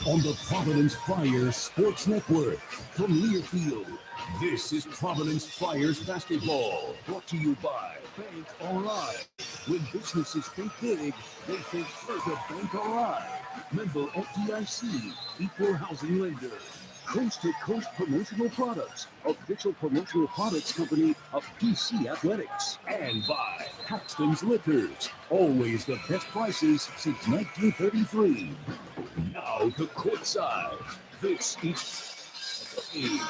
on the Providence Fire Sports Network from Learfield. This is Providence Friars basketball, brought to you by Bank Online. When businesses think big, they think further Bank Online. Member FDIC, equal housing lender. Coast to Coast Promotional Products, official promotional products company of PC Athletics. And by Paxton's Liquors, always the best prices since 1933. Now to courtside. This is the game.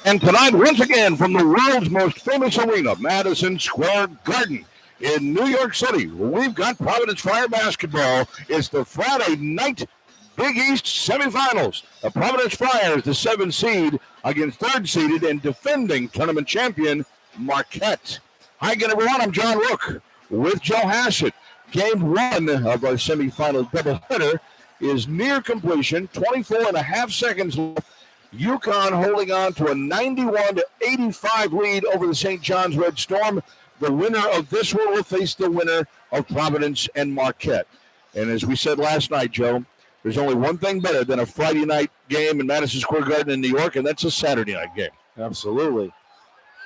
And tonight, once again, from the world's most famous arena, Madison Square Garden in New York City, we've got Providence Fire basketball. It's the Friday night Big East semifinals. The Providence Friars, the 7th seed, against 3rd seeded and defending tournament champion Marquette. Hi again, everyone. I'm John Rooke with Joe Hassett. Game 1 of our semifinal doubleheader is near completion. 24 and a half seconds left. UConn holding on to a 91-85 lead over the St. John's Red Storm. The winner of this one will face the winner of Providence and Marquette. And as we said last night, Joe, there's only one thing better than a Friday night game in Madison Square Garden in New York, and that's a Saturday night game. Absolutely.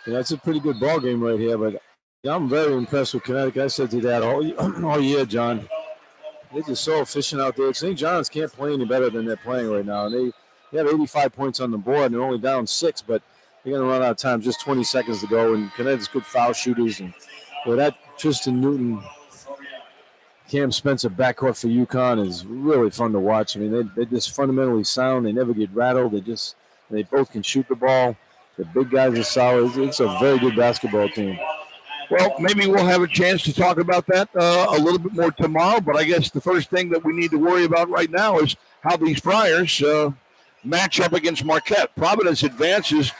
Yeah, that's a pretty good ball game right here, but I'm very impressed with Connecticut. I said to that all year, John. They're just so efficient out there. St. John's can't play any better than they're playing right now. And they have 85 points on the board, and they're only down 6, but they're going to run out of time. Just 20 seconds to go, and Connecticut's good foul shooters. And that Tristan Newton, Cam Spencer backcourt for UConn is really fun to watch. I mean, they're just fundamentally sound. They never get rattled. They both can shoot the ball. The big guys are solid. It's a very good basketball team. Well, maybe we'll have a chance to talk about that a little bit more tomorrow, but I guess the first thing that we need to worry about right now is how these Friars match up against Marquette. Providence advances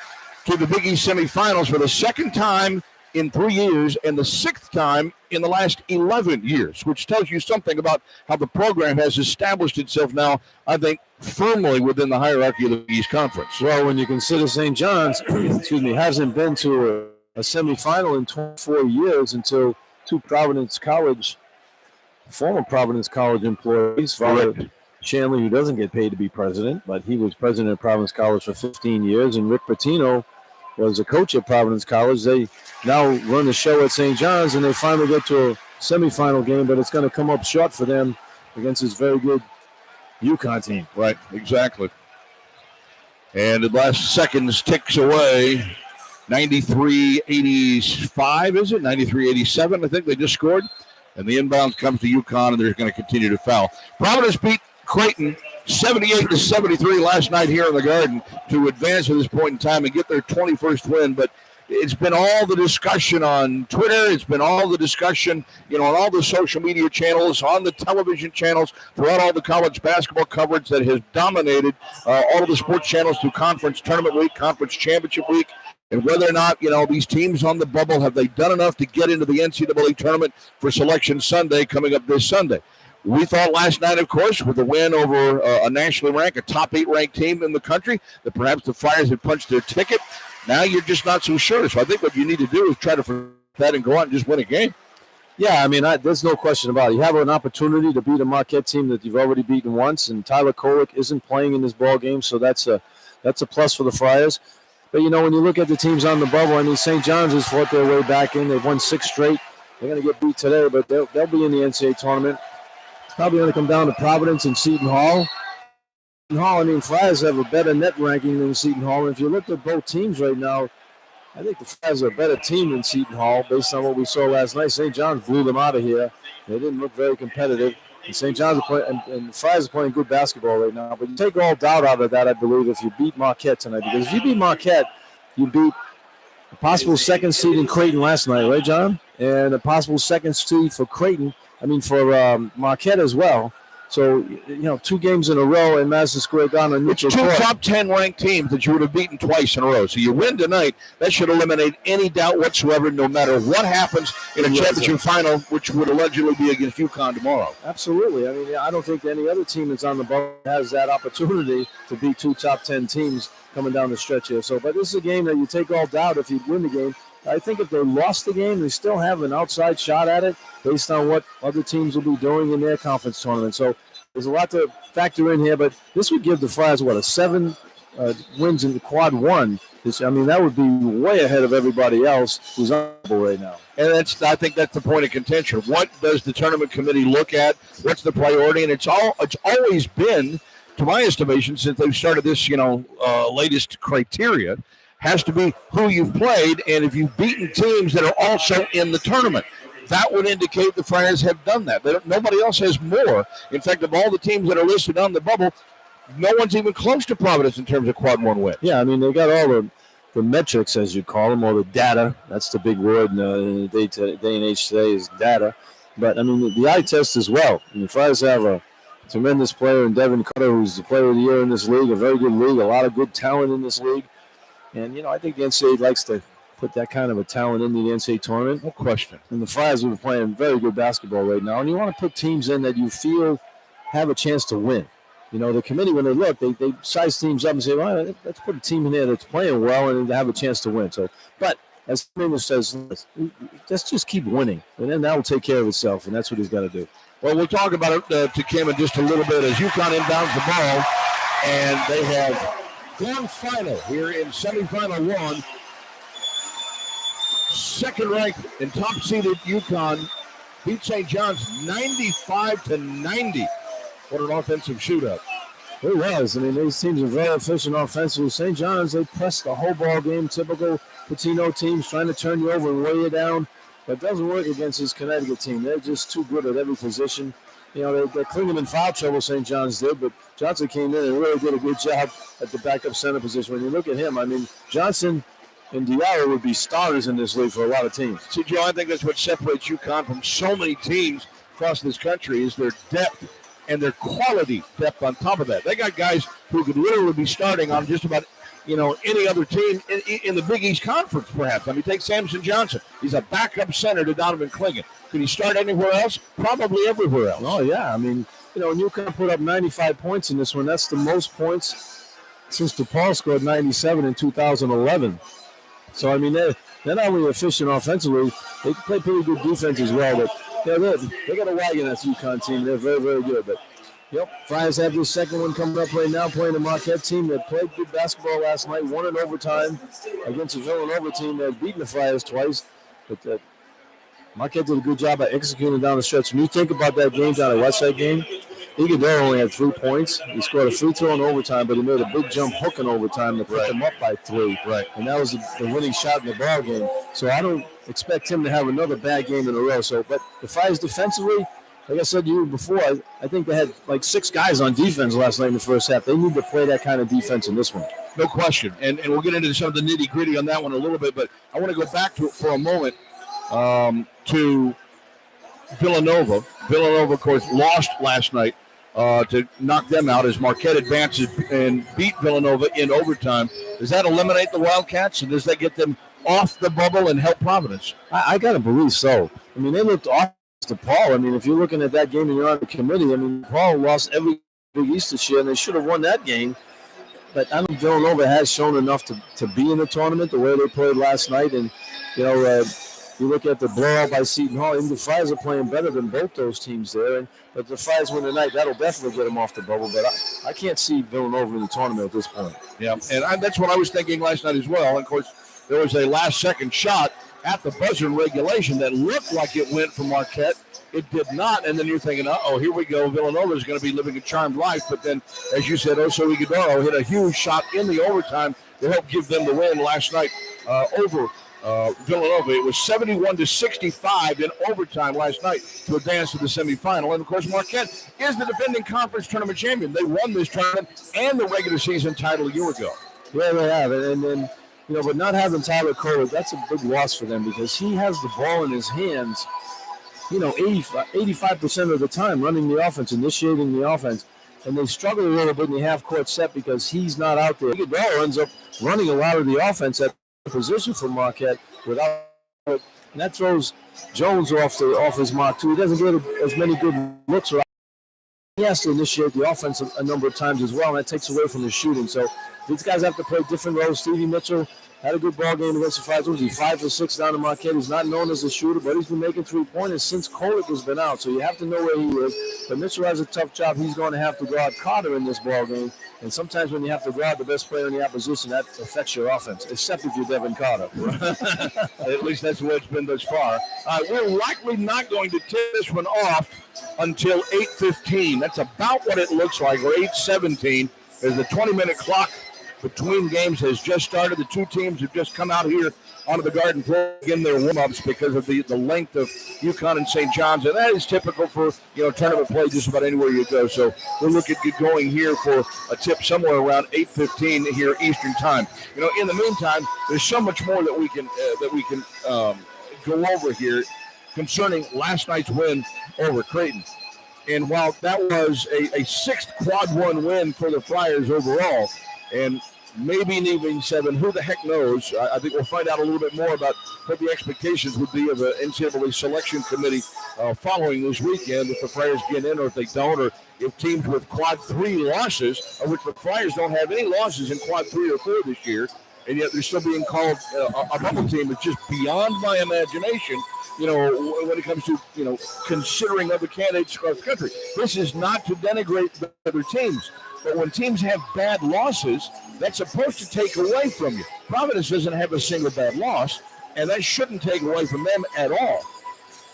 to the Big East semifinals for the second time in 3 years and the 6th time in the last 11 years, which tells you something about how the program has established itself now, I think, firmly within the hierarchy of the Big East Conference. Well, when you consider St. John's, hasn't been to a semifinal in 24 years until two former Providence College employees, Father Shanley, who doesn't get paid to be president, but he was president of Providence College for 15 years, and Rick Pitino was a coach at Providence College. They now run the show at St. John's, and they finally get to a semifinal game, but it's going to come up short for them against this very good UConn team. Right, exactly. And the last seconds ticks away. 93-85, is it? 93-87, I think they just scored. And the inbound comes to UConn, and they're going to continue to foul. Providence beat Creighton 78-73 last night here in the Garden to advance at this point in time and get their 21st win. But it's been all the discussion on Twitter. It's been all the discussion, on all the social media channels, on the television channels, throughout all the college basketball coverage that has dominated all of the sports channels through conference tournament week, conference championship week, and whether or not, these teams on the bubble, have they done enough to get into the NCAA tournament for Selection Sunday coming up this Sunday? We thought last night, of course, with the win over a nationally ranked, a top 8 ranked team in the country, that perhaps the Friars had punched their ticket. Now you're just not so sure. So I think what you need to do is try to forget that and go out and just win a game. Yeah, I mean, there's no question about it. You have an opportunity to beat a Marquette team that you've already beaten once, and Tyler Kolek isn't playing in this ball game, so that's a plus for the Friars. But, when you look at the teams on the bubble, I mean, St. John's has fought their way back in. They've won 6 straight. They're going to get beat today, but they'll be in the NCAA tournament. It's probably going to come down to Providence and Seton Hall. Friars have a better net ranking than Seton Hall. And if you look at both teams right now, I think the Friars are a better team than Seton Hall based on what we saw last night. St. John's blew them out of here. They didn't look very competitive. And St. John's are playing, and the Friars are playing good basketball right now. But you take all doubt out of that, I believe, if you beat Marquette tonight. Because if you beat Marquette, you beat a possible 2nd seed in Creighton last night, right, John? And a possible 2nd seed for Marquette as well. So, 2 games in a row in Madison Square Garden. It's 2 top 10 ranked teams that you would have beaten twice in a row. So you win tonight, that should eliminate any doubt whatsoever, no matter what happens in a championship final, which would allegedly be against UConn tomorrow. Absolutely. I mean, I don't think any other team that's on the bubble has that opportunity to beat 2 top 10 teams coming down the stretch here. So, but this is a game that you take all doubt if you win the game. I think if they lost the game, they still have an outside shot at it based on what other teams will be doing in their conference tournament. So There's a lot to factor in here, but this would give the Friars, a 7 wins in the quad one. That would be way ahead of everybody else who's on the board right now. And I think that's the point of contention. What does the tournament committee look at? What's the priority? And it's always been, to my estimation, since they've started this, latest criteria, has to be who you've played and if you've beaten teams that are also in the tournament. That would indicate the Friars have done that. Nobody else has more. In fact, of all the teams that are listed on the bubble, no one's even close to Providence in terms of quad one wins. Yeah, they got all the metrics, as you call them, or the data. That's the big word in the day and age today is data. But, the eye test as well. The Friars have a tremendous player in Devin Cutter, who's the player of the year in this league, a very good league, a lot of good talent in this league. And, I think the NCAA likes to put that kind of a talent into the NCAA tournament. No question. And the Friars are playing very good basketball right now. And you want to put teams in that you feel have a chance to win. The committee, when they look, they size teams up and say, well, let's put a team in there that's playing well and have a chance to win. So, but as Mingus says, let's just keep winning, and then that will take care of itself, and that's what he's got to do. Well, we'll talk about it to Kim in just a little bit as UConn inbounds the ball, and they have gone final here in semifinal one. Second-ranked and top-seeded UConn beat St. John's 95-90. What an offensive shootout. It was. These teams are very efficient offensively. St. John's, they pressed the whole ball game. Typical Patino teams trying to turn you over and weigh you down. But it doesn't work against this Connecticut team. They're just too good at every position. They're clinging in foul trouble, St. John's did, but Johnson came in and really did a good job at the backup center position. When you look at him, Johnson and Diallo would be starters in this league for a lot of teams. See, Joe, I think that's what separates UConn from so many teams across this country is their depth and their quality depth on top of that. They got guys who could literally be starting on just about, any other team in the Big East Conference, perhaps. Take Samson Johnson. He's a backup center to Donovan Clingan. Could he start anywhere else? Probably everywhere else. Oh, yeah. UConn put up 95 points in this one. That's the most points since DePaul scored 97 in 2011. So, they're not only efficient offensively, they play pretty good defense as well, but they got a wagon at the UConn team. They're very, very good. But, Friars have this second one coming up right now, playing the Marquette team that played good basketball last night, won in overtime against a Villanova team that beaten the Friars twice. But Marquette did a good job of executing down the stretch. When you think about that game down at Westside game, Iguodala only had 3 points. He scored a free throw in overtime, but he made a big jump hook in overtime to put them up by 3. Right. And that was the winning shot in the ball game. So I don't expect him to have another bad game in a row. But the Friars defensively, like I said to you before, I think they had 6 guys on defense last night in the first half. They need to play that kind of defense in this one. No question. And we'll get into some of the nitty-gritty on that one a little bit, but I want to go back to it for a moment to Villanova. Villanova, of course, lost last night to knock them out as Marquette advances and beat Villanova in overtime. Does that eliminate the Wildcats, and does that get them off the bubble and help Providence? I got to believe so. They looked off to Paul. If you're looking at that game and you're on the committee, Paul lost every Big East this year, and they should have won that game. But I think Villanova has shown enough to be in the tournament the way they played last night. And, you look at the blowout by Seton Hall, even the Friars are playing better than both those teams there. But the Friars win tonight, that'll definitely get them off the bubble. But I can't see Villanova in the tournament at this point. Yeah, and that's what I was thinking last night as well. And, of course, there was a last-second shot at the buzzer in regulation that looked like it went for Marquette. It did not, and then you're thinking, here we go. Villanova is going to be living a charmed life. But then, as you said, Oso Ighodaro hit a huge shot in the overtime to help give them the win last night over Villanova. It was 71-65 in overtime last night to advance to the semifinal. And, of course, Marquette is the defending conference tournament champion. They won this tournament and the regular season title a year ago. Yeah, they have. And then, but not having Tyler Kohler, that's a big loss for them because he has the ball in his hands, 85% of the time running the offense, initiating the offense. And they struggle a little bit in the half-court set because he's not out there. Iguodala ends up running a lot of the offense at position for Marquette without it. And that throws Jones off his mark, too. He doesn't get as many good looks around. He has to initiate the offense a number of times as well, and that takes away from his shooting. So these guys have to play different roles. Stevie Mitchell Had a good ball game against the Friars. He's 5 for 6 down in Marquette. He's not known as a shooter, but he's been making 3-pointers since Kolick has been out. So you have to know where he is. But Mitchell has a tough job. He's going to have to guard Carter in this ball game. And sometimes when you have to guard the best player in the opposition, that affects your offense, except if you're Devin Carter. At least that's the way it's been thus far. We're likely not going to tip this one off until 8:15. That's about what it looks like, or 8:17, as the 20-minute clock between games has just started. The two teams have just come out here onto the Garden floor in their warm-ups because of the length of UConn and St. John's, and that is typical for tournament play just about anywhere you go. So we're looking at going here for a tip somewhere around 8:15 here Eastern time. In the meantime, there's so much more that we can go over here concerning last night's win over Creighton. And while that was a sixth quad one win for the Friars overall, and maybe an evening 7, who the heck knows? I think we'll find out a little bit more about what the expectations would be of the NCAA selection committee following this weekend, if the Friars get in or if they don't, or if teams with quad 3 losses, of which the Friars don't have any losses in quad 3 or 4 this year, and yet they're still being called a bubble team. It's just beyond my imagination, when it comes to, considering other candidates across the country. This is not to denigrate the other teams, but when teams have bad losses, that's supposed to take away from you. Providence doesn't have a single bad loss, and that shouldn't take away from them at all.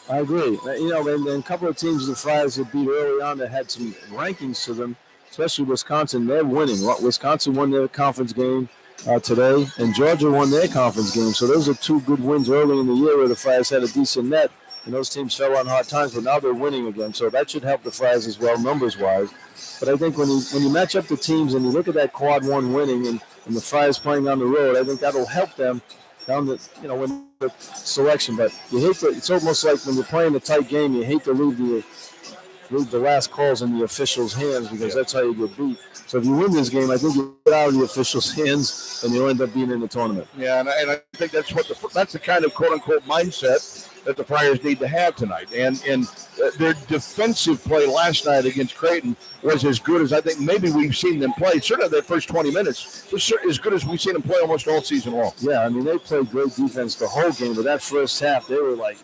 I agree. And a couple of teams the Friars have beat early on that had some rankings to them, especially Wisconsin. They're winning. Wisconsin won their conference game today, and Georgia won their conference game. So those are two good wins early in the year where the Friars had a decent net, and those teams fell on hard times, but now they're winning again. So that should help the Friars as well, numbers-wise. But I think when you match up the teams and you look at that quad one winning and the Friars playing on the road, I think that'll help them down the when the selection. But you hate to. It's almost like when you're playing a tight game, you hate to leave the last calls in the officials' hands because that's how you get beat. So if you win this game, I think you get out of the officials' hands and you'll end up being in the tournament. Yeah, and I think that's that's the kind of quote-unquote mindset that the Friars need to have tonight. And their defensive play last night against Creighton was as good as I think maybe we've seen them play. Certainly their first 20 minutes was as good as we've seen them play almost all season long. Yeah, I mean, they played great defense the whole game, but that first half, they were like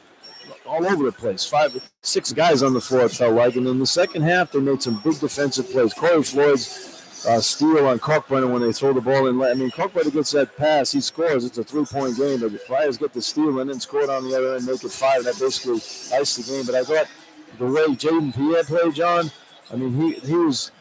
all over the place. 5, 6 guys on the floor, it felt like. And in the second half, they made some big defensive plays. Corey Floyd's steal on Kalkbrenner when they throw the ball in. I mean, Kalkbrenner gets that pass, he scores. It's a 3-point game, but the Friars get the steal and then score it on the other end, make it 5. That basically iced the game. But I thought the way Jaden Pierre played, John, I mean,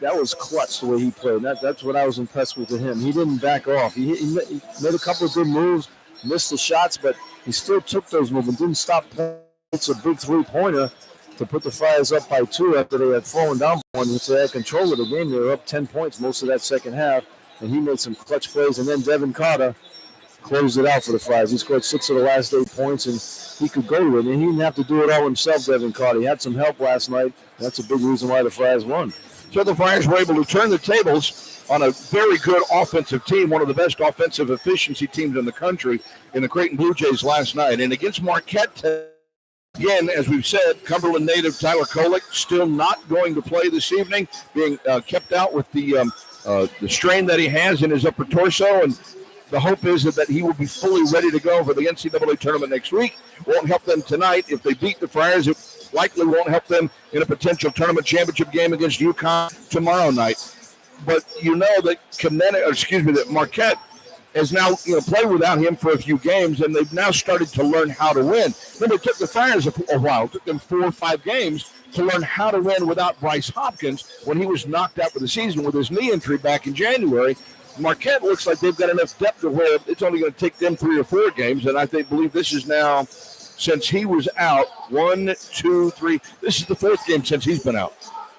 that was clutch the way he played. That's what I was impressed with him. He didn't back off. He made a couple of good moves, missed the shots, but he still took those moves and didn't stop playing. It's a big 3-pointer to put the Friars up by 2 after they had fallen down one. So they had control of the game. They were up 10 points most of that second half, and he made some clutch plays. And then Devin Carter closed it out for the Friars. He scored 6 of the last 8 points, and he could go to it. And he didn't have to do it all himself, Devin Carter. He had some help last night. That's a big reason why the Friars won. So the Friars were able to turn the tables on a very good offensive team, one of the best offensive efficiency teams in the country, in the Creighton Blue Jays last night. And against Marquette, again, as we've said, Cumberland native Tyler Kolick still not going to play this evening, being kept out with the strain that he has in his upper torso, and the hope is that he will be fully ready to go for the NCAA tournament next week. Won't help them tonight. If they beat the Friars, it likely won't help them in a potential tournament championship game against UConn tomorrow night. But that Marquette has now played without him for a few games, and they've now started to learn how to win. Then it took the Friars a while. It took them 4 or 5 games to learn how to win without Bryce Hopkins when he was knocked out for the season with his knee injury back in January. Marquette looks like they've got enough depth to where it's only going to take them 3 or 4 games, and I believe this is now, since he was out, 1, 2, 3. This is the 4th game since he's been out.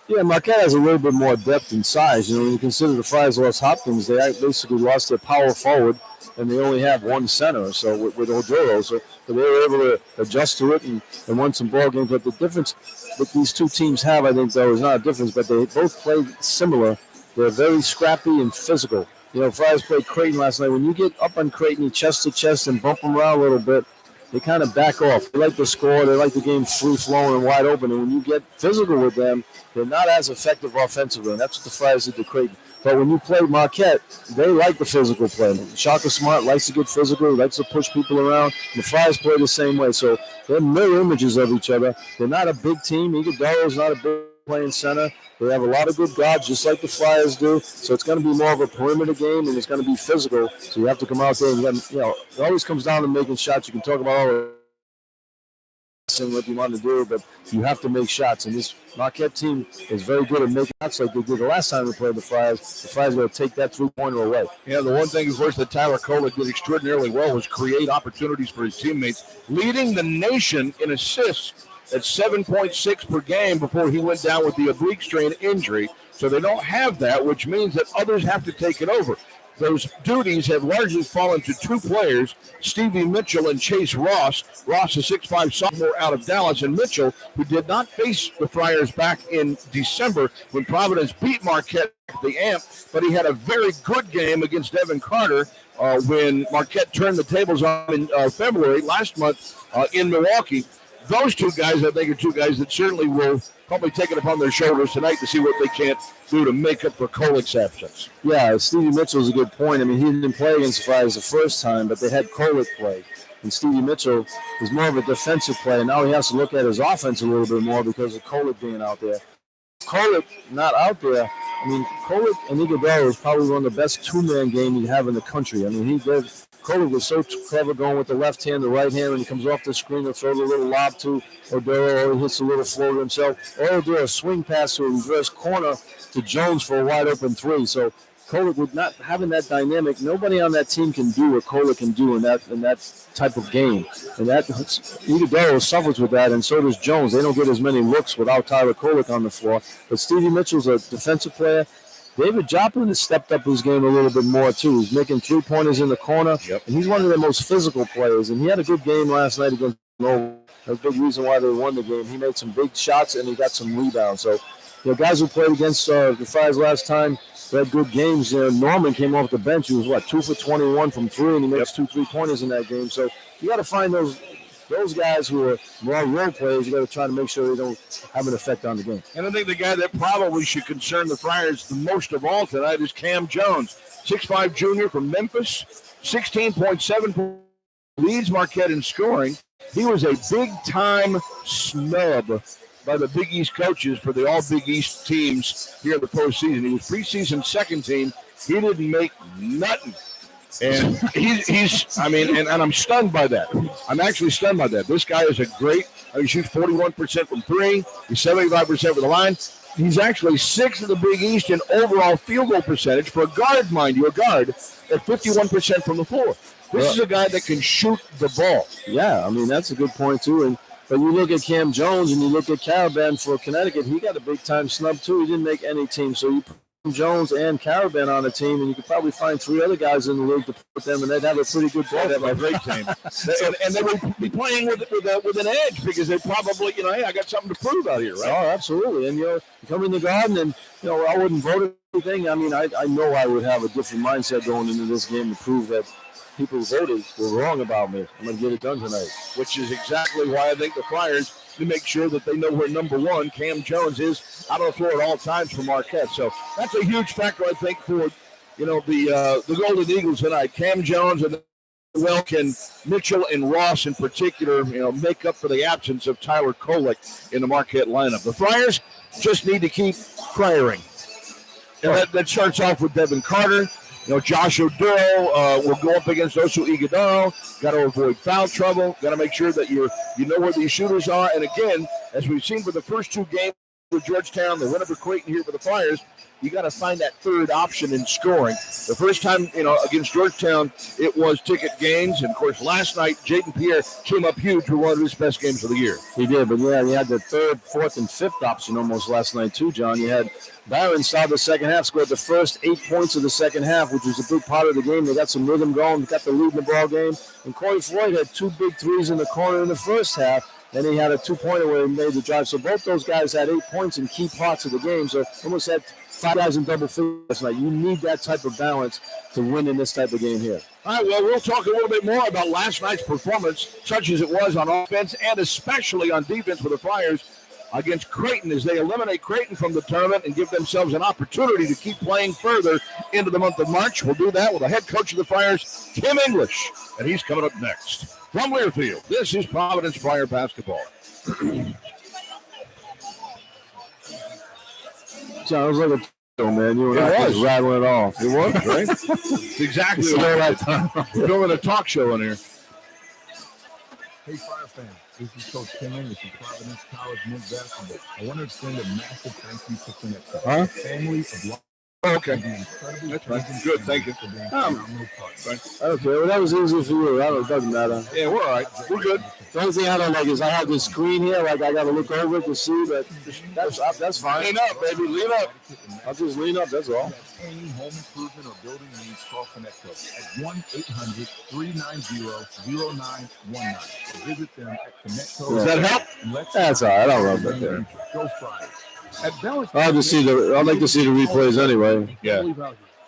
Yeah, Marquette has a little bit more depth and size. When you consider the Friars lost Hopkins, they basically lost their power forward, and they only have one center. So with Oduro, so they were able to adjust to it and won some ball games. But the difference that these two teams have, I think, though, is not a difference, but they both play similar. They're very scrappy and physical. Friars played Creighton last night. When you get up on Creighton, chest to chest, and bump them around a little bit, they kind of back off. They like to score. They like the game free-flowing and wide open. And when you get physical with them, they're not as effective offensively. And that's what the Friars did to Creighton. But when you play Marquette, they like the physical play. Shaka Smart likes to get physical, likes to push people around. And the Friars play the same way. So they're mirror images of each other. They're not a big team. Iguodala's not a big playing center. They have a lot of good guards, just like the Flyers do. So it's going to be more of a perimeter game, and it's going to be physical. So you have to come out there and, it always comes down to making shots. You can talk about all the what you want to do, but you have to make shots. And this Marquette team is very good at making shots like they did the last time we played the Flyers. The Flyers are going to take that three-pointer away. Yeah, the one thing, of course, that Tyler Kolek did extraordinarily well was create opportunities for his teammates, leading the nation in assists at 7.6 per game before he went down with the oblique strain injury. So they don't have that, which means that others have to take it over. Those duties have largely fallen to two players, Stevie Mitchell and Chase Ross. Ross, a 6'5" sophomore out of Dallas, and Mitchell, who did not face the Friars back in December when Providence beat Marquette at the AMP, but he had a very good game against Evan Carter when Marquette turned the tables on in February last month in Milwaukee. Those two guys, I think, are two guys that certainly will probably take it upon their shoulders tonight to see what they can't do to make up for Kolek's absence. Yeah, Stevie Mitchell's a good point. I mean, he didn't play against the Friars the first time, but they had Kolek play. And Stevie Mitchell is more of a defensive player. Now he has to look at his offense a little bit more because of Kolek being out there. Kolek not out there. I mean, Kolek and Iguodala is probably one of the best two-man games you have in the country. I mean, Kolek was so clever going with the left hand, the right hand. When he comes off the screen, he'll throw the little lob to Odero, or he hits a little floater himself, or he'll do a swing pass to a reverse corner to Jones for a wide open three. So Kolek, with not having that dynamic, nobody on that team can do what Kolek can do in that type of game. And that Iguodala suffers with that, and so does Jones. They don't get as many looks without Tyler Kolek on the floor. But Stevie Mitchell's a defensive player. David Joplin has stepped up his game a little bit more, too. He's making three-pointers in the corner, and he's one of the most physical players. And he had a good game last night against Nova. That's a big reason why they won the game. He made some big shots, and he got some rebounds. So, guys who played against the Friars last time, they had good games. Norman came off the bench. He was, 2 for 21 from three, and he makes 2 3-pointers in that game. So you got to find those guys who are more role players. You got to try to make sure they don't have an effect on the game. And I think the guy that probably should concern the Friars the most of all tonight is Cam Jones, 6'5" junior from Memphis, 16.7 leads Marquette in scoring. He was a big-time snub by the Big East coaches for the all-Big East teams here in the postseason. He was preseason second team. He didn't make nothing. And and I'm stunned by that. I'm actually stunned by that. This guy is he shoots 41% from three. He's 75% from the line. He's actually sixth in the Big East in overall field goal percentage for a guard, mind you, at 51% from the floor. This is a guy that can shoot the ball. Yeah, I mean, that's a good point, too. But you look at Cam Jones and you look at Caravan for Connecticut, he got a big-time snub, too. He didn't make any team. So you put Jones and Caravan on a team, and you could probably find 3 other guys in the league to put them, and they'd have a pretty good ball. They'd have a great team. and they would be playing with an edge because they probably, hey, I got something to prove out here, right? Oh, absolutely. And, you come in the Garden, and, I wouldn't vote anything. I mean, I know I would have a different mindset going into this game to prove that people who voted were wrong about me. I'm going to get it done tonight. Which is exactly why I think the Flyers, to make sure that they know where number one, Cam Jones, is out on the floor at all times for Marquette. So that's a huge factor, I think, for, the Golden Eagles tonight. Cam Jones and can Mitchell and Ross in particular, make up for the absence of Tyler Kolek in the Marquette lineup. The Flyers just need to keep firing. And that starts off with Devin Carter. Josh Odero will go up against Oso Iguodala. Got to avoid foul trouble. Got to make sure that you know where these shooters are. And again, as we've seen for the first 2 games with Georgetown, the win over Creighton here for the Flyers, you got to find that third option in scoring. The first time, against Georgetown, it was Ticket Gaines. And, of course, last night, Jaden Pierre came up huge for one of his best games of the year. He did, but, he had the third, fourth, and fifth option almost last night, too, John. You had Barron started the second half, scored the first 8 points of the second half, which was a big part of the game. They got some rhythm going. They got the lead in the ball game. And Corey Floyd had 2 big threes in the corner in the first half. and he had a 2-pointer where he made the drive. So both those guys had 8 points in key parts of the game. So almost had 5 guys in double figures last night. You need that type of balance to win in this type of game here. All right, well, we'll talk a little bit more about last night's performance, such as it was on offense and especially on defense for the Friars against Creighton as they eliminate Creighton from the tournament and give themselves an opportunity to keep playing further into the month of March. We'll do that with the head coach of the Friars, Tim English, and he's coming up next. From Learfield, this is Providence Friar basketball. Sounds like a man. You were just rattling it off. It was, right? It's exactly what time. We're doing a talk show in here. Hey, Fire fans. This is Coach Tim English from Providence College men's basketball. I want to extend a massive thank you to Connect. Family of love. Okay. That's fine. Good, thank you. Okay, well, that was easy for you. It doesn't matter. Yeah, we're all right. We're good. The only thing I don't like is I have this screen here, like I got to look over it to see, but that's fine. Lean up, baby. Lean up. I'll just lean up, that's all. Any home improvement or building needs, call Connecto at 1-800-390-0919. Visit them at Connecto. Does that help? That's all right. I don't rub that there. Go Friars. At Balance, I'd like to see the replays anyway. Yeah.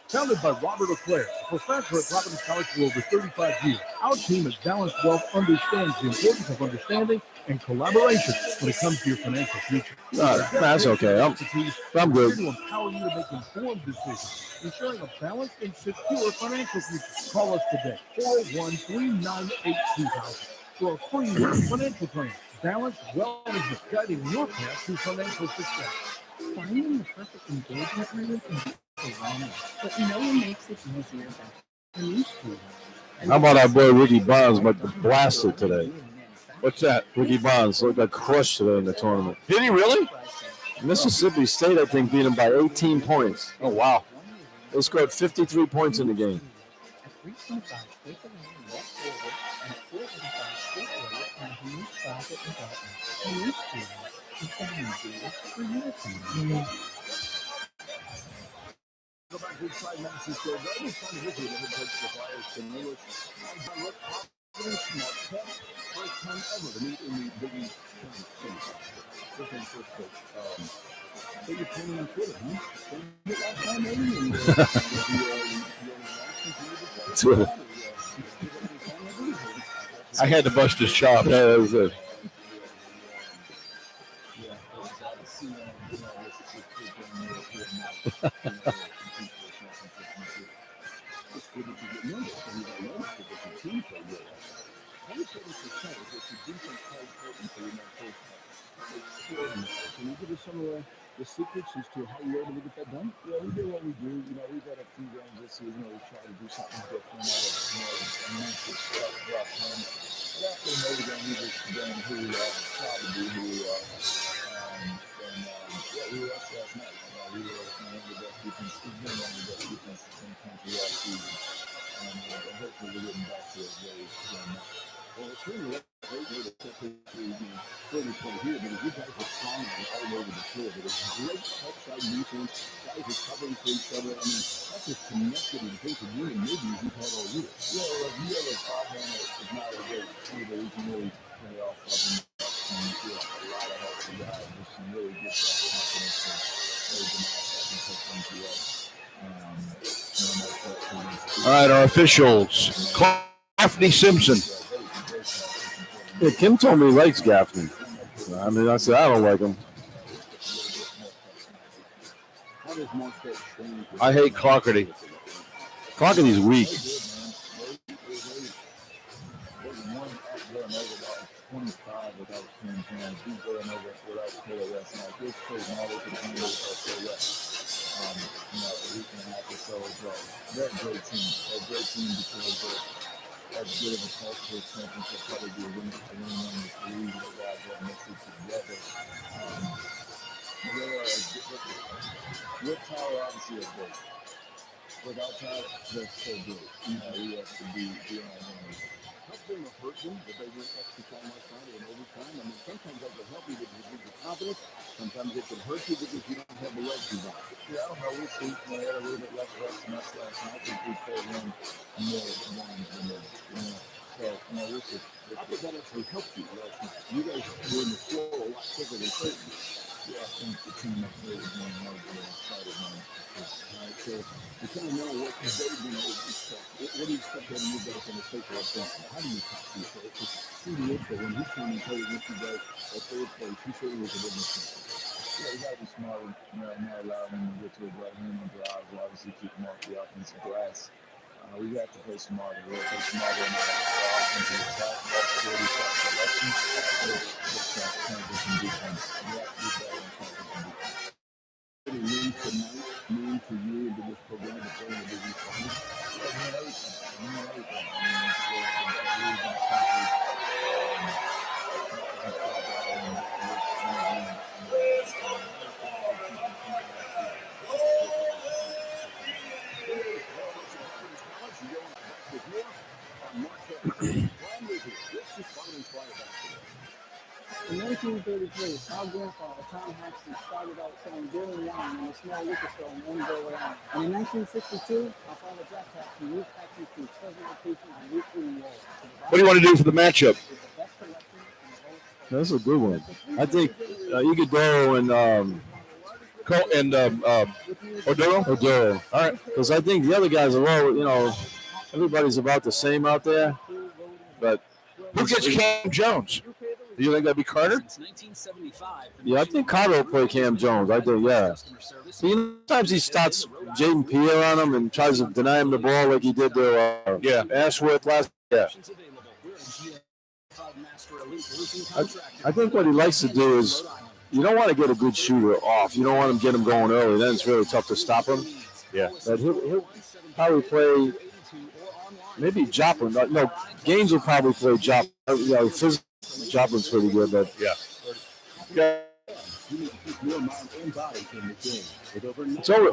Founded by Robert Leclerc, a professor at Providence College for over 35 years, our team at Balanced Wealth understands the importance of understanding and collaboration when it comes to your financial future. That's okay. I'm good. To empower you to make informed decisions, ensuring a balanced and secure financial future. Call us today, 401-398-2000 for a free financial plan. Balanced Wealth is guiding your path to financial success. Finding the perfect engagement ring is wrong, but no one makes it easier than new school. How about our boy Ricky Bonds blasted today? What's that? Ricky Bonds got crushed today in the tournament. Did he really? Mississippi State, I think, beat him by 18 points. Oh, wow. They scored 53 points in the game. Go back inside Madison Square Garden. It's time to visit the head coach of the Flyers, Tim English. Marquette, first time ever to meet in the Big East semifinals. First coach. So you're planning on Twitter, huh? Last time, maybe? Twitter. I had to bust his chops. Yeah, that was it. Can you give us some of the secrets as to how you were able to get that done? Yeah, we do what we do. We've got a few games this season where we try to do something different out of, a mental stuff drop home. But after we know we're going to need this game who we are, try to be who we are. We were up last night. We were one of the best defenses. We've been one of the best defenses in the country last season. And hopefully we're getting back to those days. Well, it's really a great way to set further play here, because you guys are strong and all over the floor. But it's great outside defense. Guys are covering for each other. I mean, that's just connected in case of winning maybe you've had all year. Yeah, well, if you have a five-man that's not a great team that we can really play off of and get a lot of help from guys. Just can really get that confidence and really deny that and put things to us. All right, our officials. Gaffney Simpson. Yeah, Kim told me he likes Gaffney. I mean, I said I don't like him. I hate Clockerty. Clockerty's weak. As good of a cultural championship, probably be a win for the league that guys that mix it together. With Tyler, obviously, is good. Without Tyler, they're so good. We have to be on our own. Help them or hurt them, but they went extra time last night and overtime. I mean, sometimes that can help you because it gives you confidence. Sometimes it can hurt you because you don't have the legs you want. Yeah, I don't know. We'll see. We had a little bit less rest than us last night. I think we played one more games than they. So, we'll see. How did that actually help you last night? You guys were in the flow a lot quicker than Creighton. Yeah, I think the team up there is more excited now. All right, so you kind of know what they've been able to expect. What do you expect out of you guys in the state for offense? How do you talk to each other? Because Stevie Mitchell, when he came and played against you guys at third place, he said he was a different team. Yeah, you got to be smart. Not allow him to get to his right hand on drives. Obviously, keep him off the offensive glass. We have to play smarter. We have to play smarter in our offensive attack, ball security, shot selection, transition defense. We have to do better in transition defense. What do win tonight mean to you into this program to play in the Big East Finals? In 1933, our grandfather, Tom Hassett, started out selling beer and wine in a small liquor store in Owensboro, Rhode Island. And in 1962, our father, Jack Hassett, moved Hackney to its present location on Route 3 in Wall. What do you want to do for the matchup? That's a good one. I think Iguodaro and Oduro. All right, because I think the other guys are all, everybody's about the same out there. But who gets Cam Jones? Do you think that'd be Carter? Yeah, I think Carter will play Cam Jones. I think, yeah. Sometimes he starts Jaden Pierre on him and tries to deny him the ball like he did to Ashworth last year. I think what he likes to do is you don't want to get a good shooter off. You don't want to get him going early. Then it's really tough to stop him. Yeah. But he'll probably play maybe Joplin. No, Gaines will probably play Joplin. Joplin's pretty good, but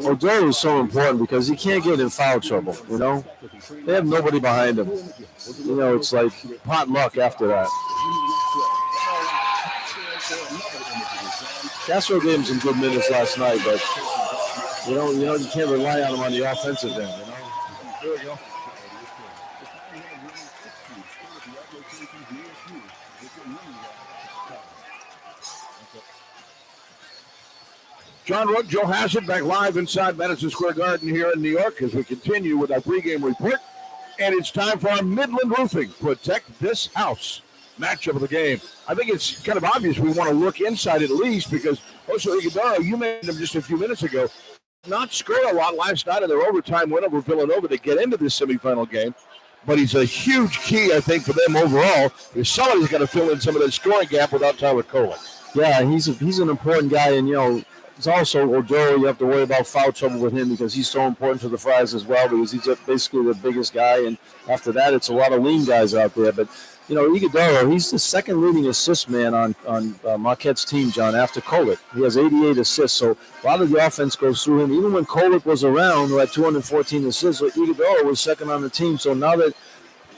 Oduro is so important because he can't get in foul trouble. They have nobody behind him. It's like pot luck after that. Castro gave him some good minutes last night, but you can't rely on him on the offensive end. There we go. John Rooke, Joe Hassett back live inside Madison Square Garden here in New York as we continue with our pregame report. And it's time for our Midland Roofing Protect This House matchup of the game. I think it's kind of obvious we want to look inside at least because Oso Iguodaro, you mentioned him just a few minutes ago, not scored a lot last night in their overtime win over Villanova to get into this semifinal game. But he's a huge key, I think, for them overall. If somebody's got to fill in some of that scoring gap without Tyler Kolek. Yeah, he's an important guy, and it's also Oduro. You have to worry about foul trouble with him because he's so important for the Friars as well because he's basically the biggest guy. And after that, it's a lot of lean guys out there. But, Iguodaro, he's the second leading assist man on Marquette's team, John, after Kolek. He has 88 assists, so a lot of the offense goes through him. Even when Kolek was around, who had 214 assists, Iguodaro was second on the team. So now that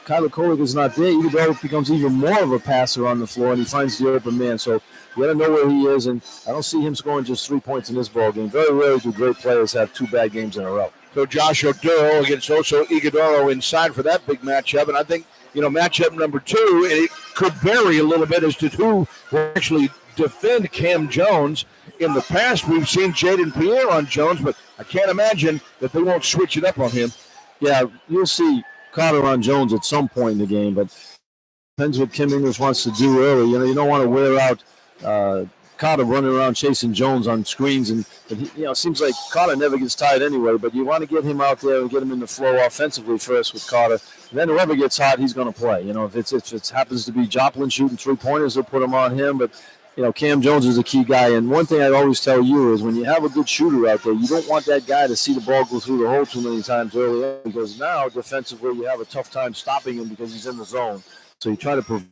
Kyler Kolek is not there, Iguodaro becomes even more of a passer on the floor, and he finds the open man. So you got to know where he is, and I don't see him scoring just 3 points in this ball game. Very rarely do great players have 2 bad games in a row. So Josh Oduro against Oso Iguodaro inside for that big matchup, and I think matchup number 2, and it could vary a little bit as to who will actually defend Cam Jones. In the past, we've seen Jaden Pierre on Jones, but I can't imagine that they won't switch it up on him. Yeah, you'll see Carter on Jones at some point in the game, but depends what Kim English wants to do early. You don't want to wear out Carter running around chasing Jones on screens, and it seems like Carter never gets tired anyway. But you want to get him out there and get him in the flow offensively first with Carter. And then whoever gets hot, he's going to play. If it happens to be Joplin shooting 3-pointers, they'll put him on him. But Cam Jones is a key guy. And one thing I always tell you is when you have a good shooter out there, you don't want that guy to see the ball go through the hole too many times early on because now defensively you have a tough time stopping him because he's in the zone. So you try to prevent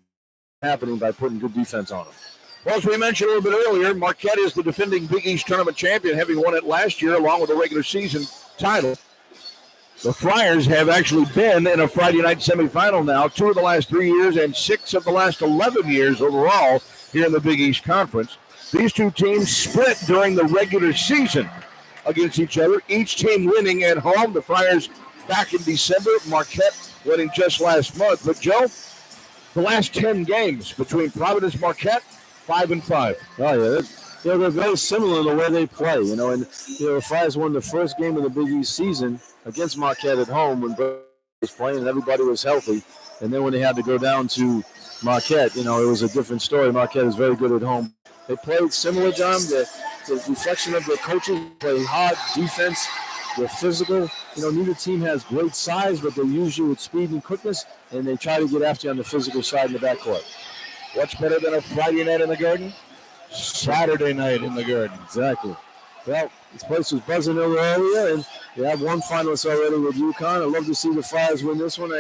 it happening by putting good defense on him. Well, as we mentioned a little bit earlier, Marquette is the defending Big East tournament champion, having won it last year along with the regular season title. The Friars have actually been in a Friday night semifinal now 2 of the last 3 years and 6 of the last 11 years overall here in the Big East Conference. These two teams split during the regular season against each other, each team winning at home. The Friars back in December, Marquette winning just last month. But, Joe, the last 10 games between Providence and Marquette, 5-5. Oh, yeah. They're very similar in the way they play, and the Friars won the first game of the Big East season against Marquette at home when Brady was playing and everybody was healthy. And then when they had to go down to Marquette, it was a different story. Marquette is very good at home. They played similar, John. The reflection of their coaches play hard defense. They're physical. Neither team has great size, but they use you with speed and quickness, and they try to get after you on the physical side in the backcourt. What's better than a Friday night in the Garden? Saturday night in the Garden. Exactly. Well, this place was buzzing a little earlier, and we have one finalist already with UConn. I'd love to see the Friars win this one.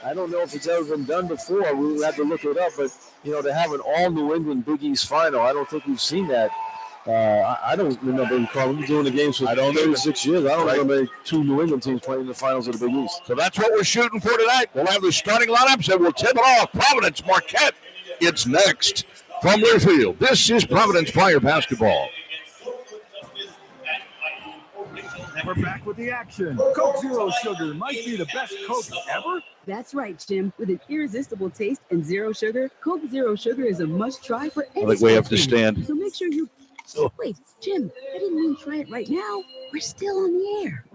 I don't know if it's ever been done before. We have to look it up, but, to have an all-New England Big East final, I don't think we've seen that. I don't remember we've doing the games for 36 years. I don't remember 2 New England teams playing in the finals of the Big East. So that's what we're shooting for tonight. We'll have the starting lineups, and we'll tip it off. Providence, Marquette. It's next. From Learfield, this is Providence Fire basketball. We're back with the action. Coke Zero Sugar might be the best Coke ever. That's right, Jim. With an irresistible taste and zero sugar, Coke Zero Sugar is a must-try for any I think we have to sports fan. stand. So make sure you... Wait, Jim, I didn't mean try it right now. We're still on the air.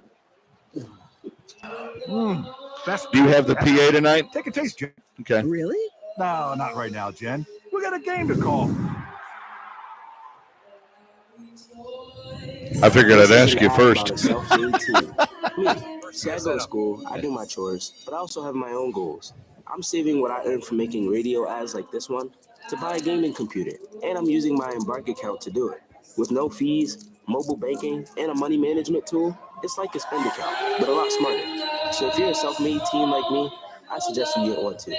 Best. Do you have the PA tonight? Take a taste, Jen. Okay. Really? No, not right now, Jen. We got a game to call. I figured I'd ask you first. See, I go to school, I do my chores, but I also have my own goals. I'm saving what I earn from making radio ads like this one to buy a gaming computer, and I'm using my Embark account to do it. With no fees, mobile banking, and a money management tool, it's like a spend account, but a lot smarter. So if you're a self-made teen like me, I suggest you get one too.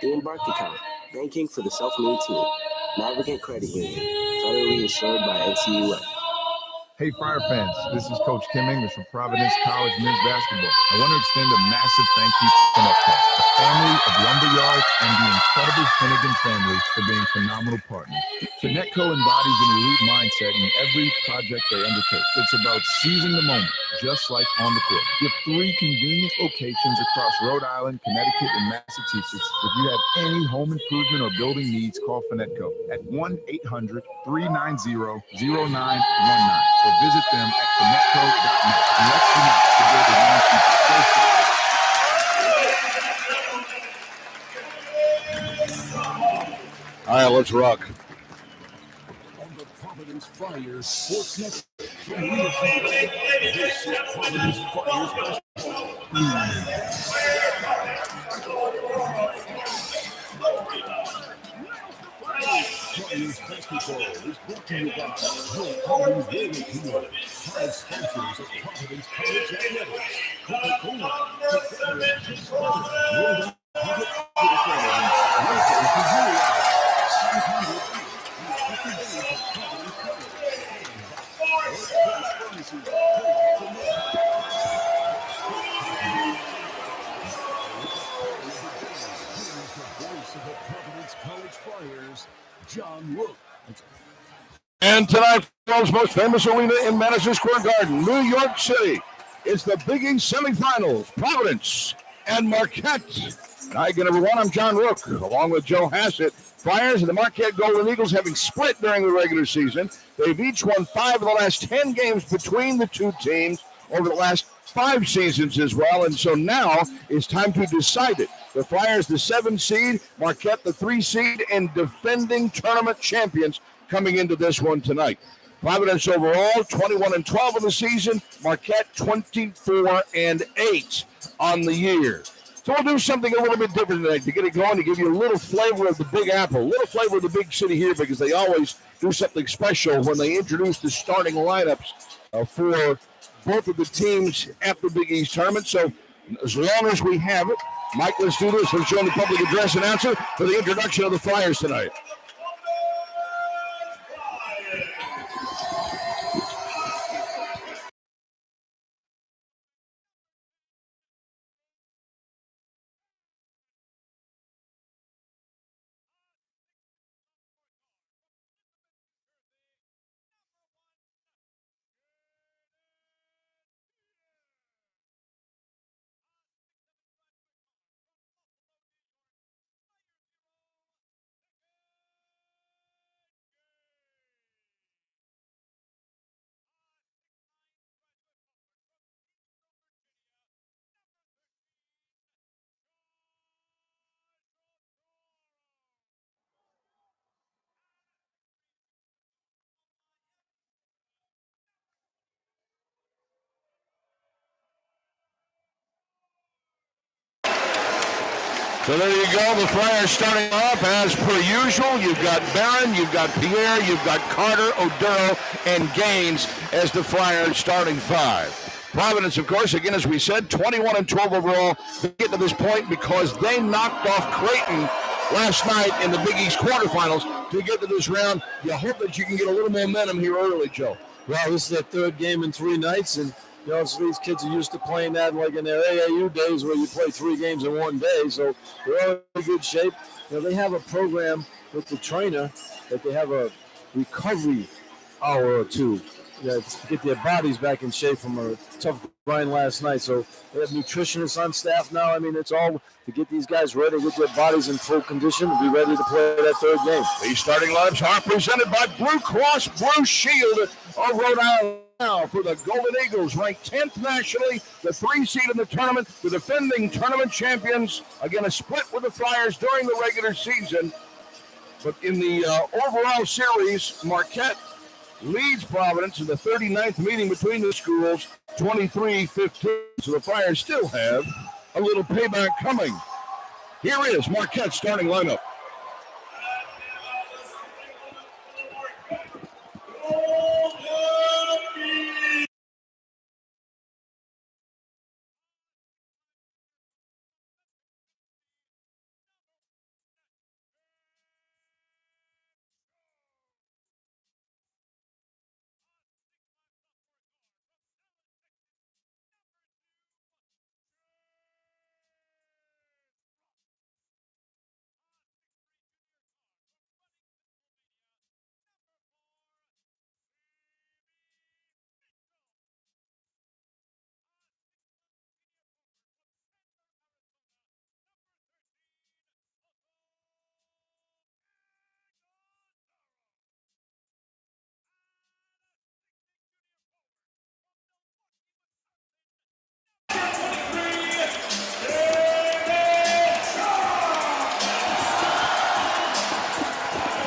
The Embark account, banking for the self-made teen. Navigant Credit Union, federally insured by NCUA. Hey, Fire fans, this is Coach Kim English from Providence College men's basketball. I want to extend a massive thank you to Finetco, the family of Lumberyard, and the incredible Finnegan family for being phenomenal partners. Finetco embodies an elite mindset in every project they undertake. It's about seizing the moment, just like on the court. With 3 convenient locations across Rhode Island, Connecticut, and Massachusetts, if you have any home improvement or building needs, call Finetco at 1-800-390-0919 or visit them at finetco.net. And let's unite to build a winning future. All right, let's rock. On the Providence Fire Sports Network from Learfield, this is Providence Fire's Flyers basketball is brought to you by your Providence Learfield, proud sponsors of Providence College Athletics, Coca-Cola, together, World Public Welcome to College Flyers, John Rooke. And tonight, the world's most famous arena in Madison Square Garden, New York City. It's the Big East Semifinals, Providence and Marquette. Hi again, everyone. I'm John Rooke, along with Joe Hassett. Flyers and the Marquette Golden Eagles having split during the regular season. They've each won 5 of the last 10 games between the two teams over the last 5 seasons as well. And so now it's time to decide it. The Flyers, the 7 seed, Marquette, the 3 seed, and defending tournament champions coming into this one tonight. Providence overall, 21-12 of the season. Marquette, 24-8 on the year. So we'll do something a little bit different tonight to get it going, to give you a little flavor of the Big Apple, a little flavor of the big city here, because they always do something special when they introduce the starting lineups for both of the teams at the Big East tournament. So as long as we have it, Mike, let's do this. Let's join the public address announcer for the introduction of the Flyers tonight. So there you go. The Flyers starting up as per usual. You've got Barron, you've got Pierre, you've got Carter, Oduro, and Gaines as the Flyers starting five. Providence, of course, again, as we said, 21-12 overall to get to this point because they knocked off Creighton last night in the Big East quarterfinals to get to this round. You hope that you can get a little momentum here early, Joe. Well, this is their third game in 3 nights, and you know, so these kids are used to playing that like in their AAU days where you play 3 games in 1 day, so they're all in good shape. You know, they have a program with the trainer that they have a recovery hour or 2 to get their bodies back in shape from a tough grind last night. So they have nutritionists on staff now. I mean, it's all to get these guys ready, get their bodies in full condition to be ready to play that 3rd game. These starting lineups are presented by Blue Cross Blue Shield of Rhode Island. Now for the Golden Eagles, ranked 10th nationally, the 3 seed in the tournament, the defending tournament champions. Again, a split with the Flyers during the regular season. But in the overall series, Marquette leads Providence in the 39th meeting between the schools, 23-15. So the Flyers still have a little payback coming. Here is Marquette's starting lineup.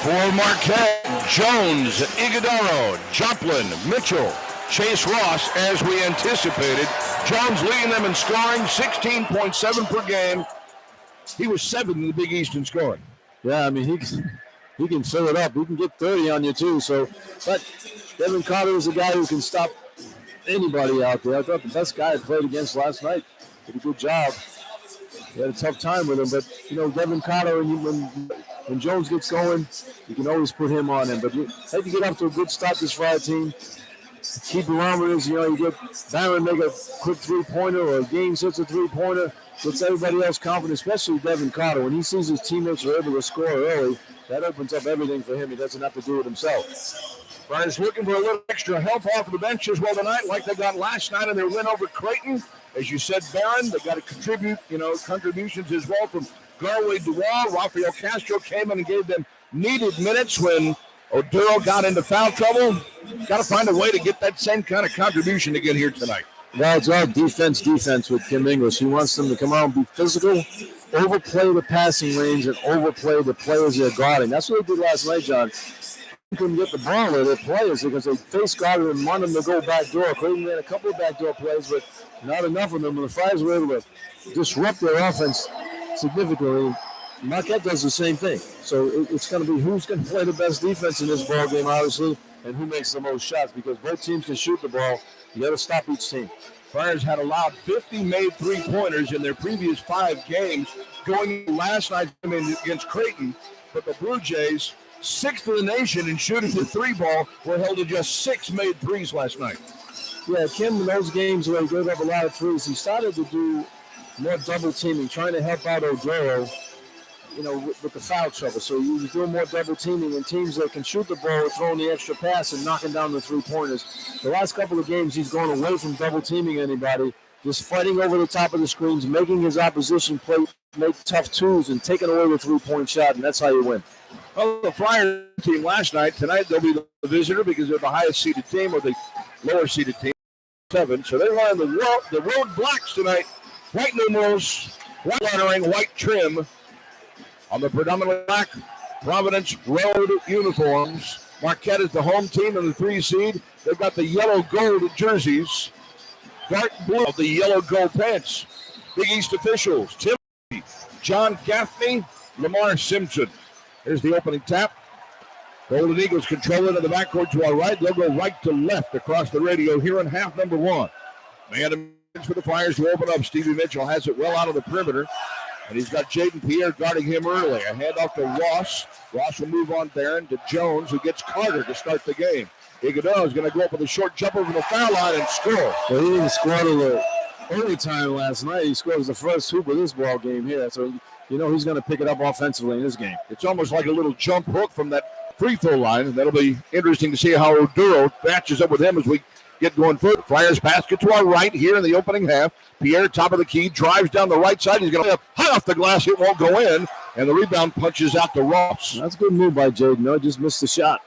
For Marquette, Jones, Iguodaro, Joplin, Mitchell, Chase Ross, as we anticipated. Jones leading them in scoring, 16.7 per game. He was 7th in the Big East in scoring. Yeah, I mean, he can fill it up. He can get 30 on you, too. So, but Devin Carter is a guy who can stop anybody out there. I thought the best guy I played against last night did a good job. He had a tough time with him, but, you know, Devin Carter, when Jones gets going, you can always put him on him. But you have to get off to a good start this Friday team. Keep around with us. You know, you get Barron make a quick 3-pointer or Gaines hits a 3-pointer. Gets everybody else confident, especially Devin Carter. When he sees his teammates are able to score early, that opens up everything for him. He doesn't have to do it himself. Brian's looking for a little extra help off of the bench as well tonight, like they got last night in their win over Creighton. As you said, Barron, they got to contribute, contributions as well from Garway Duval. Rafael Castro came in and gave them needed minutes when Oduro got into foul trouble. Got to find a way to get that same kind of contribution again here tonight. Well, it's all defense with Kim English. He wants them to come out and be physical, overplay the passing lanes, and overplay the players they're guarding. That's what they did last night, John. They couldn't get the ball with their players because they face guarded and wanted them to go backdoor. Creighton ran a couple of backdoor plays, but not enough of them. And the Flyers were able to disrupt their offense significantly. Marquette does the same thing. So it's going to be who's going to play the best defense in this ball game, obviously, and who makes the most shots because both teams can shoot the ball. You got to stop each team. Flyers had allowed 50 made 3-pointers in their previous 5 games going last night against Creighton, but the Blue Jays, 6th in the nation in shooting the 3-ball, were held to just 6 made 3s last night. Yeah, Kim, in those games where he gave up a lot of threes, he started to do more double teaming, trying to help out Oduro, with the foul trouble. So he was doing more double teaming, and teams that can shoot the ball are throwing the extra pass and knocking down the 3-pointers. The last couple of games, he's gone away from double teaming anybody, just fighting over the top of the screens, making his opposition make tough twos and taking away the 3-point shot, and that's how you win. Well, the Flyers team last night, tonight they'll be the visitor because they're the highest seeded team or the lower seeded team, 7. So they're running the road blacks tonight. White numerals, white lettering, white trim on the predominantly black Providence road uniforms. Marquette is the home team in the 3 seed. They've got the yellow gold jerseys, dark blue of the yellow gold pants. Big East officials, Tim John Gaffney, Lamar Simpson. Here's the opening tap. Golden Eagles control it in the backcourt to our right. They'll go right to left across the radio here in half number one. Man for the Friars to open up. Stevie Mitchell has it well out of the perimeter. And he's got Jaden Pierre guarding him early. A handoff to Ross. Ross will move on Barron to Jones, who gets Carter to start the game. Iguodala is going to go up with a short jumper from the foul line and score. Well, he didn't score till the early time last night. He scored the first hoop of this ball game here. So, you know, he's going to pick it up offensively in this game. It's almost like a little jump hook from that free throw line. And that'll be interesting to see how Oduro matches up with him as we get going foot. Friars basket to our right here in the opening half. Pierre, top of the key, drives down the right side. He's going to lay up high off the glass. It won't go in. And the rebound punches out to Ross. That's a good move by Jaden. No, just missed the shot.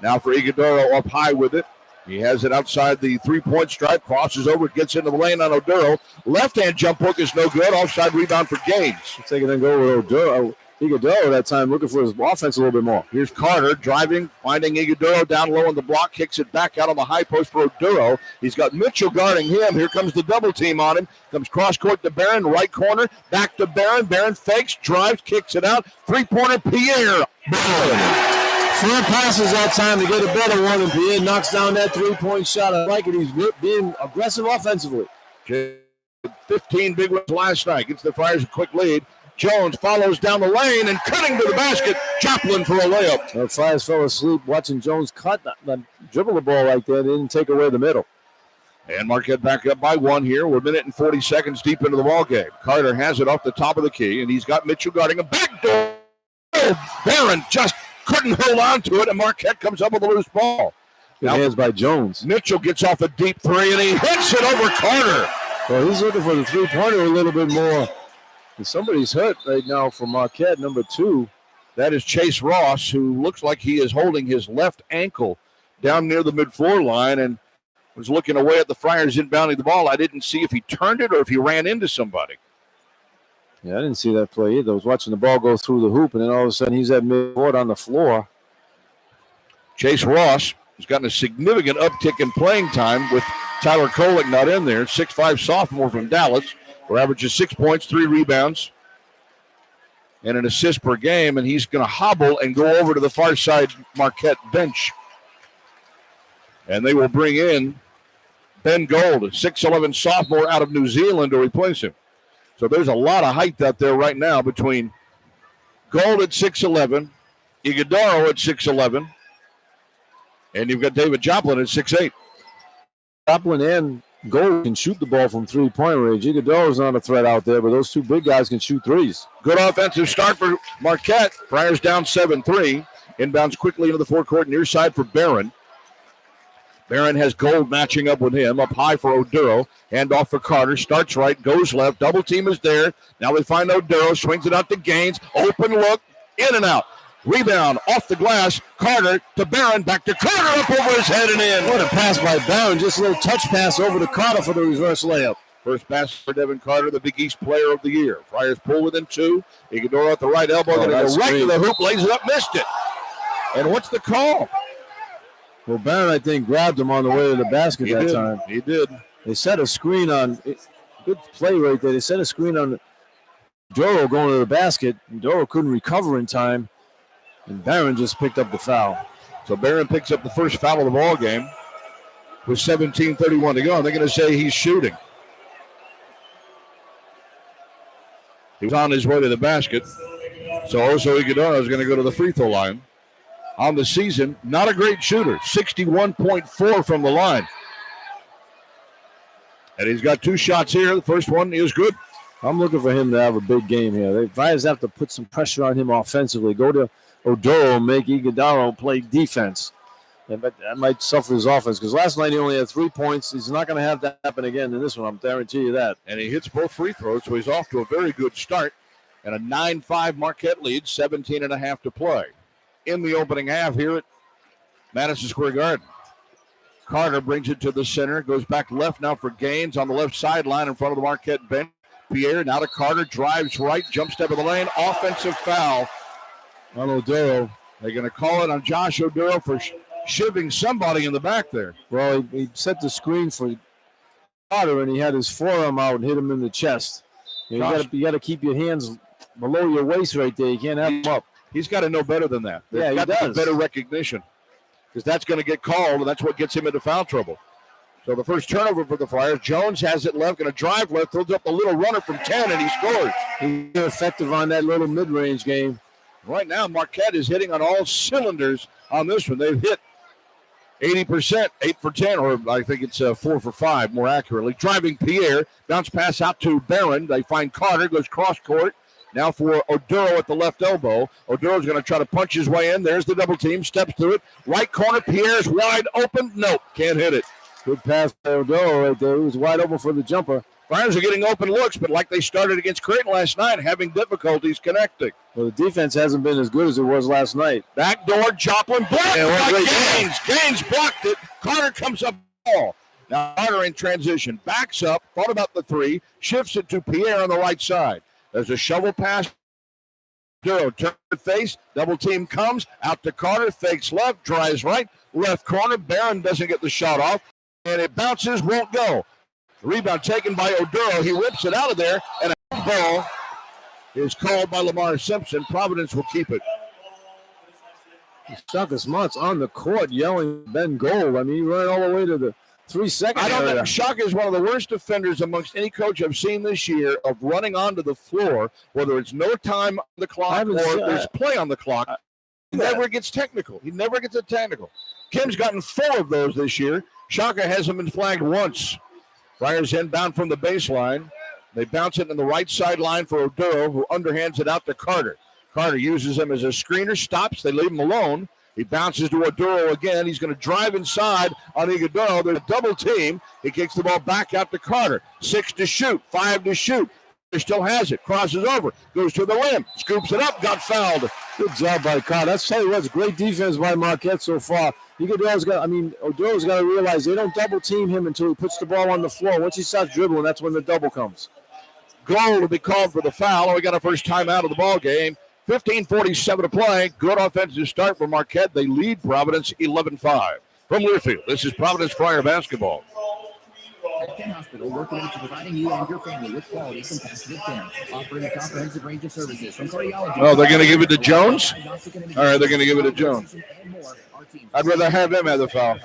Now for Iguodala up high with it. He has it outside the three-point stripe. Crosses over, gets into the lane on Oduro. Left-hand jump hook is no good. Offside rebound for Gaines. Take it and go with Oduro. Iguodala that time looking for his offense a little bit more. Here's Carter driving, finding Iguodala down low on the block, kicks it back out on the high post for Oduro. He's got Mitchell guarding him. Here comes the double team on him. Comes cross court to Barron, right corner, back to Barron. Barron fakes, drives, kicks it out. Three-pointer, Pierre. Four passes that time to get a better one, and Pierre knocks down that three-point shot. I like it. He's being aggressive offensively. 15 big ones last night. Gets the Friars a quick lead. Jones follows down the lane and cutting to the basket. Joplin for a layup. The Friars fell asleep watching Jones dribble the ball like that. They didn't take away the middle. And Marquette back up by one here. We're a minute and 40 seconds deep into the ball game. Carter has it off the top of the key, and he's got Mitchell guarding a backdoor. Barron just couldn't hold on to it, and Marquette comes up with a loose ball. Good hands by Jones. Mitchell gets off a deep three, and he hits it over Carter. Well, he's looking for the three-pointer a little bit more. And somebody's hurt right now for Marquette, number 2. That is Chase Ross, who looks like he is holding his left ankle down near the mid-floor line and was looking away at the Friars inbounding the ball. I didn't see if he turned it or if he ran into somebody. Yeah, I didn't see that play either. I was watching the ball go through the hoop, and then all of a sudden he's at mid-court on the floor. Chase Ross has gotten a significant uptick in playing time with Tyler Kolek not in there. 6'5" sophomore from Dallas, who averages 6 points, 3 rebounds, and an assist per game, and he's going to hobble and go over to the far side Marquette bench. And they will bring in Ben Gold, a 6'11" sophomore out of New Zealand, to replace him. So there's a lot of height out there right now between Gold at 6'11", Iguodala at 6'11", and you've got David Joplin at 6'8". Joplin and Gold can shoot the ball from three-point range. Iguodala's not a threat out there, but those two big guys can shoot threes. Good offensive start for Marquette. Friars down 7-3. Inbounds quickly into the forecourt, near side for Barron. Barron has Gold matching up with him. Up high for Oduro. Hand off for Carter. Starts right, goes left. Double team is there. Now they find Oduro. Swings it out to Gaines. Open look. In and out. Rebound off the glass. Carter to Barron. Back to Carter. Up over his head and in. What a pass by Barron. Just a little touch pass over to Carter for the reverse layup. First pass for Devin Carter, the Big East player of the year. Friars pull within 2. Iguodala at the right elbow. Going to go right to the hoop. Lays it up. Missed it. And what's the call? Well, Barron, I think, grabbed him on the way to the basket time. He did. They set a screen on. Good play right there. They set a screen on Doro going to the basket. Doro couldn't recover in time, and Barron just picked up the foul. So Barron picks up the first foul of the ball game with 17:31 to go. They're going to say he's shooting. He was on his way to the basket. So Oso Iguodala is going to go to the free throw line. On the season, not a great shooter, 61.4 from the line. And he's got 2 shots here. The first one is good. I'm looking for him to have a big game here. The Friars have to put some pressure on him offensively. Go to Oduro and make Iguodala play defense. But that might suffer his offense because last night he only had 3 points. He's not going to have that happen again in this one. I'm guarantee you that. And he hits both free throws, so he's off to a very good start. And a 9-5 Marquette lead, 17.5 to play. In the opening half here at Madison Square Garden. Carter brings it to the center, goes back left now for Gaines on the left sideline in front of the Marquette bench. Pierre now to Carter, drives right, jump step of the lane, offensive foul on Oduro. They're going to call it on Josh Oduro for shivving somebody in the back there. Well, he set the screen for Carter, and he had his forearm out and hit him in the chest. You got to keep your hands below your waist right there. You can't have him up. He's got to know better than that. Yeah, he got to does. get better recognition because that's going to get called, and that's what gets him into foul trouble. So the first turnover for the Flyers. Jones has it left, going to drive left, throws up a little runner from 10, and he scores. He's effective on that little mid-range game. Right now, Marquette is hitting on all cylinders on this one. They've hit 80%, 8 for 10, or I think it's 4 for 5 more accurately. Driving Pierre, bounce pass out to Barron. They find Carter, goes cross court. Now for Oduro at the left elbow. Oduro's going to try to punch his way in. There's the double team, steps through it. Right corner, Pierre's wide open. Nope, can't hit it. Good pass by Oduro right there. He was wide open for the jumper. Flyers are getting open looks, but like they started against Creighton last night, having difficulties connecting. Well, the defense hasn't been as good as it was last night. Backdoor, Joplin blocked by Gaines. Gaines blocked it. Carter comes up ball. Now Carter in transition. Backs up, thought about the three, shifts it to Pierre on the right side. There's a shovel pass. Oduro turn face, double team comes, out to Carter, fakes left, drives right, left corner. Barron doesn't get the shot off, and it bounces, won't go. The rebound taken by Oduro. He whips it out of there, and a ball is called by Lamar Simpson. Providence will keep it. Shaka Smart's on the court yelling Ben Gold. I mean, he ran all the way to the 3-second area. I don't know. Shaka is one of the worst defenders amongst any coach I've seen this year of running onto the floor, whether it's no time on the clock or there's play on the clock. He never gets technical. He never gets a technical. Kim's gotten 4 of those this year. Shaka hasn't been flagged once. Flyers inbound from the baseline. They bounce it in the right sideline for Oduro, who underhands it out to Carter. Carter uses him as a screener, stops. They leave him alone. He bounces to Oduro again. He's going to drive inside on Iguodaro. There's a double team. He kicks the ball back out to Carter. 6 to shoot, 5 to shoot. He still has it. Crosses over. Goes to the rim. Scoops it up. Got fouled. Good job by Carter. That's tell you what's great defense by Marquette so far. Oduro's got to realize they don't double team him until he puts the ball on the floor. Once he starts dribbling, that's when the double comes. Goal will be called for the foul. We got a first time out of the ball game. 15:47 to play. Good offensive start for Marquette. They lead Providence 11-5. From Learfield, this is Providence Friar basketball. At Kent Hospital, we're committed to providing you and your family with quality, compassionate care, offering a comprehensive range of services from cardiology. Oh, they're going to give it to Jones? All right, they're going to give it to Jones. I'd rather have him have the foul.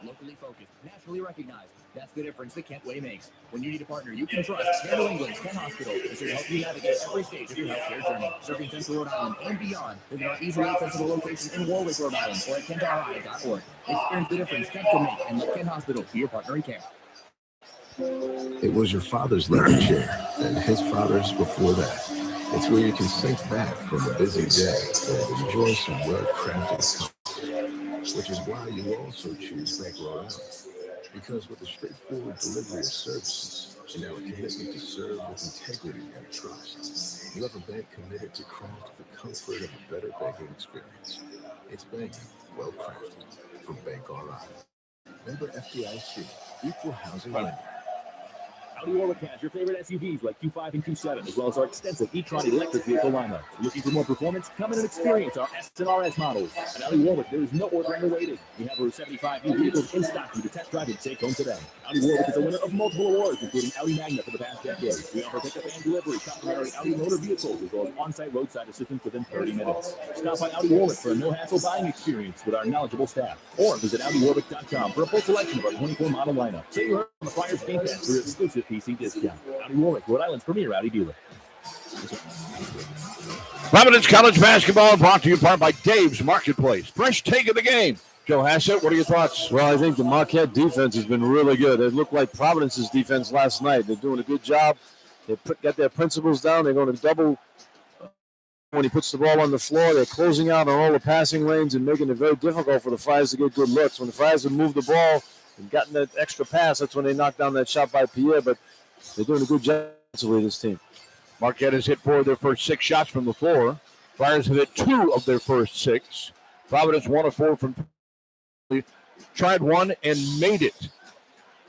Locally focused, nationally recognized. That's the difference that Kent Way makes. When you need a partner you can trust, New England's Kent Hospital is here to help you navigate every stage of your healthcare journey. Serving Central Rhode Island and beyond. Visit our easily accessible location in Warwick, Rhode Island, or at kentri.org. Experience the difference Kent can make, and let Kent Hospital be your partner in care. It was your father's leather chair and his father's before that. It's where you can sink back from a busy day and enjoy some well-crafted coffee, which is why you also choose Bank Rhode Island. Because with a straightforward delivery of services and our commitment to serve with integrity and trust, you have a bank committed to craft the comfort of a better banking experience. It's banking well-crafted from Bank Rhode Island. Member FDIC, Equal Housing Lender. Audi Warwick has your favorite SUVs like Q5 and Q7, as well as our extensive e-tron electric vehicle lineup. Looking for more performance? Come in and experience our S and RS models. At Audi Warwick, there is no ordering or waiting. We have over 75 new vehicles in stock for you to test drive and take home today. Audi Warwick is a winner of multiple awards, including Audi Magna for the past decade. We offer pickup and delivery, complimentary Audi motor vehicles, as well as on-site roadside assistance within 30 minutes. Stop by Audi Warwick for a no-hassle buying experience with our knowledgeable staff, or visit AudiWarwick.com for a full selection of our 24 model lineup. Say you heard on the Flyers Game Pass for your exclusive PC discount. Audi Warwick, Rhode Island's premier Audi dealer. Providence College basketball brought to you in part by Dave's Marketplace. Fresh take of the game. Joe Hassett, what are your thoughts? Well, I think the Marquette defense has been really good. It looked like Providence's defense last night. They're doing a good job. They got their principles down. They're going to double when he puts the ball on the floor. They're closing out on all the passing lanes and making it very difficult for the Friars to get good looks. When the Friars have moved the ball and gotten that extra pass, that's when they knocked down that shot by Pierre. But they're doing a good job defensively, this team. Marquette has hit 4 of their first 6 shots from the floor. Friars have hit 2 of their first 6. Providence 1 of 4 from tried one and made it.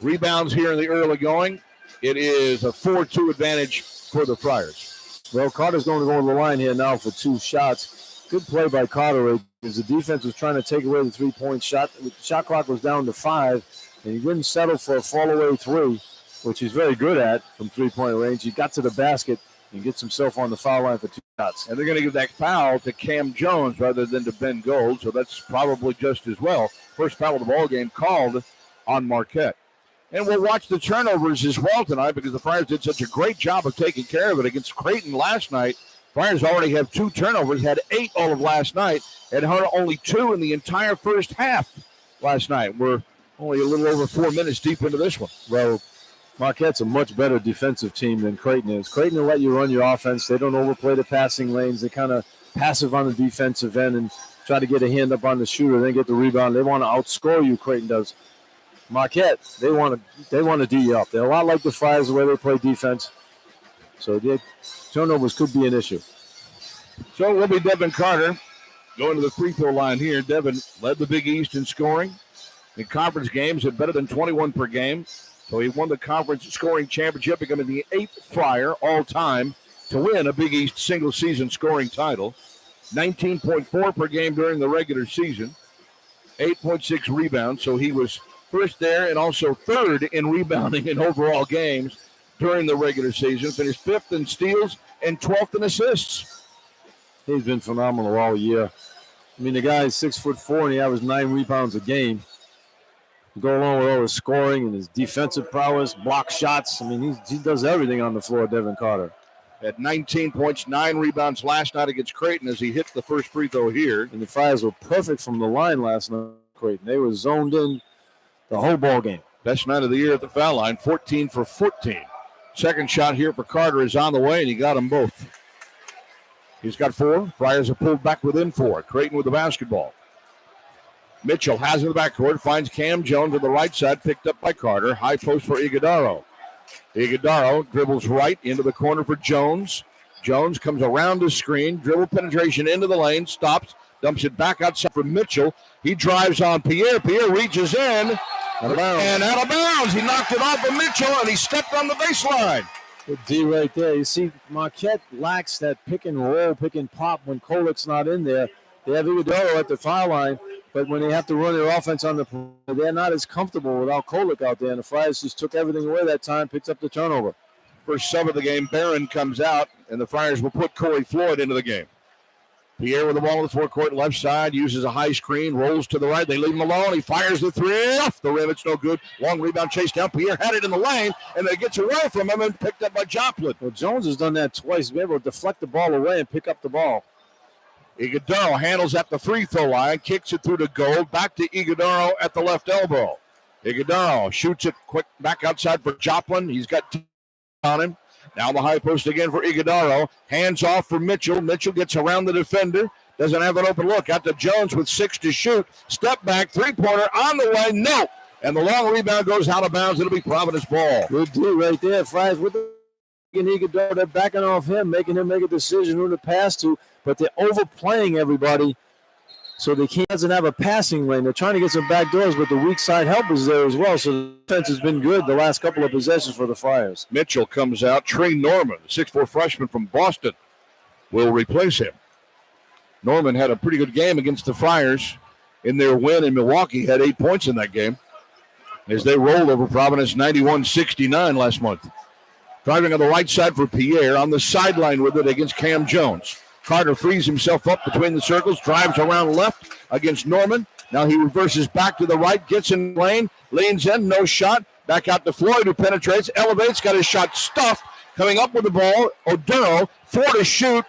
Rebounds here in the early going. It is a 4-2 advantage for the Friars. Well, Carter's going to go to the line here now for 2 shots. Good play by Carter because the defense was trying to take away the 3-point shot. The shot clock was down to 5, and he didn't settle for a fall-away 3, which he's very good at from 3-point range. He got to the basket. and gets himself on the foul line for 2 shots. And they're going to give that foul to Cam Jones rather than to Ben Gold, so that's probably just as well. First foul of the ball game called on Marquette. And we'll watch the turnovers as well tonight because the Friars did such a great job of taking care of it against Creighton last night. Friars already have 2 turnovers, had 8 all of last night, and had only 2 in the entire first half last night. We're only a little over 4 minutes deep into this one. Well, Marquette's a much better defensive team than Creighton is. Creighton will let you run your offense. They don't overplay the passing lanes. They kind of passive on the defensive end and try to get a hand up on the shooter, then get the rebound. They want to outscore you, Creighton does. Marquette, they want to D you up. They're a lot like the Friars the way they play defense. So the turnovers could be an issue. So it will be Devin Carter going to the free throw line here. Devin led the Big East in scoring. In conference games, had better than 21 per game. So he won the conference scoring championship, becoming the 8th Friar all-time to win a Big East single-season scoring title. 19.4 per game during the regular season. 8.6 rebounds, so he was first there and also third in rebounding in overall games during the regular season. Finished 5th in steals and 12th in assists. He's been phenomenal all year. I mean, the guy is 6'4" and he averages 9 rebounds a game. Go along with all his scoring and his defensive prowess, block shots. I mean, he does everything on the floor, Devin Carter. Had 19 points, 9 rebounds last night against Creighton as he hit the first free throw here. And the Friars were perfect from the line last night, Creighton. They were zoned in the whole ball game. Best night of the year at the foul line, 14 for 14. Second shot here for Carter is on the way, and he got them both. He's got 4. Friars are pulled back within 4. Creighton with the basketball. Mitchell has it in the backcourt, finds Cam Jones on the right side, picked up by Carter. High post for Iguodaro. Iguodaro dribbles right into the corner for Jones. Jones comes around the screen, dribble penetration into the lane, stops, dumps it back outside for Mitchell. He drives on Pierre. Pierre reaches in and out of bounds. He knocked it off of Mitchell, and he stepped on the baseline. Good D right there. You see, Marquette lacks that pick and roll, pick and pop when Kolik's not in there. They have Iguodaro at the foul line, but when they have to run their offense on the perimeter, they're not as comfortable without Kolik out there. And the Friars just took everything away that time, picked up the turnover. First sub of the game, Barron comes out, and the Friars will put Corey Floyd into the game. Pierre with the ball on the forecourt left side, uses a high screen, rolls to the right. They leave him alone. He fires the 3 off the rim. It's no good. Long rebound chase down. Pierre had it in the lane, and it gets away from him and picked up by Joplin. Well, Jones has done that twice. He's able to deflect the ball away and pick up the ball. Iguodaro handles at the free throw line, kicks it through to Gold, back to Iguodaro at the left elbow. Iguodaro shoots it quick back outside for Joplin. He's got 2 on him. Now the high post again for Iguodaro. Hands off for Mitchell. Mitchell gets around the defender. Doesn't have an open look. Out to Jones with 6 to shoot. Step back, 3-pointer on the way. No. And the long rebound goes out of bounds. It'll be Providence ball. Good deal right there. Friars with the Iguodaro. They're backing off him, making him make a decision who to pass to. But they're overplaying everybody. So they doesn't have a passing lane. They're trying to get some back doors, but the weak side help is there as well. So the defense has been good the last couple of possessions for the Friars. Mitchell comes out. Trey Norman, the 6'4" freshman from Boston, will replace him. Norman had a pretty good game against the Friars in their win in Milwaukee. Had 8 points in that game as they rolled over Providence 91-69 last month. Driving on the right side for Pierre, on the sideline with it against Cam Jones. Carter frees himself up between the circles, drives around left against Norman. Now he reverses back to the right, gets in lane, leans in, no shot. Back out to Floyd, who penetrates, elevates, got his shot stuffed. Coming up with the ball, Oduro, 4 to shoot.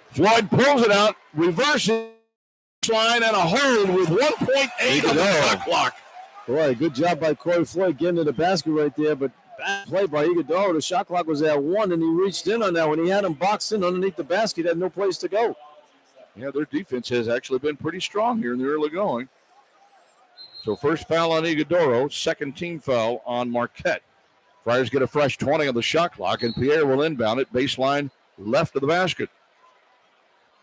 Floyd pulls it out, reverses line, and a hold with 1.8 on the shot clock. Boy, good job by Corey Floyd getting to the basket right there, but bad play by Iguodaro. The shot clock was at 1, and he reached in on that. When he had him boxed in underneath the basket, he had no place to go. Yeah, their defense has actually been pretty strong here in the early going. So first foul on Iguodaro, second team foul on Marquette. Friars get a fresh 20 on the shot clock, and Pierre will inbound it, baseline left of the basket.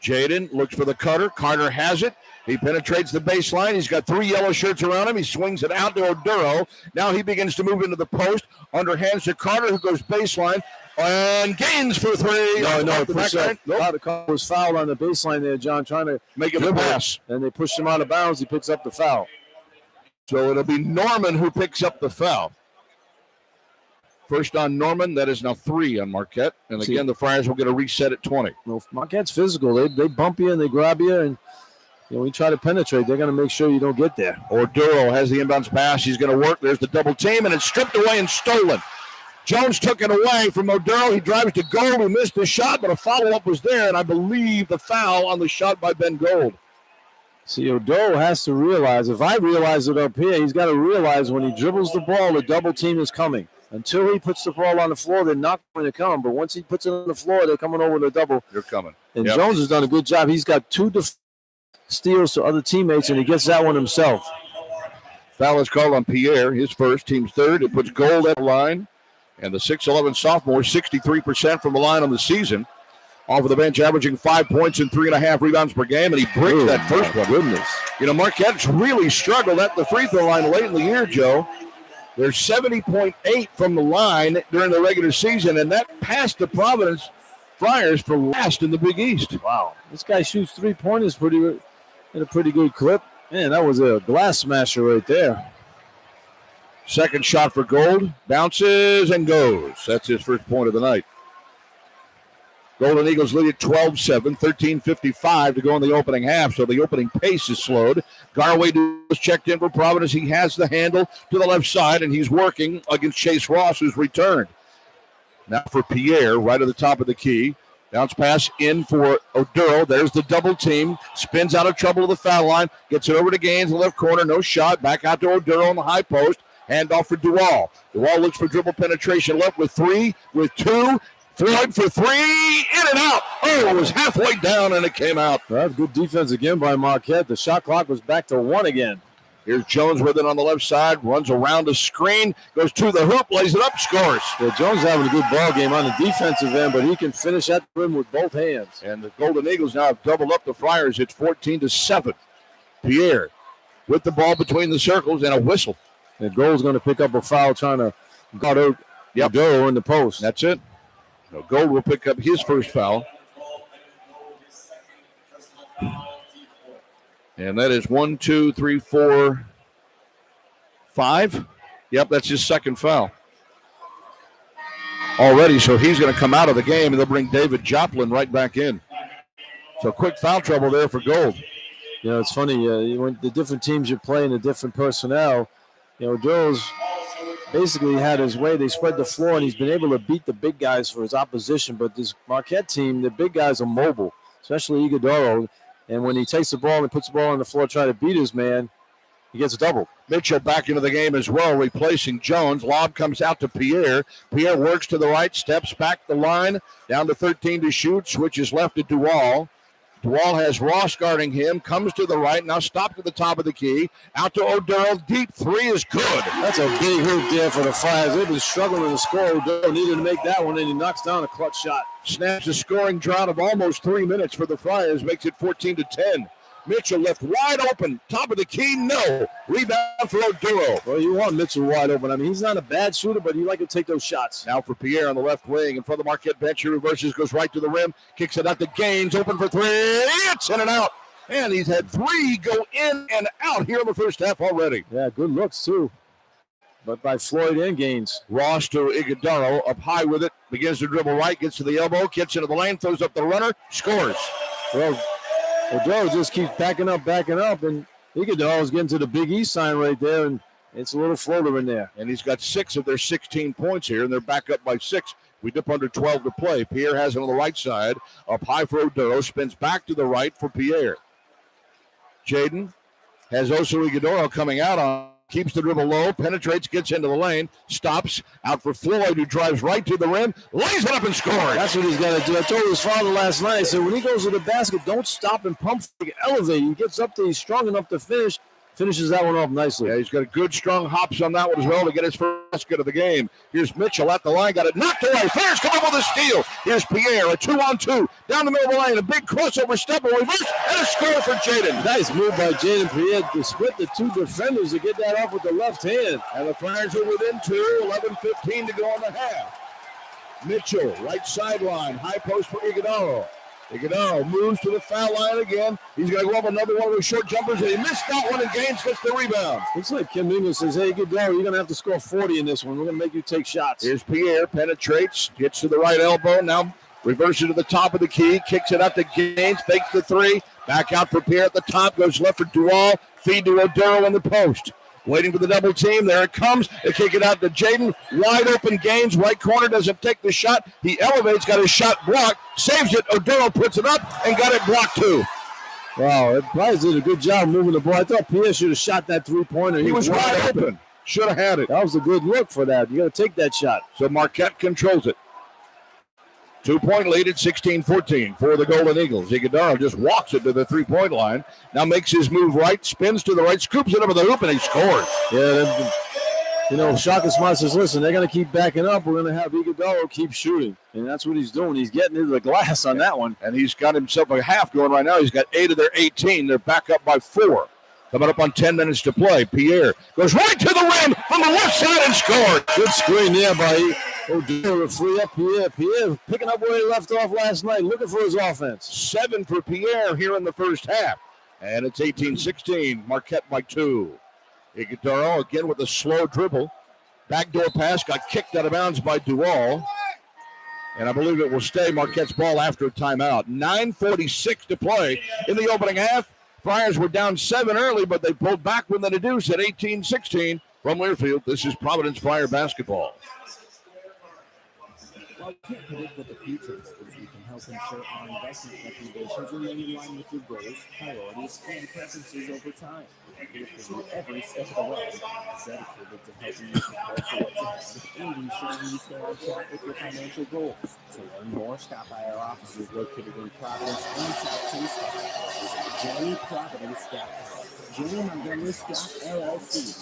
Jaden looks for the cutter. Carter has it. He penetrates the baseline. He's got 3 yellow shirts around him. He swings it out to Oduro. Now he begins to move into the post. Underhands to Carter, who goes baseline and gains for 3. Carter was fouled on the baseline there, John, trying to make it a pass. And they pushed him out of bounds. He picks up the foul. So it'll be Norman who picks up the foul. First on Norman. That is now 3 on Marquette. And again, the Friars will get a reset at 20. Well, Marquette's physical. They bump you and they grab you, and when you try to penetrate, they're going to make sure you don't get there. Orduro has the inbounds pass. He's going to work. There's the double team, and it's stripped away and stolen. Jones took it away from Orduro. He drives to Gold, who missed the shot, but a follow-up was there, and I believe the foul on the shot by Ben Gold. See, Orduro has to realize, if I realize it up here, he's got to realize when he dribbles the ball, the double team is coming. Until he puts the ball on the floor, they're not going to come. But once he puts it on the floor, they're coming over the double. They're coming. And Jones has done a good job. He's got 2 steals to other teammates, and he gets that one himself. Foul is called on Pierre, his first, team's third. It puts Gold at the line. And the 6'11 sophomore, 63% from the line on the season. Off of the bench, averaging 5 points and 3.5 rebounds per game, and he breaks that first one. Goodness. Marquette's really struggled at the free throw line late in the year, Joe. They're 70.8 from the line during the regular season, and that passed the Providence Friars for last in the Big East. Wow. This guy shoots 3-pointers in a pretty good clip. Man, that was a glass smasher right there. Second shot for Gold. Bounces and goes. That's his first point of the night. Golden Eagles lead at 12-7, 13:55 to go in the opening half, so the opening pace is slowed. Garway was checked in for Providence. He has the handle to the left side, and he's working against Chase Ross, who's returned. Now for Pierre, right at the top of the key. Bounce pass in for Orduro. There's the double team. Spins out of trouble to the foul line. Gets it over to Gaines in the left corner. No shot. Back out to Orduro on the high post. Handoff for Duval. Duval looks for dribble penetration left with 3, with 2. Floyd for 3, in and out. Oh, it was halfway down and it came out. Well, good defense again by Marquette. The shot clock was back to 1 again. Here's Jones with it on the left side, runs around the screen, goes to the hoop, lays it up, scores. Yeah, Jones having a good ball game on the defensive end, but he can finish at the rim with both hands. And the Golden Eagles now have doubled up the Friars. It's 14-7. Pierre with the ball between the circles and a whistle. And Gold's going to pick up a foul trying to guard Orduro in the post. That's it. No, Gold will pick up his first foul. And that is 1, 2, 3, 4, 5. Yep, that's his second foul already. So he's going to come out of the game, and they'll bring David Joplin right back in. So quick foul trouble there for Gold. It's funny. When the different teams you're playing, the different personnel, Joe's basically had his way. They spread the floor, and he's been able to beat the big guys for his opposition. But this Marquette team, the big guys are mobile, especially Iguodaro. And when he takes the ball and puts the ball on the floor trying to beat his man, he gets a double. Mitchell back into the game as well, replacing Jones. Lob comes out to Pierre. Pierre works to the right, steps back the line, down to 13 to shoot, switches left to Duval. Duval has Ross guarding him, comes to the right, now stopped at the top of the key. Out to Orduro, deep 3 is good. That's a big hoop there for the Friars. They've been struggling to score. Orduro needed to make that one, and he knocks down a clutch shot. Snaps a scoring drought of almost 3 minutes for the Friars, makes it 14-10. Mitchell left wide open, top of the key, no. Rebound for Orduro. Well, you want Mitchell wide open. I mean, he's not a bad shooter, but he like to take those shots. Now for Pierre on the left wing. In front of the Marquette bench, he reverses, goes right to the rim, kicks it out to Gaines, open for 3. It's in and out. And he's had 3 go in and out here in the first half already. Yeah, good looks, too. But by Floyd and Gaines. Ross to Iguodaro, up high with it, begins to dribble right, gets to the elbow, gets into the lane, throws up the runner, scores. Well, Orduro just keeps backing up, and Iguodalo's getting to the Big East sign right there, and it's a little floater in there. And he's got 6 of their 16 points here, and they're back up by 6. We dip under 12 to play. Pierre has it on the right side, up high for Orduro, spins back to the right for Pierre. Jaden has Oso Iguodaro coming out on. Keeps the dribble low, penetrates, gets into the lane, stops, out for Floyd, who drives right to the rim, lays it up and scores. That's what he's got to do. I told his father last night, I said, when he goes to the basket, don't stop and pump, elevate. He gets up there, he's strong enough to finish, finishes that one off nicely. Yeah, he's got a good, strong hops on that one as well to get his first basket of the game. Here's Mitchell at the line, got it knocked away. Fairs come up with a steal. Here's Pierre, a 2-on-2, down the middle of the lane, a big crossover step, a reverse, and a score for Jaden. Nice move by Jaden Pierre to split the 2 defenders to get that off with the left hand. And the Friars are within 2, 11:15 to go in the half. Mitchell, right sideline, high post for Iguodaro. Iguodala moves to the foul line again. He's going to go up another one of those short jumpers, and he missed that one, and Gaines gets the rebound. Looks like Kim Ingles says, hey, Iguodala, you're going to have to score 40 in this one. We're going to make you take shots. Here's Pierre, penetrates, gets to the right elbow, now reverses to the top of the key, kicks it up to Gaines, fakes the three, back out for Pierre at the top, goes left for Duval, feed to Oduro in the post. Waiting for the double team. There it comes. They kick it out to Jaden. Wide open Gaines. Right corner doesn't take the shot. He elevates, got his shot blocked, saves it. Oduro puts it up and got it blocked too. Wow, Price did a good job moving the ball. I thought Pierre should have shot that three-pointer. He was wide open. Should have had it. That was a good look for that. You got to take that shot. So Marquette controls it. 2-point lead at 16-14 for the Golden Eagles. Iguodala just walks it to the three-point line. Now makes his move right, spins to the right, scoops it over the hoop, and he scores. Yeah, you know, Shaka Smart says, listen, they're going to keep backing up. We're going to have Iguodala keep shooting. And that's what he's doing. He's getting into the glass on that one. And he's got himself a half going right now. He's got 8 of their 18. They're back up by 4. Coming up on 10 minutes to play. Pierre goes right to the rim from the left side and scores. Good screen there by Oduro. Free up Pierre. Pierre picking up where he left off last night, looking for his offense. 7 for Pierre here in the first half. And it's 18-16. Marquette by 2. Iguodala again with a slow dribble. Backdoor pass got kicked out of bounds by Duval. And I believe it will stay Marquette's ball after a timeout. 9:46 to play in the opening half. Friars were down 7 early, but they pulled back within a deuce at 18-16 from Learfield. This is Providence Friar basketball. While we can't predict what the future holds, we can help ensure our investment recommendations remain in line with your goals, priorities, and preferences over time. We're here for you every step of the way, dedicated to helping you prepare for what's ahead and ensuring you stay on track with your financial goals. To learn more, stop by our offices located in Providence and South Kingston. Visit JohnnyProvidence.com. Johnny Montgomery Scott LLC.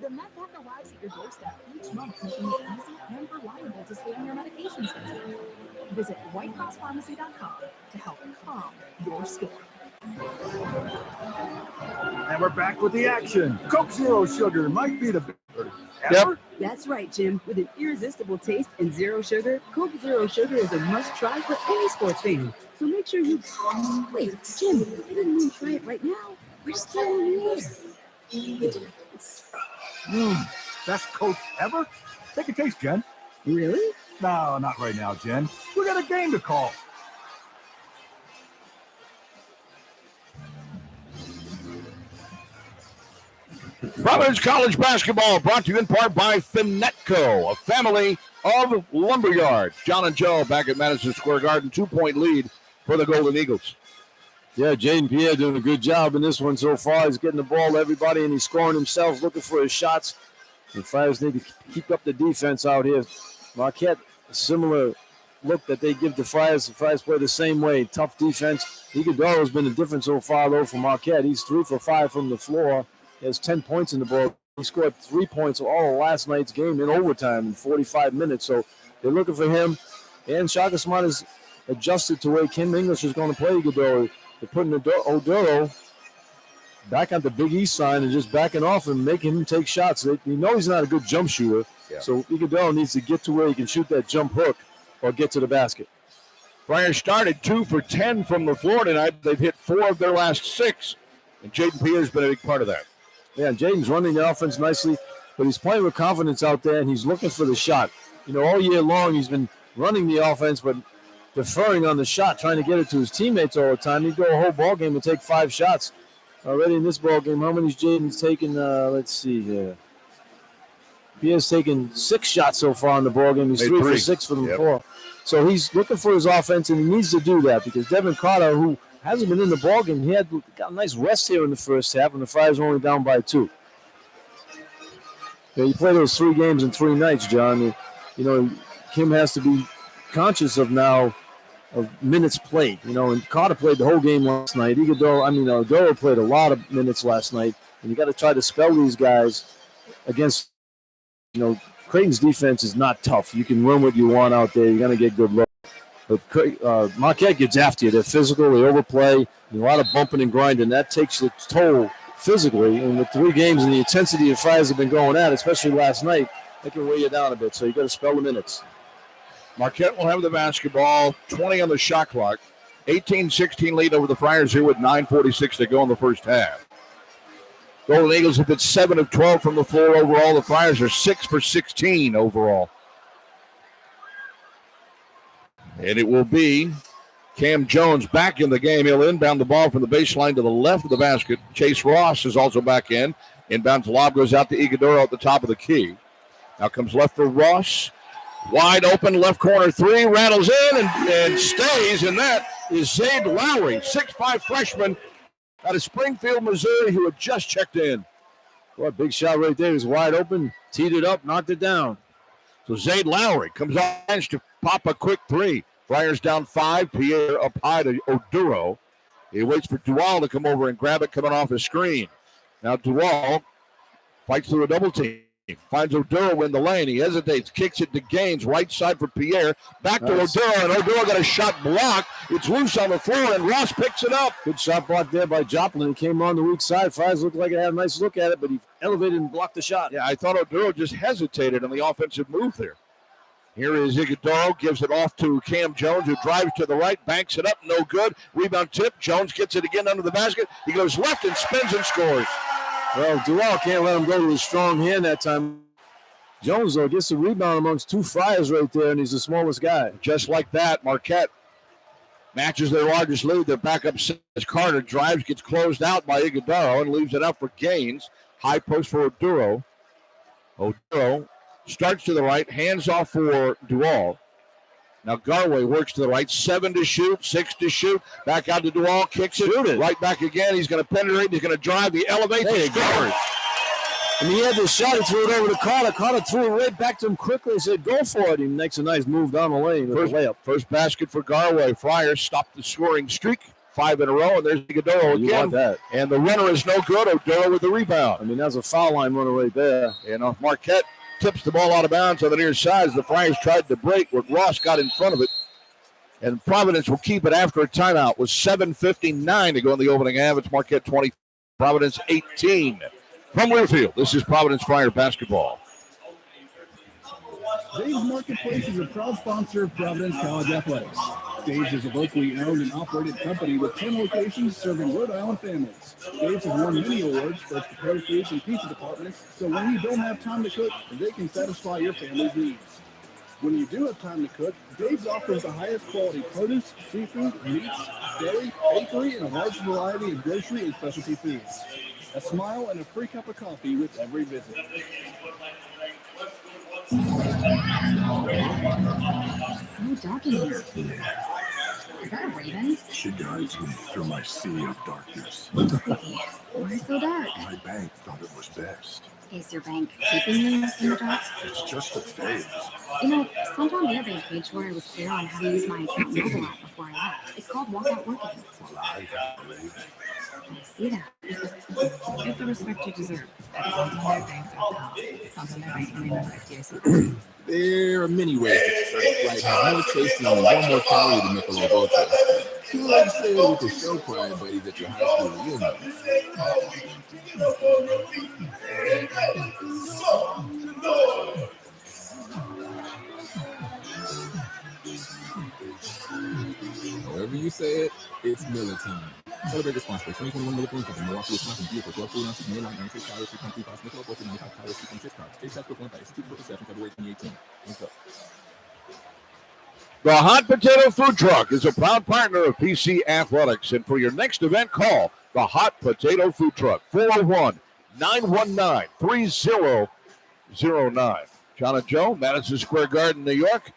The Med Pack arrives at your doorstep each month, making it easy and reliable to stay on your medication schedule. Visit whitecrosspharmacy.com to help calm your storm. And we're back with the action. Coke Zero Sugar might be the best ever. That's right, Jim. With an irresistible taste and zero sugar, Coke Zero Sugar is a must-try for any sports fan. So make sure you... Wait, Jim, you didn't even try it right now. We're still in the air. Best Coke ever? Take a taste, Jen. Really? No, not right now, Jen. We got a game to call. Providence College basketball brought to you in part by Finetco, a family of lumberyards. John and Joe back at Madison Square Garden, 2-point lead for the Golden Eagles. Yeah, Jaden Pierre doing a good job in this one so far. He's getting the ball to everybody, and he's scoring himself, looking for his shots. The Friars need to keep up the defense out here. Marquette, a similar look that they give the Friars. The Friars play the same way, tough defense. Iguodala has been the difference so far, though, for Marquette. He's 3 for 5 from the floor. He has 10 points in the ball. He scored 3 points all of last night's game in overtime in 45 minutes. So they're looking for him. And Shaka Smart has adjusted to where Kim English is going to play Iguodala. They're putting Oduro back on the Big East side and just backing off and making him take shots. You know he's not a good jump shooter. Yeah. So Iguodala needs to get to where he can shoot that jump hook or get to the basket. Friars started 2 for 10 from the floor tonight. They've hit 4 of their last 6. And Jaden Pierre's been a big part of that. Yeah, Jaden's running the offense nicely, but he's playing with confidence out there, and he's looking for the shot. You know, all year long he's been running the offense, but deferring on the shot, trying to get it to his teammates all the time. He'd go a whole ball game and take 5 shots. Already in this ball game, how many's Jaden's taken? Let's see here. Pierre's taken 6 shots so far in the ball game. He's 3 for 6 for the floor. So he's looking for his offense, and he needs to do that because Devin Carter, who hasn't been in the ballgame. He got a nice rest here in the first half, and the Friars are only down by 2. Yeah, you play those 3 games in 3 nights, John. You know, Kim has to be conscious of now minutes played. And Carter played the whole game last night. Doro played a lot of minutes last night, and you got to try to spell these guys against. Creighton's defense is not tough. You can run what you want out there. You're going to get good looks. But Marquette gets after you. They're physical. They overplay. A lot of bumping and grinding. That takes its toll physically. And with 3 games and the intensity the Friars have been going at, especially last night, that can weigh you down a bit. So you got to spell the minutes. Marquette will have the basketball, 20 on the shot clock. 18-16 lead over the Friars here with 9:46 to go in the first half. Golden Eagles have been 7 of 12 from the floor overall. The Friars are 6 for 16 overall. And it will be Cam Jones back in the game. He'll inbound the ball from the baseline to the left of the basket. Chase Ross is also back in. Inbound lob goes out to Iguodaro at the top of the key. Now comes left for Ross. Wide open, left corner 3. Rattles in and stays. And that is Zayd Lowry, 6'5" freshman out of Springfield, Missouri, who had just checked in. Boy, big shot right there. He was wide open, teed it up, knocked it down. So Zayd Lowry comes off the bench to pop a quick 3. Friars down 5. Pierre up high to Oduro. He waits for Dual to come over and grab it coming off his screen. Now Dual fights through a double team. Finds Oduro in the lane. He hesitates, kicks it to Gaines, right side for Pierre. Back to Oduro, and Oduro got a shot blocked. It's loose on the floor, and Ross picks it up. Good shot blocked there by Joplin. He came on the weak side. Friars looked like it had a nice look at it, but he elevated and blocked the shot. Yeah, I thought Oduro just hesitated on the offensive move there. Here is Iguodaro, gives it off to Cam Jones, who drives to the right, banks it up, no good. Rebound tip, Jones gets it again under the basket. He goes left and spins and scores. Well, Dual can't let him go with his strong hand that time. Jones, though, gets the rebound amongst 2 Friars right there, and he's the smallest guy. Just like that, Marquette matches their largest lead. Their backup as Carter drives, gets closed out by Iguodaro, and leaves it up for Gaines. High post for Oduro. Oduro starts to the right, hands off for Dual. Now Garway works to the right, 7 to shoot, 6 to shoot. Back out to Dual, kicks it, right back again. He's going to penetrate, he's going to drive, he elevates, he scores. And he had this shot, he threw it over to Carter. Carter threw it right back to him quickly. He said, go for it. He makes a nice move down the lane with a layup. First basket for Garway. Friars stopped the scoring streak, 5 in a row, and there's Iguodaro again. You want that. And the runner is no good. Oduro with the rebound. I mean, that's a foul line runner right there. Marquette tips the ball out of bounds on the near side. The Friars tried to break, but Ross got in front of it. And Providence will keep it after a timeout with 7:59 to go in the opening half. It's Marquette 20, Providence 18. From Learfield, this is Providence Friar basketball. Dave's Marketplace is a proud sponsor of Providence College Athletics. Dave's is a locally owned and operated company with 10 locations serving Rhode Island families. Dave's has won many awards for its prepared foods and pizza departments, so when you don't have time to cook, they can satisfy your family's needs. When you do have time to cook, Dave's offers the highest quality produce, seafood, meats, dairy, bakery, and a large variety of grocery and specialty foods. A smile and a free cup of coffee with every visit. So dark in here. Is that a raven? She guides me through my sea of darkness. Why so dark? My bank thought it was best. Is your bank keeping you in the dark? It's just a phase. Sometime the other page where I was clear on how to use my account mobile app before I left. It's called Walkout Working. Well, I have believed. I see that. Get the respect you deserve at SantanderBank.com. Santander Bank and member FDIC. There are many ways to certified have more tasty and one more calorie than Michelob Ultra. You like to say it with your show choir buddies at your high school reunion. However you say it, it's Miller time. Celebrate responsibly. 2021 Miller Green Company, Milwaukee, Wisconsin. Vehicle 12 food ounces, Miller line 96 calories, 3.3 pounds, Michelob Ultra 95 calories, 3.6 pounds. Taste test performed by Institute for Reception, February 2018. Thanks up. The Hot Potato Food Truck is a proud partner of PC Athletics. And for your next event, call the Hot Potato Food Truck, 401-919-3009. John and Joe, Madison Square Garden, New York.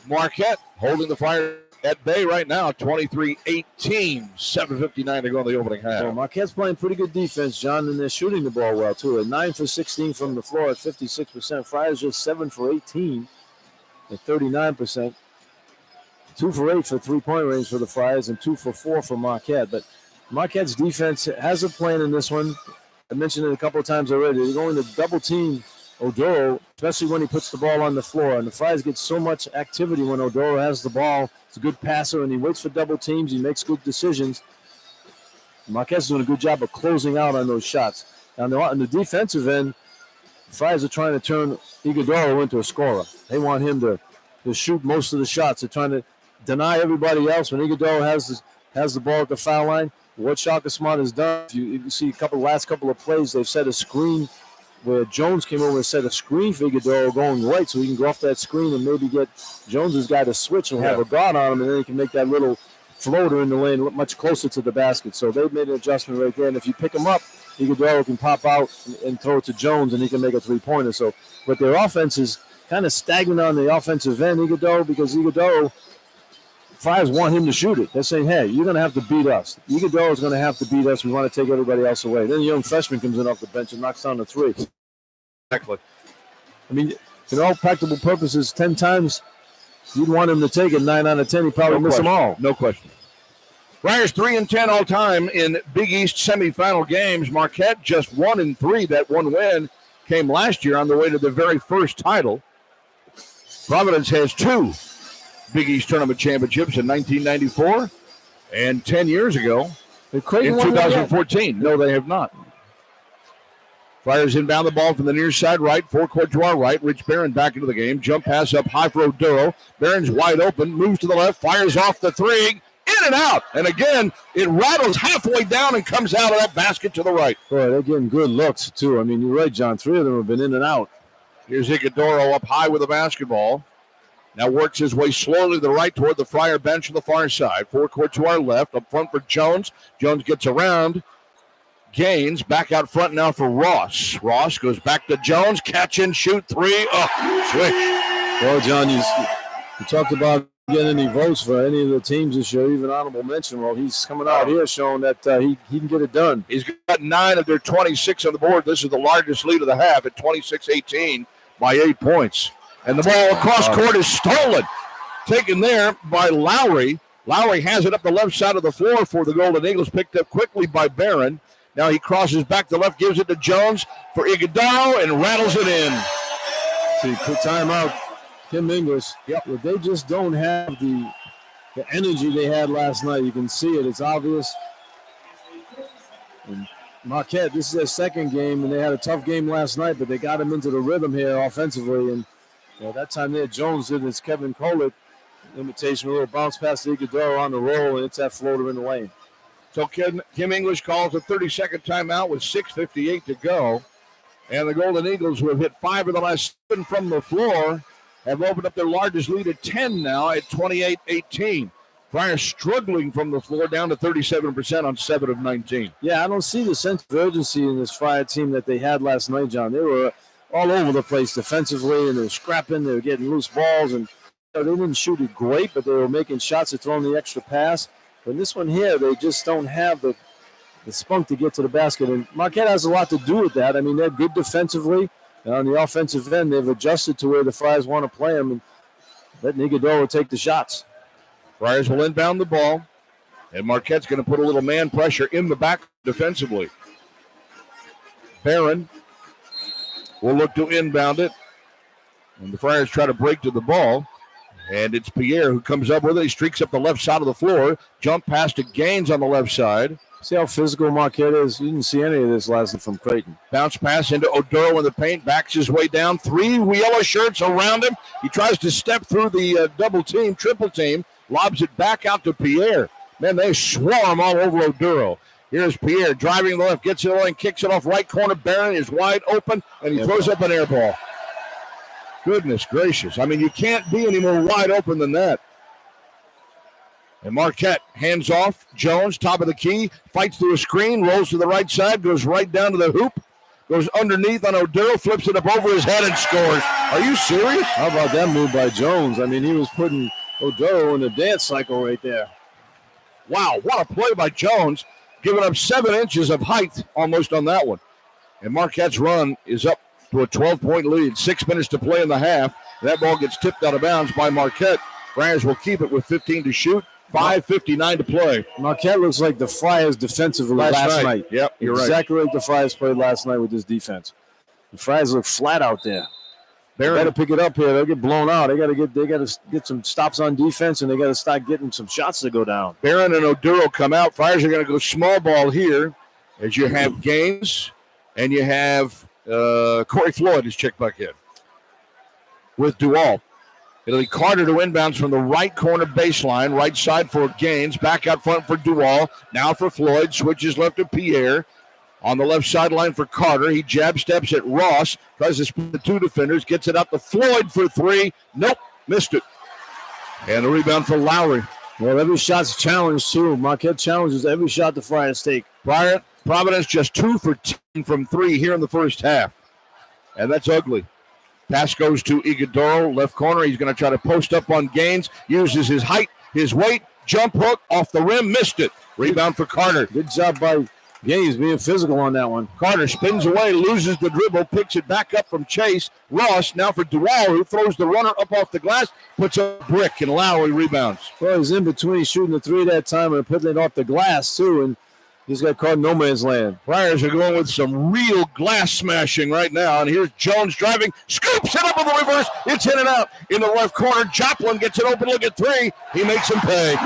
Marquette holding the Fire at bay right now, 23-18, 7:59 to go in the opening half. Well, Marquette's playing pretty good defense, John, and they're shooting the ball well, too. At 9 for 16 from the floor at 56%. Friars just 7 for 18 at 39%. 2 for 8 for three-point range for the Friars and 2 for 4 for Marquette. But Marquette's defense has a plan in this one. I mentioned it a couple of times already. They're going to double team Odoro, especially when he puts the ball on the floor. And the Friars get so much activity when Odoro has the ball. He's a good passer, and he waits for double teams. He makes good decisions. Marquette's doing a good job of closing out on those shots. On the defensive end, the Friars are trying to turn Iguodaro into a scorer. They want him to shoot most of the shots. They're trying to deny everybody else. When Iguodaro has the ball at the foul line, what Shaka Smart has done, you see last couple of plays, they've set a screen where Jones came over and set a screen for Iguodaro going right so he can go off that screen and maybe get Jones's guy to switch and have a guard on him, and then he can make that little floater in the lane much closer to the basket. So they've made an adjustment right there, and if you pick him up, Iguodaro can pop out and throw it to Jones, and he can make a three-pointer. So, but their offense is kind of stagnant on the offensive end, Iguodaro, because Iguodaro, Friars want him to shoot it. They're saying, hey, you're going to have to beat us. Iguodaro is going to have to beat us. We want to take everybody else away. Then the young freshman comes in off the bench and knocks down the three. Exactly. I mean, in all practical purposes, 10 times you'd want him to take it. 9 out of 10, he'd probably miss them all. No question. Friars 3-10 all time in Big East semifinal games. Marquette just 1-3. That one win came last year on the way to the very first title. Providence has 2 Big East tournament championships in 1994 and 10 years ago in 2014. No, they have not. Friars inbound the ball from the near side right, forecourt to our right. Rich Barron back into the game. Jump pass up high for Oduro. Barron's wide open, moves to the left, fires off the three, in and out. And again, it rattles halfway down and comes out of that basket to the right. Boy, they're getting good looks, too. I mean, you're right, John. 3 of them have been in and out. Here's Iguodaro up high with the basketball. Now works his way slowly to the right toward the Friar bench on the far side. Forecourt to our left. Up front for Jones. Jones gets around. Gains. Back out front now for Ross. Ross goes back to Jones. Catch and shoot 3. Oh, switch. Well, John, you talked about getting any votes for any of the teams this year, even honorable mention. Well, he's coming out here showing that he can get it done. He's got 9 of their 26 on the board. This is the largest lead of the half at 26-18 by 8 points. And the ball across court is stolen. Taken there by Lowry. Lowry has it up the left side of the floor for the Golden Eagles. Picked up quickly by Barron. Now he crosses back to left, gives it to Jones for Iguodaro, and rattles it in. See, quick timeout. Kim English. Yep. Well, they just don't have the energy they had last night. You can see it. It's obvious. And Marquette, this is their second game, and they had a tough game last night, but they got him into the rhythm here offensively. And that time there, Jones did his Kevin Kolek imitation, a little bounce pass to Iguodaro on the roll, and it's that floater in the lane. So Kim English calls a 30-second timeout with 6:58 to go. And the Golden Eagles, who have hit 5 of the last 7 from the floor, have opened up their largest lead at 10 now at 28-18. Friars struggling from the floor down to 37% on 7 of 19. Yeah, I don't see the sense of urgency in this Friar team that they had last night, John. They were all over the place defensively, and they were scrapping. They were getting loose balls, and they didn't shoot it great, but they were making shots and throwing the extra pass. But this one here, they just don't have the spunk to get to the basket. And Marquette has a lot to do with that. I mean, they're good defensively. And on the offensive end, they've adjusted to where the Friars want to play them and let Iguodaro take the shots. Friars will inbound the ball, and Marquette's going to put a little man pressure in the back defensively. Barron will look to inbound it, and the Friars try to break to the ball. And it's Pierre who comes up with it. He streaks up the left side of the floor. Jump pass to Gaines on the left side. See how physical Marquette is? You didn't see any of this last night from Creighton. Bounce pass into Oduro in the paint. Backs his way down. 3 yellow shirts around him. He tries to step through the double team, triple team. Lobs it back out to Pierre. Man, they swarm all over Oduro. Here's Pierre driving the left. Gets it on and kicks it off right corner. Barron is wide open, and he throws up an air ball. Goodness gracious. I mean, you can't be any more wide open than that. And Marquette hands off. Jones, top of the key, fights through a screen, rolls to the right side, goes right down to the hoop, goes underneath on Oduro, flips it up over his head and scores. Are you serious? How about that move by Jones? I mean, he was putting Oduro in the dance cycle right there. Wow, what a play by Jones, giving up 7 inches of height almost on that one. And Marquette's run is up to a 12-point lead. 6 minutes to play in the half. That ball gets tipped out of bounds by Marquette. Friars will keep it with 15 to shoot, 5:59 to play. Marquette looks like the Friars defensively last night. Yep, you're exactly like the Friars played last night with this defense. The Friars look flat out there. They got to pick it up here. They'll get blown out. They got to get some stops on defense, and they got to start getting some shots to go down. Barron and Oduro come out. Friars are going to go small ball here, as you have Gaines and you have Corey Floyd is checked back in with Duval. It'll be Carter to inbounds from the right corner baseline, right side for Gaines. Back out front for Duval. Now for Floyd. Switches left to Pierre. On the left sideline for Carter. He jab steps at Ross. Tries to split the two defenders. Gets it up to Floyd for three. Nope. Missed it. And a rebound for Lowry. Well, every shot's challenged, too. Marquette challenges every shot the Friars take. Providence just 2 for 10 from 3 here in the first half. And that's ugly. Pass goes to Iguodaro, left corner. He's going to try to post up on Gaines. Uses his height, his weight. Jump hook off the rim. Missed it. Rebound for Carter. Good job by Gaines being physical on that one. Carter spins away, loses the dribble, picks it back up from Chase. Ross now for Duval, who throws the runner up off the glass, puts a brick, and Lowry rebounds. Well, he's in between shooting the three that time and putting it off the glass, too, and he's got caught no man's land. Friars are going with some real glass smashing right now, and here's Jones driving, scoops it up in the reverse. It's in and out in the left corner. Joplin gets it open, look at three. He makes him pay.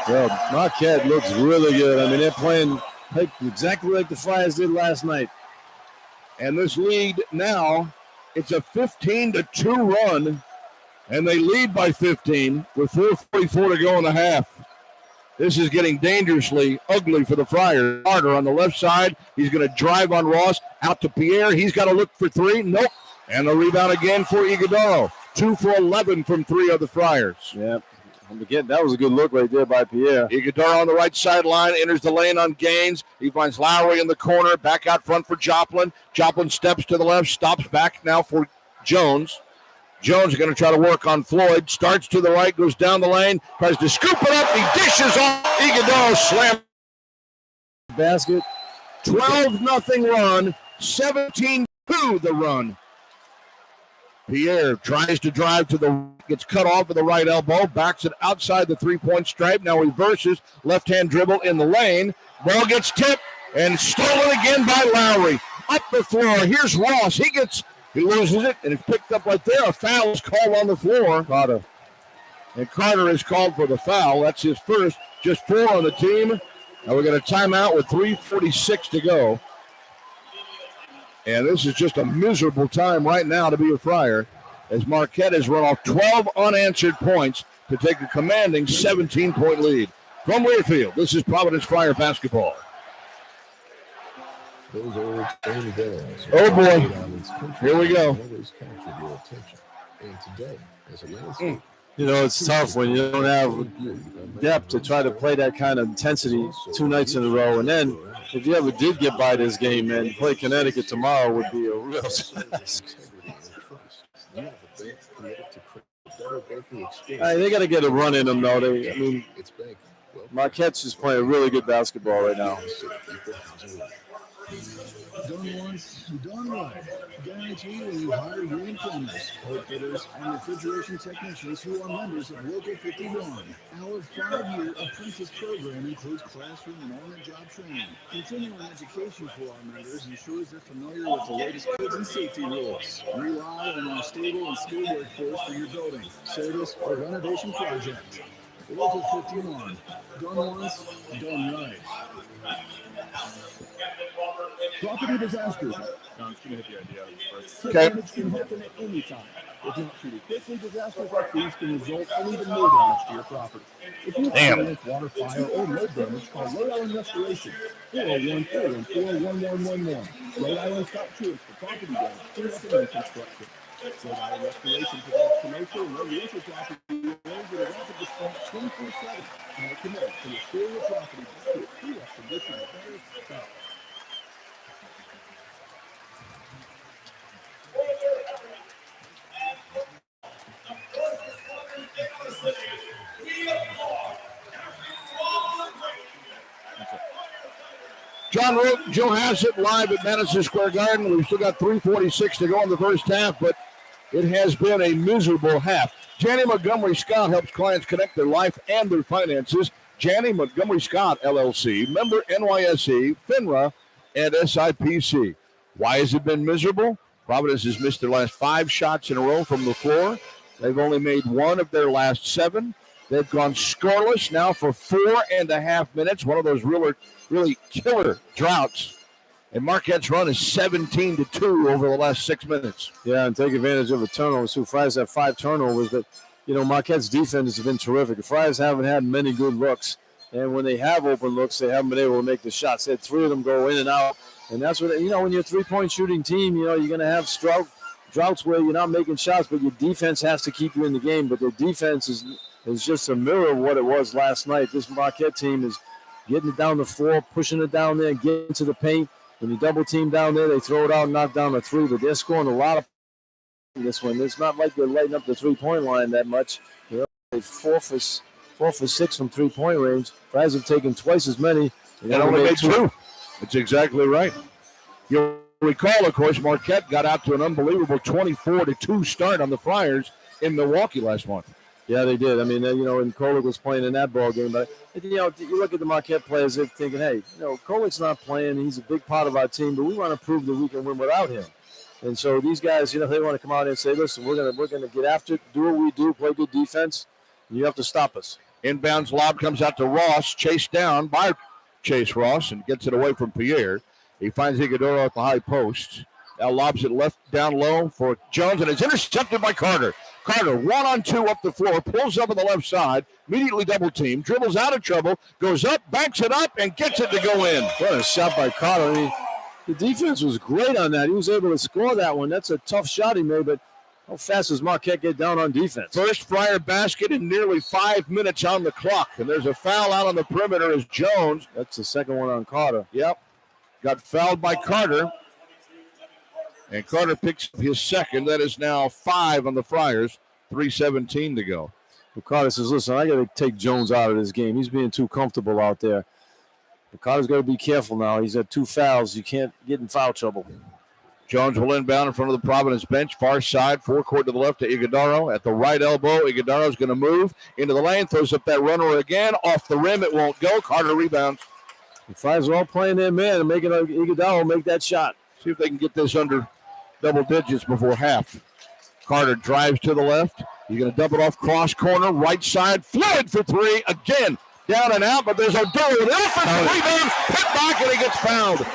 Well, Marquette looks really good. I mean, they're playing exactly like the Friars did last night. And this lead now, it's a 15-2 run, and they lead by 15 with 4:44 to go in the half. This is getting dangerously ugly for the Friars. Carter on the left side. He's going to drive on Ross. Out to Pierre. He's got to look for three. Nope. And the rebound again for Iguodaro. 2 for 11 from 3 of the Friars. Yep. Again, that was a good look right there by Pierre. Iguodaro on the right sideline, enters the lane on Gaines. He finds Lowry in the corner, back out front for Joplin. Joplin steps to the left, stops back now for Jones. Jones is going to try to work on Floyd. Starts to the right, goes down the lane, tries to scoop it up. He dishes off. Iguodaro slam. Basket. 12-0 run, 17-2 the run. Pierre tries to drive to the right, gets cut off with the right elbow, backs it outside the three-point stripe, now reverses, left-hand dribble in the lane. Ball gets tipped and stolen again by Lowry. Up the floor, here's Ross. He loses it, and it's picked up right there. A foul is called on the floor. Carter. And Carter is called for the foul. That's his first, just 4 on the team. Now we're going to timeout with 3:46 to go. And this is just a miserable time right now to be a Friar, as Marquette has run off 12 unanswered points to take a commanding 17-point lead. From Learfield, this is Providence Friar basketball. Those old stony bells. Oh, boy. Here we go. And today, as a landscape, You know, it's tough when you don't have depth to try to play that kind of intensity 2 nights in a row. And then if you ever did get by this game, man, play Connecticut tomorrow would be a real task. They got to get a run in them, though. Marquette's just playing really good basketball right now. Done once, done right. Guarantee when you hire union plumbers, pipe fitters, and refrigeration technicians who are members of Local 51. Our 5-year apprentice program includes classroom and on-the-job training. Continuing education for our members ensures they're familiar with the latest codes and safety rules. Rely on our stable and skilled workforce for your building, service, or renovation project. Local 51. Done once, done right. Property disasters. Damage can happen at any time. If not treated quickly, disasters like these can result in even more damage to your property. If you experience water, fire, or road damage, call Rhode Island Restoration, 414-411-1111. Rhode Island Stop Troops for property damage, cleanup, and construction. Rhode Island Restoration provides commercial and residential property owners with a rapid response 24/7. And are committed to restore your property back to its pre-up condition of better health. John Rooke, Joe Hassett live at Madison Square Garden. We've still got 3:46 to go in the first half, but it has been a miserable half. Janney Montgomery Scott helps clients connect their life and their finances. Janney Montgomery Scott, LLC, member NYSE, FINRA, and SIPC. Why has it been miserable? Providence has missed their last 5 shots in a row from the floor. They've only made 1 of their last 7. They've gone scoreless now for 4.5 minutes, one of those really killer droughts. And Marquette's run is 17-2 over the last 6 minutes. Yeah, and take advantage of the turnovers. So Friars have 5 turnovers, but, Marquette's defense has been terrific. The Friars haven't had many good looks, and when they have open looks, they haven't been able to make the shots. They had 3 of them go in and out, and that's what, when you're a 3-point shooting team, you're going to have droughts where you're not making shots, but your defense has to keep you in the game. But their defense is just a mirror of what it was last night. This Marquette team is getting it down the floor, pushing it down there, getting to the paint. When you double team down there, they throw it out and knock down a 3, but they're scoring a lot of this one. It's not like they're lighting up the 3-point line that much. They're 4 for 6 from 3-point range. Friars have taken twice as many. And only made 2. That's exactly right. You'll recall, of course, Marquette got out to an unbelievable 24-2 start on the Friars in Milwaukee last month. Yeah, they did. I mean, and Kolek was playing in that ball game. But, you look at the Marquette players, they're thinking, hey, Kolek's not playing. He's a big part of our team, but we want to prove that we can win without him. And so these guys, they want to come out and say, listen, we're gonna get after it, do what we do, play good defense, and you have to stop us. Inbounds lob comes out to Ross, chased down by Chase Ross, and gets it away from Pierre. He finds Iguodaro at the high post. Now lobs it left down low for Jones, and it's intercepted by Carter. Carter, 1-on-2 up the floor, pulls up on the left side, immediately double team, dribbles out of trouble, goes up, backs it up, and gets it to go in. What a shot by Carter. I mean, the defense was great on that. He was able to score that one. That's a tough shot he made, but how fast does Marquette get down on defense? First Friar basket in nearly 5 minutes on the clock, and there's a foul out on the perimeter as Jones. That's the second one on Carter. Yep. Got fouled by Carter. And Carter picks up his second. That is now 5 on the Friars. 3:17 to go. Well, Carter says, listen, I got to take Jones out of this game. He's being too comfortable out there. But Carter's got to be careful now. He's got 2 fouls. You can't get in foul trouble. Jones will inbound in front of the Providence bench. Far side, forecourt to the left to Iguodaro. At the right elbow, Iguodaro's going to move into the lane. Throws up that runner again. Off the rim, it won't go. Carter rebounds. The Friars are all playing their man and making Iguodaro make that shot. See if they can get this under double digits before half. Carter drives to the left. He's going to dump it off cross corner, right side. Floyd for 3. Again, down and out, but there's Oduro with an offensive rebound. Put back, and he gets fouled.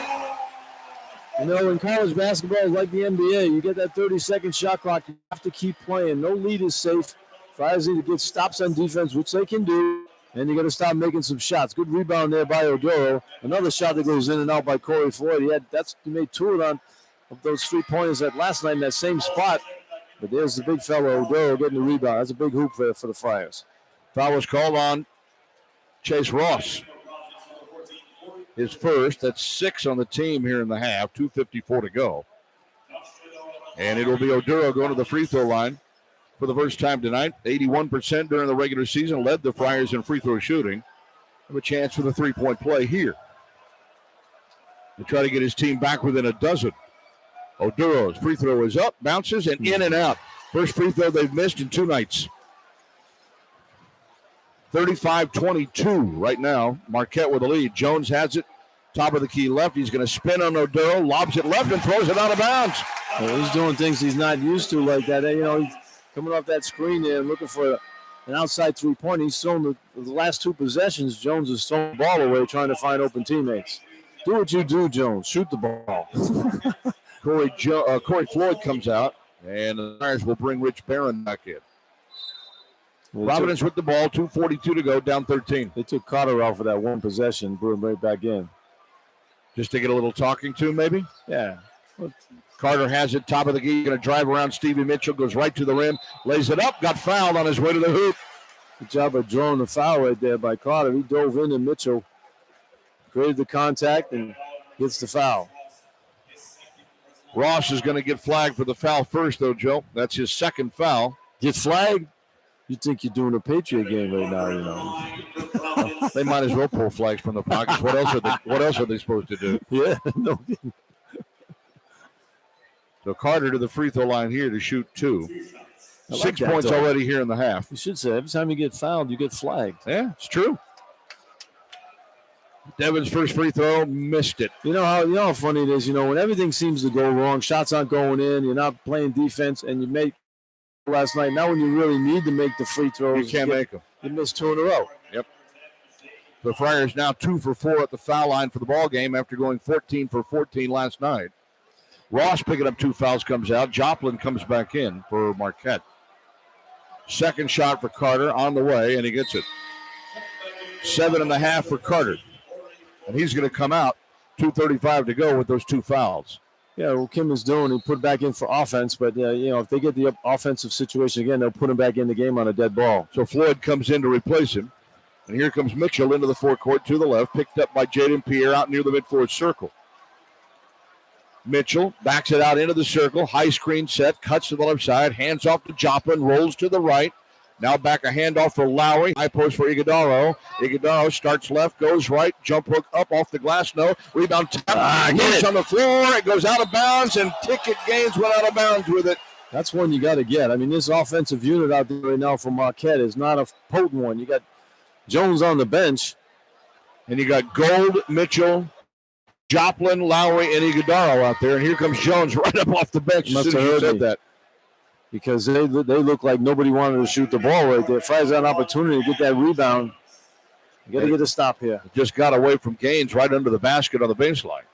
In college basketball, like the NBA, you get that 30-second shot clock. You have to keep playing. No lead is safe. Friars need to get stops on defense, which they can do, and you got to start making some shots. Good rebound there by Oduro. Another shot that goes in and out by Corey Floyd. He made 2 of those 3-pointers that last night in that same spot. But there's the big fellow, Oduro, getting the rebound. That's a big hoop for the Friars. Foul was called on Chase Ross. His first. That's 6 on the team here in the half. 2:54 to go. And it'll be Oduro going to the free throw line for the first time tonight. 81% during the regular season. Led the Friars in free throw shooting. Have a chance for the 3-point play here. To try to get his team back within a dozen. Oduro's free throw is up, bounces, and in and out. First free throw they've missed in 2 nights. 35-22 right now. Marquette with the lead. Jones has it. Top of the key left. He's going to spin on Oduro, lobs it left, and throws it out of bounds. Well, he's doing things he's not used to like that. He's coming off that screen there and looking for an outside 3-point. He's thrown the last 2 possessions. Jones has thrown the ball away trying to find open teammates. Do what you do, Jones. Shoot the ball. Corey Floyd comes out, and the Friars will bring Rich Barron back in. Providence with the ball, 2:42 to go, down 13. They took Carter out for that one possession, brought him right back in. Just to get a little talking to, maybe? Yeah. Carter has it, top of the key, going to drive around Stevie Mitchell, goes right to the rim, lays it up, got fouled on his way to the hoop. Good job of drawing the foul right there by Carter. He dove in, and Mitchell created the contact and gets the foul. Ross is going to get flagged for the foul first, though, Joe. That's his second foul. Get flagged? You think you're doing a Patriot game right now, They might as well pull flags from the pockets. What else are they supposed to do? Yeah, no kidding. So Carter to the free throw line here to shoot 2. 6 points already here in the half. You should say every time you get fouled, you get flagged. Yeah, it's true. Devin's first free throw, missed it. You know how funny it is. When everything seems to go wrong, shots aren't going in, you're not playing defense, and you make last night. Now when you really need to make the free throws, you can't make them. You miss 2 in a row. Yep. The Friars now 2 for 4 at the foul line for the ball game after going 14 for 14 last night. Ross picking up 2 fouls, comes out. Joplin comes back in for Marquette. Second shot for Carter on the way, and he gets it. 7.5 for Carter. And he's going to come out 2:35 to go with those 2 fouls. Yeah, what Kim is doing, he put back in for offense, but if they get the offensive situation again, they'll put him back in the game on a dead ball. So Floyd comes in to replace him. And here comes Mitchell into the forecourt to the left, picked up by Jaden Pierre out near the midcourt circle. Mitchell backs it out into the circle, high screen set, cuts to the left side, hands off to Joplin, rolls to the right. Now back a handoff for Lowry. High post for Iguodaro. Iguodaro starts left, goes right. Jump hook up off the glass. No. Rebound tap. Loose on the floor. It goes out of bounds, and Ticket Gaines went out of bounds with it. That's one you got to get. I mean, this offensive unit out there right now for Marquette is not a potent one. You got Jones on the bench. And you got Gold, Mitchell, Joplin, Lowry, and Iguodaro out there. And here comes Jones right up off the bench as soon as you said that. Because they look like nobody wanted to shoot the ball right there. Friars got an opportunity to get that rebound. You got to get a stop here. Just got away from Gaines right under the basket on the baseline.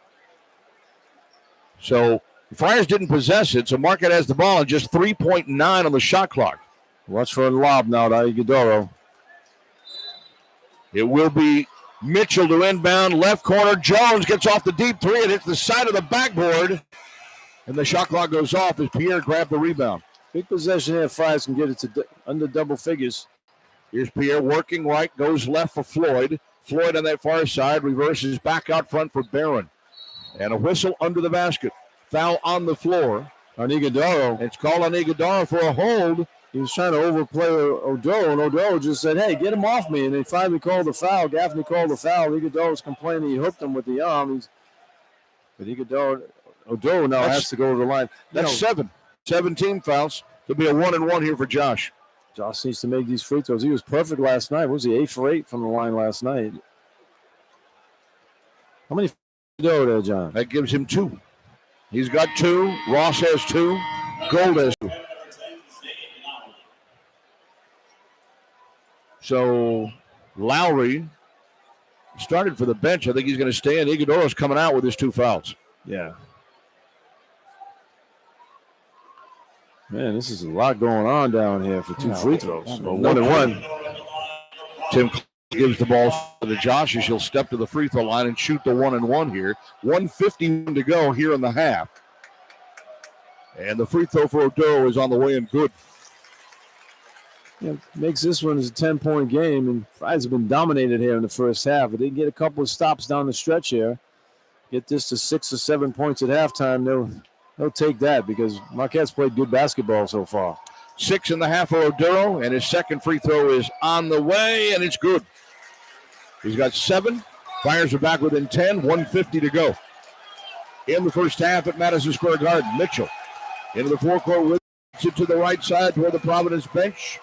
So the Friars didn't possess it, so Marquette has the ball and just 3.9 on the shot clock. Watch for a lob now to Iguodaro. It will be Mitchell to inbound, left corner. Jones gets off the deep 3 and hits the side of the backboard. And the shot clock goes off as Pierre grabbed the rebound. Big possession here. Friars can get it to under double figures. Here's Pierre working right, goes left for Floyd. Floyd on that far side, reverses back out front for Barron. And a whistle under the basket. Foul on the floor. On Iguodaro. It's called on Iguodaro for a hold. He was trying to overplay Odoro, and Odoro just said, hey, get him off me. And they finally called the foul. Gaffney called the foul. Iguodaro was complaining he hooked him with the arm. But Odoro now has to go to the line. That's 17 fouls. It'll be a 1-and-1 here for Josh. Josh needs to make these free throws. He was perfect last night. What was he, 8 for 8 from the line last night? How many Odoro there, John? That gives him 2. He's got 2. Ross has 2. Gold has 2. So Lowry started for the bench. I think he's going to stay in. Iguodoro's coming out with his 2 fouls. Yeah. Man, this is a lot going on down here for 2 free throws. 1-and-1. Tim gives the ball to Josh as he'll step to the free throw line and shoot the 1-and-1 here. 1:50 to go here in the half. And the free throw for Odoro is on the way and good. Yeah, makes this one as a 10-point game, and Friars have been dominated here in the first half. But they get a couple of stops down the stretch here. Get this to 6 or 7 points at halftime. They'll take that because Marquette's played good basketball so far. 6.5 for Odoro, and his second free throw is on the way, and it's good. He's got 7. Friars are back within 10, 1:50 to go. In the first half at Madison Square Garden, Mitchell into the forecourt with it to the right side toward the Providence bench.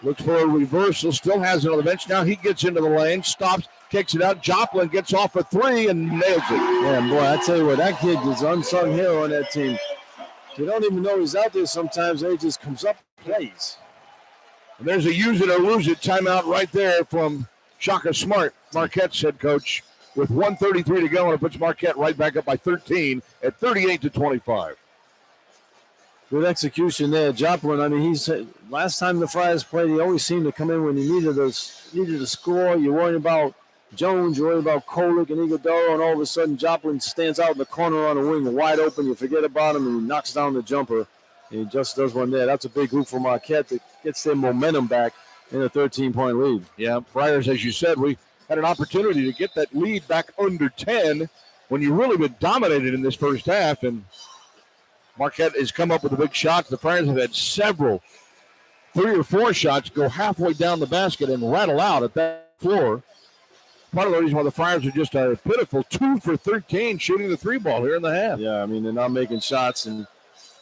Looks for a reversal, still has it on the bench. Now he gets into the lane, stops, kicks it out. Joplin gets off a 3 and nails it. Yeah, boy, I tell you what, that kid is unsung hero on that team. You don't even know he's out there sometimes. He just comes up and plays. And there's a use it or lose it timeout right there from Shaka Smart, Marquette's head coach, with 1:33 to go, and it puts Marquette right back up by 13 at 38-25. Good execution there, Joplin. I mean, last time the Friars played, he always seemed to come in when he needed a score. You're worried about Jones, you're worried about Kolick and Iguodaro, and all of a sudden Joplin stands out in the corner on the wing, wide open. You forget about him, and he knocks down the jumper, and he just does one there. That's a big hoop for Marquette that gets their momentum back in a 13-point lead. Yeah, Friars, as you said, we had an opportunity to get that lead back under 10 when you really been dominated in this first half, and Marquette has come up with the big shots. The Friars have had several 3 or 4 shots go halfway down the basket and rattle out at that floor. Part of the reason why the Friars are just a pitiful 2 for 13 shooting the 3 ball here in the half. Yeah, I mean, they're not making shots, and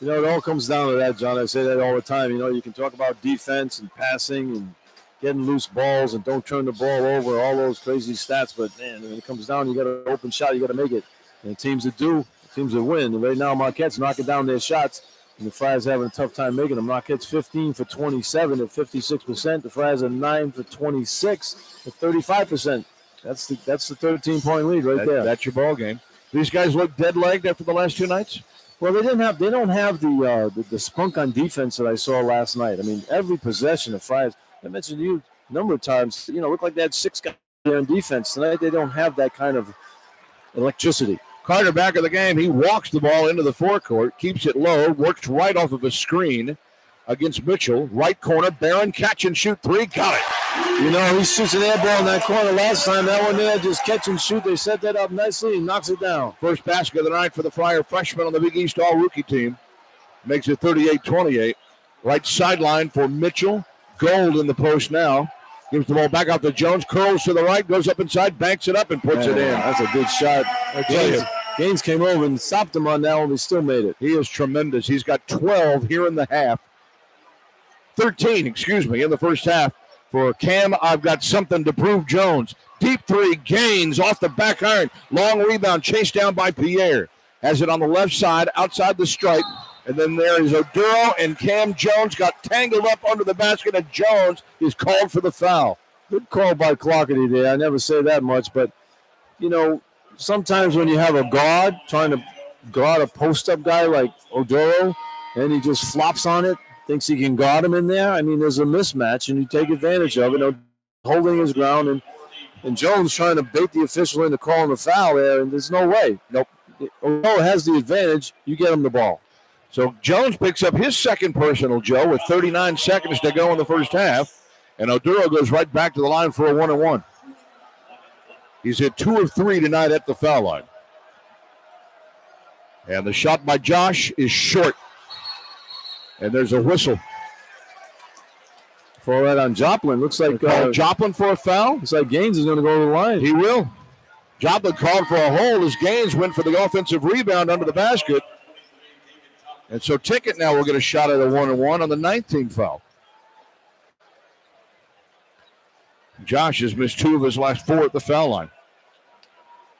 You know, it all comes down to that, John. I say that all the time. You know, you can talk about defense and passing and getting loose balls and don't turn the ball over, all those crazy stats. But, man, when it comes down, you got an open shot, you got to make it. And teams that do, teams that win. And right now, Marquette's knocking down their shots, and the Friars having a tough time making them. Marquette's 15 for 27 at 56%. The Friars are 9 for 26 at 35%. That's the 13-point lead right there. That's your ball game. These guys look dead-legged after the last 2 nights? Well, they don't have the spunk on defense that I saw last night. I mean, every possession of Friars, I mentioned to you a number of times, you know, look like they had 6 guys there on defense. Tonight they don't have that kind of electricity. Carter back of the game. He walks the ball into the forecourt, keeps it low, works right off of a screen against Mitchell. Right corner, Barron, catch and shoot 3, got it. You know, he shoots an air ball in that corner last time. That one there, just catch and shoot. They set that up nicely. He knocks it down. First basket of the night for the Friar freshman on the Big East All-Rookie team. Makes it 38-28. Right sideline for Mitchell. Gold in the post now. Gives the ball back out to Jones. Curls to the right, goes up inside, banks it up, and puts it in. That's a good shot. Gaines came over and stopped him on that one. He still made it. He is tremendous. He's got 12 here in the half. 13, in the first half. For Cam, I've got something to prove Jones. Deep 3, Gaines off the back iron. Long rebound, chased down by Pierre. Has it on the left side, outside the stripe. And then there is Oduro, and Cam Jones got tangled up under the basket, and Jones is called for the foul. Good call by Clougherty there. I never say that much, but, you know, sometimes when you have a guard trying to guard a post-up guy like Oduro, and he just flops on it, thinks he can guard him in there. I mean, there's a mismatch, and you take advantage of it, holding his ground, and Jones trying to bait the official into calling the foul there, and there's no way. Nope. Oduro has the advantage. You get him the ball. So Jones picks up his second personal, Joe, with 39 seconds to go in the first half, and Oduro goes right back to the line for a 1-and-1. He's hit 2 of 3 tonight at the foul line. And the shot by Josh is short. And there's a whistle. For that on Joplin. Looks like Joplin for a foul. Looks like Gaines is going to go to the line. He will. Joplin called for a hold as Gaines went for the offensive rebound under the basket. And so Tickett now will get a shot at a 1-and-1 on the 19th foul. Josh has missed 2 of his last 4 at the foul line.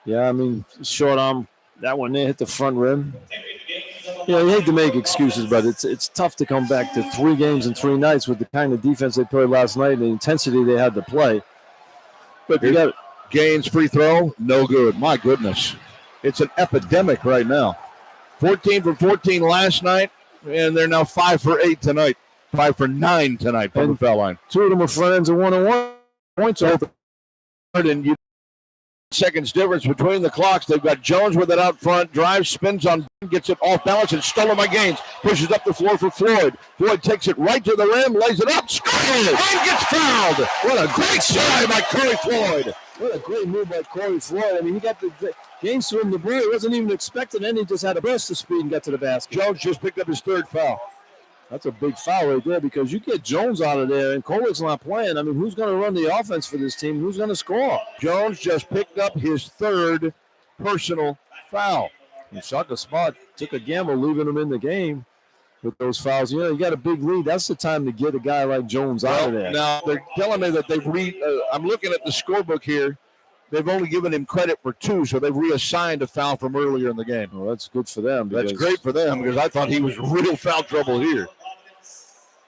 Yeah, I mean, short arm. That one there hit the front rim. You know, you hate to make excuses, but it's tough to come back to 3 games in 3 nights with the kind of defense they played last night and the intensity they had to play. But you got it. Gaines free throw, no good. My goodness. It's an epidemic right now. 14 for 14 last night, and they're now 5 for 8 tonight. 5 for 9 tonight from the foul line. 2 of them are front ends of 1-and-1 points off. And you seconds difference between the clocks. They've got Jones with it out front, drives, spins on, gets it off balance, and stolen by Gaines. Pushes up the floor for Floyd. Floyd takes it right to the rim, lays it up, scores, and gets fouled. What a great try by Corey Floyd. What a great move by Corey Floyd. I mean, he got the Gaines threw him the ball. He wasn't even expecting it. He just had a burst of speed and got to the basket. Jones just picked up his 3rd foul. That's a big foul right there because you get Jones out of there and Kolic's not playing. I mean, who's going to run the offense for this team? Who's going to score? Jones just picked up his 3rd personal foul. And Shaka Smart took a gamble leaving him in the game with those fouls. You know, you got a big lead. That's the time to get a guy like Jones out of there. Now, they're telling me that they've I'm looking at the scorebook here. They've only given him credit for 2, so they've reassigned a foul from earlier in the game. Well, that's good for them. That's great for them because I thought he was real foul trouble here.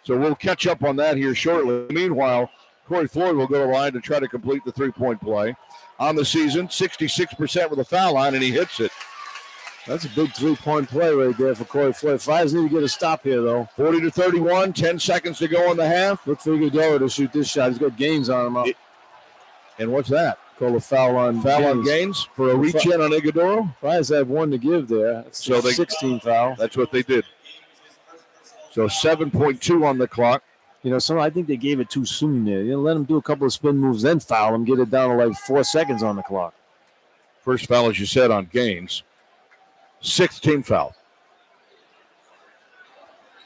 So we'll catch up on that here shortly. Meanwhile, Corey Floyd will go to the line to try to complete the 3-point play. On the season, 66% with the foul line, and he hits it. That's a big 3-point play right there for Corey Floyd. Friars need to get a stop here, though. 40-31, 10 seconds to go in the half. Look for Iguodala to shoot this shot. He's got Gaines on him up. And what's that? Call a foul on Gaines for a reach-in on Iguodala. Friars have 1 to give there. That's so 16 foul. That's what they did. So 7.2 on the clock. You know, I think they gave it too soon there. You know, let him do a couple of spin moves, then foul him, get it down to like 4 seconds on the clock. First foul, as you said, on Gaines. 6th team foul.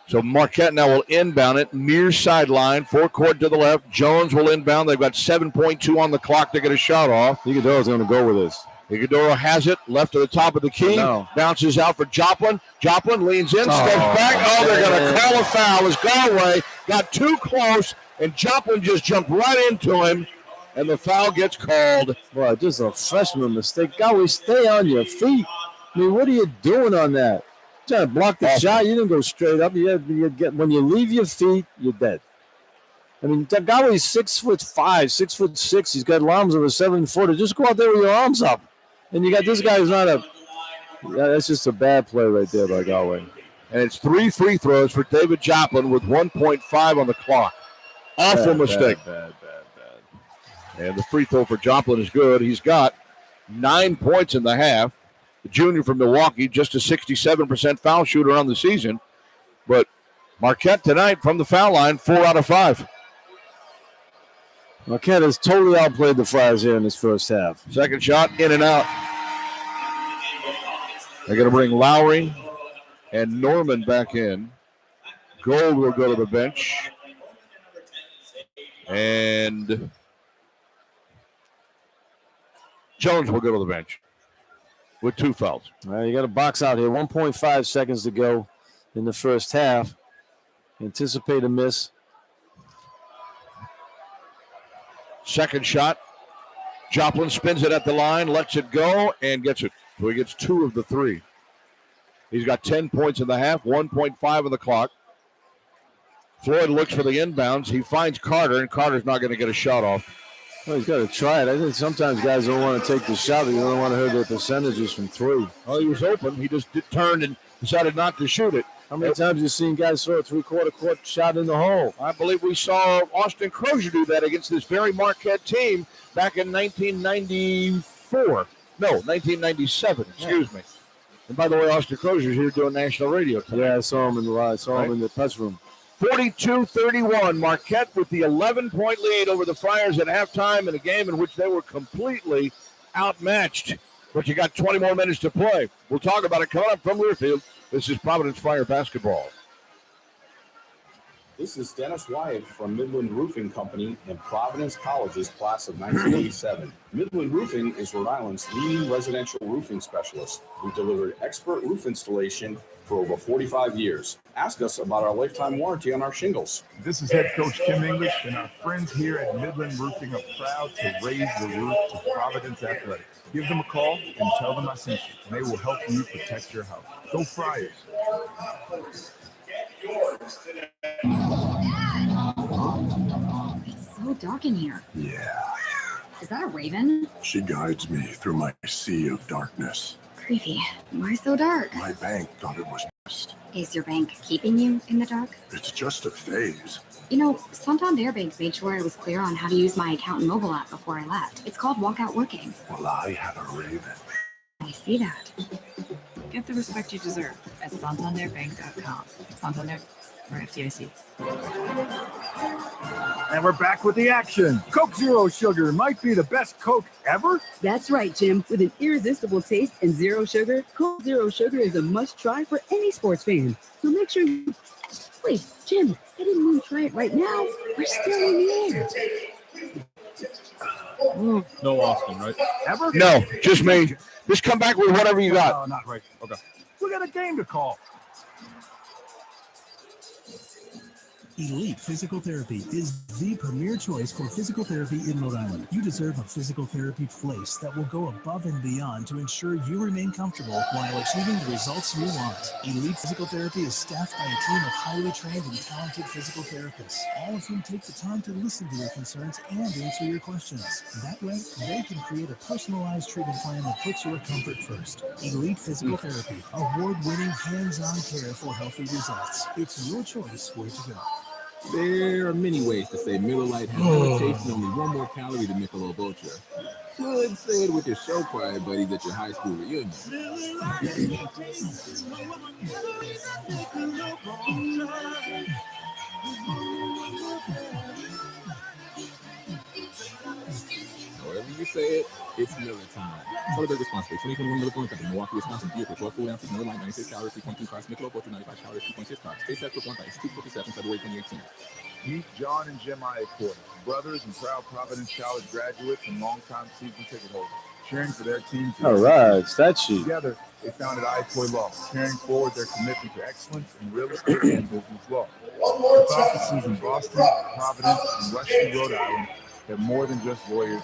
So Marquette now will inbound it, near sideline, forecourt to the left. Jones will inbound. They've got 7.2 on the clock to get a shot off. Iguodala's going to go with this. Iguodala has it, left to the top of the key, bounces out for Joplin. Joplin leans in, steps back. Oh, they're going to call a foul as Galway got too close, and Joplin just jumped right into him, and the foul gets called. Boy, just a freshman mistake. Galway, stay on your feet. I mean, what are you doing on that? Trying to block the shot. You didn't go straight up. When you leave your feet, you're dead. I mean, Galway's 6'5", 6'6". He's got arms of a 7-footer. Just go out there with your arms up. And you got this guy who's not a. Yeah, that's just a bad play right there by Galway. And it's 3 free throws for David Joplin with 1.5 on the clock. Awful mistake. Bad. And the free throw for Joplin is good. He's got 9 points in the half. The junior from Milwaukee, just a 67% foul shooter on the season. But Marquette tonight from the foul line, 4 out of 5. Marquette has totally outplayed the Friars here in this first half. Second shot, in and out. They're going to bring Lowry and Norman back in. Gold will go to the bench. And Jones will go to the bench with 2 fouls. All right, you got a box out here. 1.5 seconds to go in the first half. Anticipate a miss. Second shot. Joplin spins it at the line, lets it go, and gets it. So he gets 2 of the 3. He's got 10 points in the half, 1.5 on the clock. Floyd looks for the inbounds. He finds Carter, and Carter's not going to get a shot off. Well, he's got to try it. I think sometimes guys don't want to take the shot, but you don't want to hurt their percentages from 3. Well, he was open. He just turned and decided not to shoot it. How many times have you seen guys throw a 3/4 court shot in the hole? I believe we saw Austin Crozier do that against this very Marquette team back in 1994. No, 1997, excuse me. And by the way, Austin Crozier's here doing national radio tonight. Yeah, I saw him in the press room. 42-31, Marquette with the 11-point lead over the Friars at halftime in a game in which they were completely outmatched. But you got 20 more minutes to play. We'll talk about it coming up from Learfield. This is Providence Fire basketball. This is Dennis Wyatt from Midland Roofing Company and Providence College's class of 1987. Midland Roofing is Rhode Island's leading residential roofing specialist. We've delivered expert roof installation for over 45 years. Ask us about our lifetime warranty on our shingles. This is head coach Kim English, and our friends here at Midland Roofing are proud to raise the roof to Providence Athletics. Give them a call and tell them I sent you, and they will help you protect your house. Go Friars. It's so dark in here. Yeah. Is that a raven? She guides me through my sea of darkness. Creepy. Why so dark? My bank thought it was best. Is your bank keeping you in the dark? It's just a phase. You know, Santander Bank made sure I was clear on how to use my account and mobile app before I left. It's called Walkout Working. Well, I have a raven. I see that. Get the respect you deserve at SantanderBank.com. Santander or FDIC. And we're back with the action. Coke Zero Sugar might be the best Coke ever. That's right, Jim. With an irresistible taste and zero sugar, Coke Zero Sugar is a must-try for any sports fan. So make sure you... Wait, Jim, I didn't mean try it right now. We're still in the air. No Austin, right? Ever? No, just me. Just come back with whatever you got. No, not right. Okay. We got a game to call. Elite Physical Therapy is the premier choice for physical therapy in Rhode Island. You deserve a physical therapy place that will go above and beyond to ensure you remain comfortable while achieving the results you want. Elite Physical Therapy is staffed by a team of highly trained and talented physical therapists, all of whom take the time to listen to your concerns and answer your questions. That way, they can create a personalized treatment plan that puts your comfort first. Elite Physical Therapy, award-winning hands-on care for healthy results. It's your choice where to go. There are many ways to say Miller Lite has more taste and only 1 more calorie than Michelob Ultra. Could say it with your show choir buddies at your high school reunion. However you say it, it's Miller time. Celebrate responsibly. 2021 Miller Brewing Company, Milwaukee, Wisconsin. Beer for 12 full ounces. Miller Lite, 96 calories, 3.2 carbs. Michelob Ultra, 95 calories, 2.6 carbs. Taste test performed by Institute 57, February 2018. Meet John and Jim Iaccorda, brothers and proud Providence College graduates and longtime season ticket holders. cheering for their team. All right, stat sheet. Together, they founded Iroquois Law, carrying forward their commitment to excellence in real estate and business law. With offices in Boston, Providence, and Western Rhode Island, they're more than just lawyers.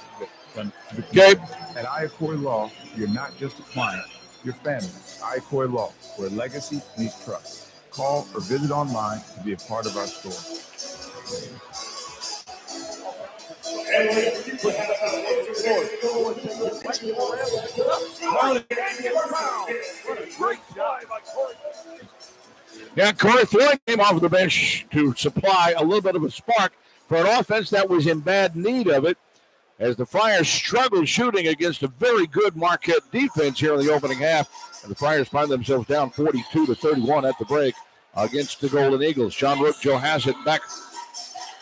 Okay. At Iroquois Law, you're not just a client, you're family. Iroquois Law, where legacy meets trust. Call or visit online to be a part of our story. Yeah, Corey Floyd came off the bench to supply a little bit of a spark for an offense that was in bad need of it, as the Friars struggled shooting against a very good Marquette defense here in the opening half. And the Friars find themselves down 42-31 at the break against the Golden Eagles. John Rooke, Joe Hassett back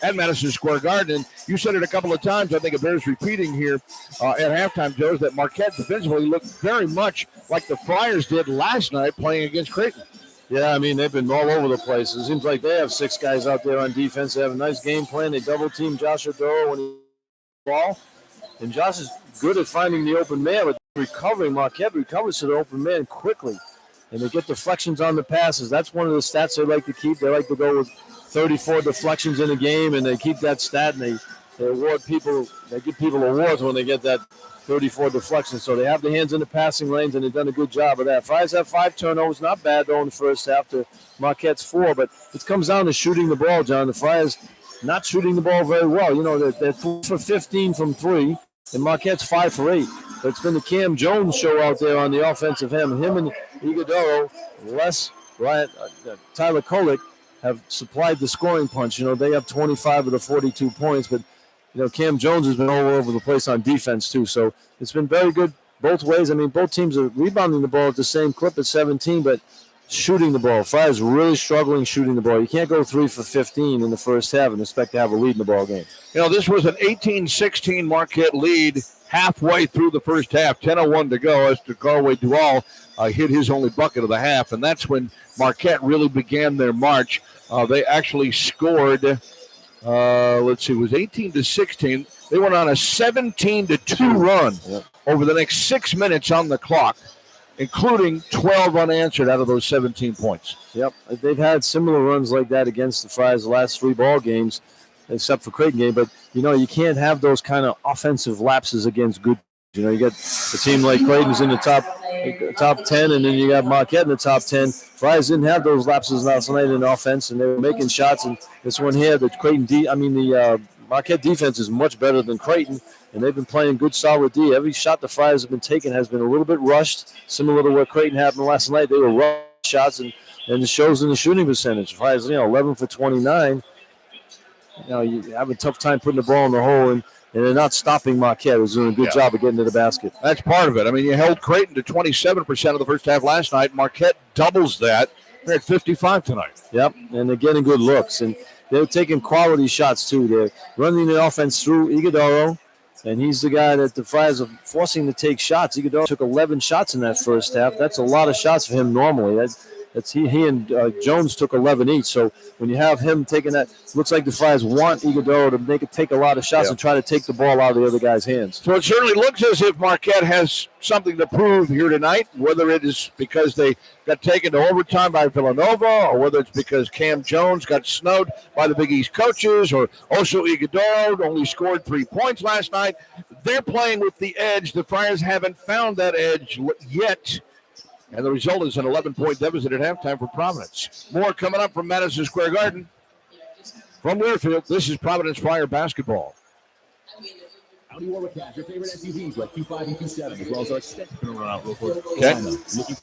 at Madison Square Garden. And you said it a couple of times, I think it bears repeating here at halftime, Joe, is that Marquette defensively looked very much like the Friars did last night playing against Creighton. Yeah, I mean, they've been all over the place. It seems like they have 6 guys out there on defense. They have a nice game plan. They double-team Josh Odoro when he ball. And Josh is good at finding the open man, but recovering. Marquette recovers to the open man quickly. And they get deflections on the passes. That's one of the stats they like to keep. They like to go with 34 deflections in a game, and they keep that stat, and they award people, they give people awards when they get that 34 deflections. So they have the hands in the passing lanes, and they've done a good job of that. Friars have 5 turnovers. Not bad, though, in the first half to Marquette's 4. But it comes down to shooting the ball, John. The Friars not shooting the ball very well. You know, they're 4 for 15 from 3, and Marquette's 5 for 8. But it's been the Cam Jones show out there on the offensive end. Him and Iguodaro, Tyler Kolek have supplied the scoring punch. You know, they have 25 of the 42 points, but you know, Cam Jones has been all over the place on defense, too. So it's been very good both ways. I mean, both teams are rebounding the ball at the same clip at 17, but shooting the ball. Friars really struggling shooting the ball. You can't go 3 for 15 in the first half and expect to have a lead in the ball game. You know, this was an 18-16 Marquette lead halfway through the first half. 10:01 to go as Galway Duval hit his only bucket of the half, and that's when Marquette really began their march. They actually scored, it was 18-16. They went on a 17-2 run over the next 6 minutes on the clock, including 12 unanswered out of those 17 points. Yep, they've had similar runs like that against the Friars the last 3 ball games, except for Creighton game. But, you know, you can't have those kind of offensive lapses against good. You know, you got a team like Creighton's in the top 10, and then you got Marquette in the top 10. Friars didn't have those lapses last night in offense, and they were making shots. And this one here, the Marquette defense is much better than Creighton, and they've been playing good, solid D. Every shot the Friars have been taking has been a little bit rushed, similar to what Creighton happened last night. They were rushed shots, and it shows in the shooting percentage. Friars, 11 for 29. You know, you have a tough time putting the ball in the hole, and they're not stopping Marquette, who's doing a good job of getting to the basket. That's part of it. I mean, you held Creighton to 27% of the first half last night. Marquette doubles that. They're at 55 tonight. Yep, and they're getting good looks. And they're taking quality shots, too. They're running the offense through Iguodaro, and he's the guy that the Friars are forcing to take shots. Iguodaro took 11 shots in that first half. That's a lot of shots for him normally. He and Jones took 11 each. So when you have him taking that, looks like the Friars want Iguodaro to take a lot of shots and try to take the ball out of the other guy's hands. So it certainly looks as if Marquette has something to prove here tonight, whether it is because they got taken to overtime by Villanova or whether it's because Cam Jones got snowed by the Big East coaches or also Iguodaro only scored 3 points last night. They're playing with the edge. The Friars haven't found that edge yet. And the result is an 11-point deficit at halftime for Providence. More coming up from Madison Square Garden. From Learfield, this is Providence Friar basketball. Audi Warwick has your favorite SUVs like Q5 and Q7, as well as our extended around real quick. Okay. Looking